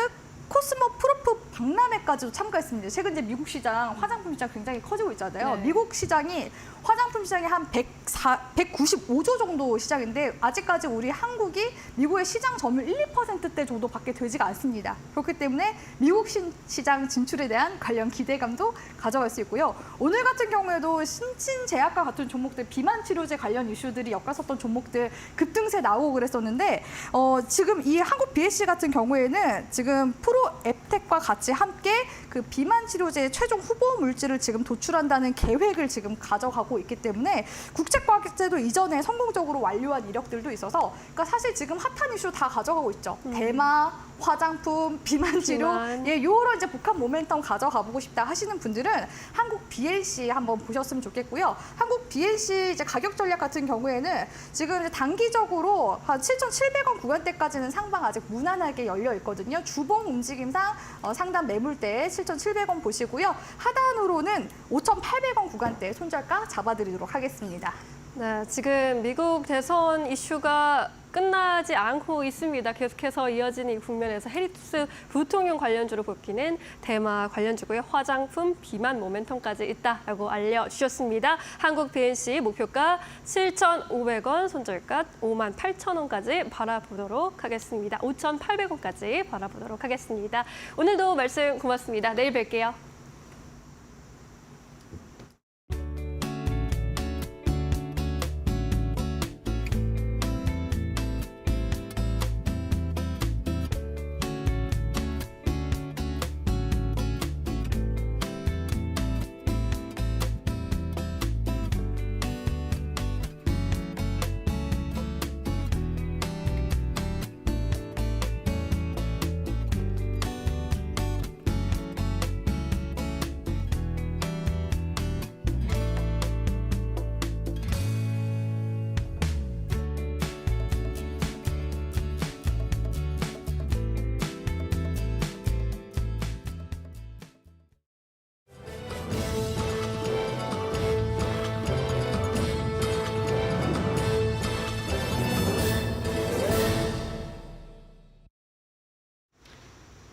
코스모 프로프 박람회까지도 참가했습니다. 최근 이제 미국 시장, 화장품 시장 굉장히 커지고 있잖아요. 네. 미국 시장이 화장품 시장이 한 195조 정도 시장인데 아직까지 우리 한국이 미국의 시장 점유율 1~2%대 정도밖에 되지가 않습니다. 그렇기 때문에 미국 시장 진출에 대한 관련 기대감도 가져갈 수 있고요. 오늘 같은 경우에도 신진제약과 같은 종목들, 비만 치료제 관련 이슈들이 엮였었던 종목들 급등세 나오고 그랬었는데 지금 이 한국 BSC 같은 경우에는 지금 프로 앱텍과 같이 같이 함께 그 비만 치료제의 최종 후보 물질을 지금 도출한다는 계획을 지금 가져가고 있기 때문에 국책과학제도 이전에 성공적으로 완료한 이력들도 있어서 그러니까 사실 지금 핫한 이슈 다 가져가고 있죠. 대마, 화장품, 비만 치료, 요런 이제 복합 모멘텀 가져가 보고 싶다 하시는 분들은 한국 BLC 한번 보셨으면 좋겠고요. 한국 BLC 이제 가격 전략 같은 경우에는 지금 이제 단기적으로 한 7,700원 구간대까지는 상방 아직 무난하게 열려 있거든요. 주봉 움직임상 상단 매물대 7,700원 보시고요. 하단으로는 5,800원 구간대 손절가 잡아드리도록 하겠습니다. 네, 지금 미국 대선 이슈가 끝나지 않고 있습니다. 계속해서 이어지는 이 국면에서 해리스 부통령 관련주로 뽑히는 대마 관련주고요. 화장품, 비만 모멘텀까지 있다라고 알려주셨습니다. 한국 BNC 목표가 7,500원, 손절가 58,000원까지 바라보도록 하겠습니다. 5,800원까지 바라보도록 하겠습니다. 오늘도 말씀 고맙습니다. 내일 뵐게요.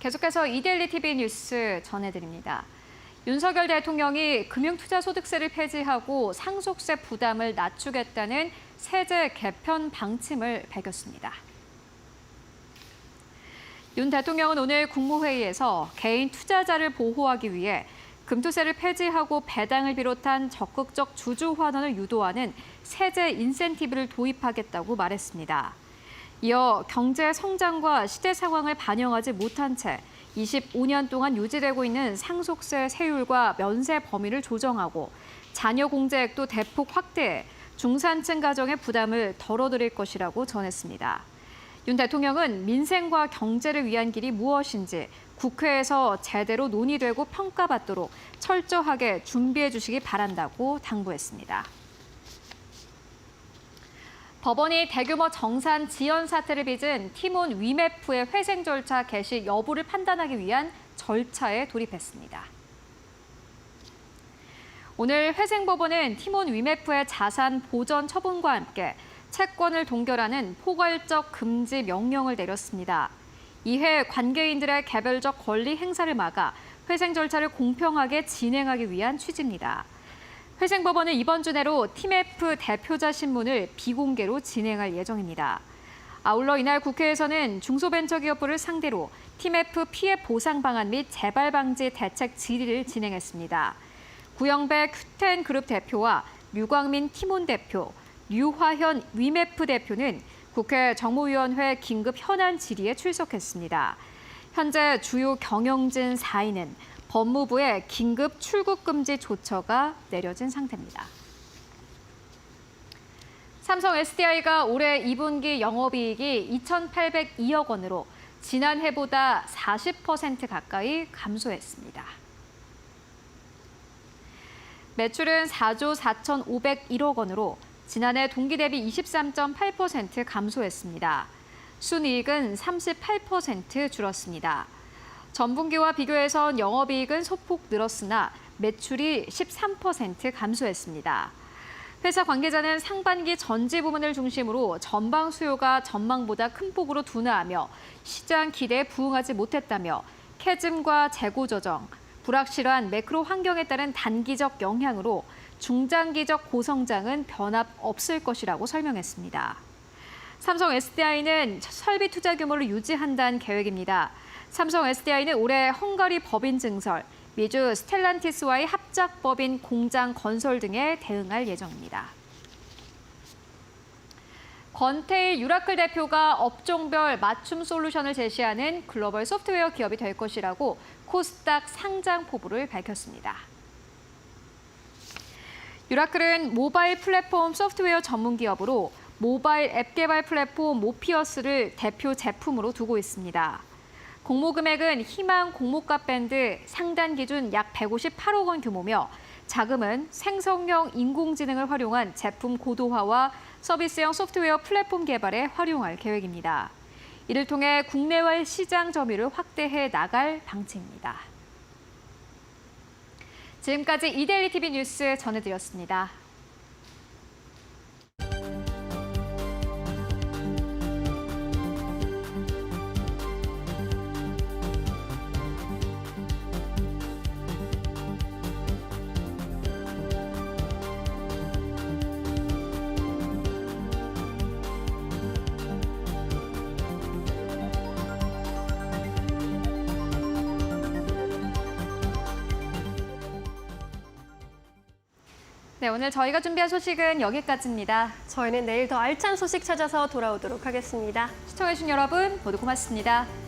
계속해서 이데일리 TV 뉴스 전해드립니다. 윤석열 대통령이 금융투자소득세를 폐지하고 상속세 부담을 낮추겠다는 세제 개편 방침을 밝혔습니다. 윤 대통령은 오늘 국무회의에서 개인 투자자를 보호하기 위해 금투세를 폐지하고 배당을 비롯한 적극적 주주 환원을 유도하는 세제 인센티브를 도입하겠다고 말했습니다. 이어 경제 성장과 시대 상황을 반영하지 못한 채 25년 동안 유지되고 있는 상속세 세율과 면세 범위를 조정하고 자녀 공제액도 대폭 확대해 중산층 가정의 부담을 덜어드릴 것이라고 전했습니다. 윤 대통령은 민생과 경제를 위한 길이 무엇인지 국회에서 제대로 논의되고 평가받도록 철저하게 준비해 주시기 바란다고 당부했습니다. 법원이 대규모 정산 지연 사태를 빚은 티몬 위메프의 회생 절차 개시 여부를 판단하기 위한 절차에 돌입했습니다. 오늘 회생법원은 티몬 위메프의 자산 보전 처분과 함께 채권을 동결하는 포괄적 금지 명령을 내렸습니다. 이해 관계인들의 개별적 권리 행사를 막아 회생 절차를 공평하게 진행하기 위한 취지입니다. 회생법원은 이번 주 내로 티메프 대표자 신문을 비공개로 진행할 예정입니다. 아울러 이날 국회에서는 중소벤처기업부를 상대로 티메프 피해 보상 방안 및 재발 방지 대책 질의를 진행했습니다. 구영배 큐텐그룹 대표와 류광민 티몬 대표, 류화현 위메프 대표는 국회 정무위원회 긴급 현안 질의에 출석했습니다. 현재 주요 경영진 4인은 법무부의 긴급 출국 금지 조처가 내려진 상태입니다. 삼성 SDI가 올해 2분기 영업이익이 2,802억 원으로 지난해보다 40% 가까이 감소했습니다. 매출은 4조 4,501억 원으로 지난해 동기 대비 23.8% 감소했습니다. 순이익은 38% 줄었습니다. 전분기와 비교해선 영업이익은 소폭 늘었으나 매출이 13% 감소했습니다. 회사 관계자는 상반기 전지 부문을 중심으로 전방 수요가 전망보다 큰 폭으로 둔화하며 시장 기대에 부응하지 못했다며 캐즘과 재고 조정, 불확실한 매크로 환경에 따른 단기적 영향으로 중장기적 고성장은 변함 없을 것이라고 설명했습니다. 삼성 SDI는 설비 투자 규모를 유지한다는 계획입니다. 삼성 SDI는 올해 헝가리 법인 증설, 미주 스텔란티스와의 합작 법인 공장 건설 등에 대응할 예정입니다. 권태일 유라클 대표가 업종별 맞춤 솔루션을 제시하는 글로벌 소프트웨어 기업이 될 것이라고 코스닥 상장 포부를 밝혔습니다. 유라클은 모바일 플랫폼 소프트웨어 전문 기업으로 모바일 앱 개발 플랫폼 모피어스를 대표 제품으로 두고 있습니다. 공모 금액은 희망 공모가 밴드 상단 기준 약 158억 원 규모며 자금은 생성형 인공지능을 활용한 제품 고도화와 서비스형 소프트웨어 플랫폼 개발에 활용할 계획입니다. 이를 통해 국내외 시장 점유율을 확대해 나갈 방침입니다. 지금까지 이데일리 TV 뉴스 전해드렸습니다. 네, 오늘 저희가 준비한 소식은 여기까지입니다. 저희는 내일 더 알찬 소식 찾아서 돌아오도록 하겠습니다. 시청해주신 여러분 모두 고맙습니다.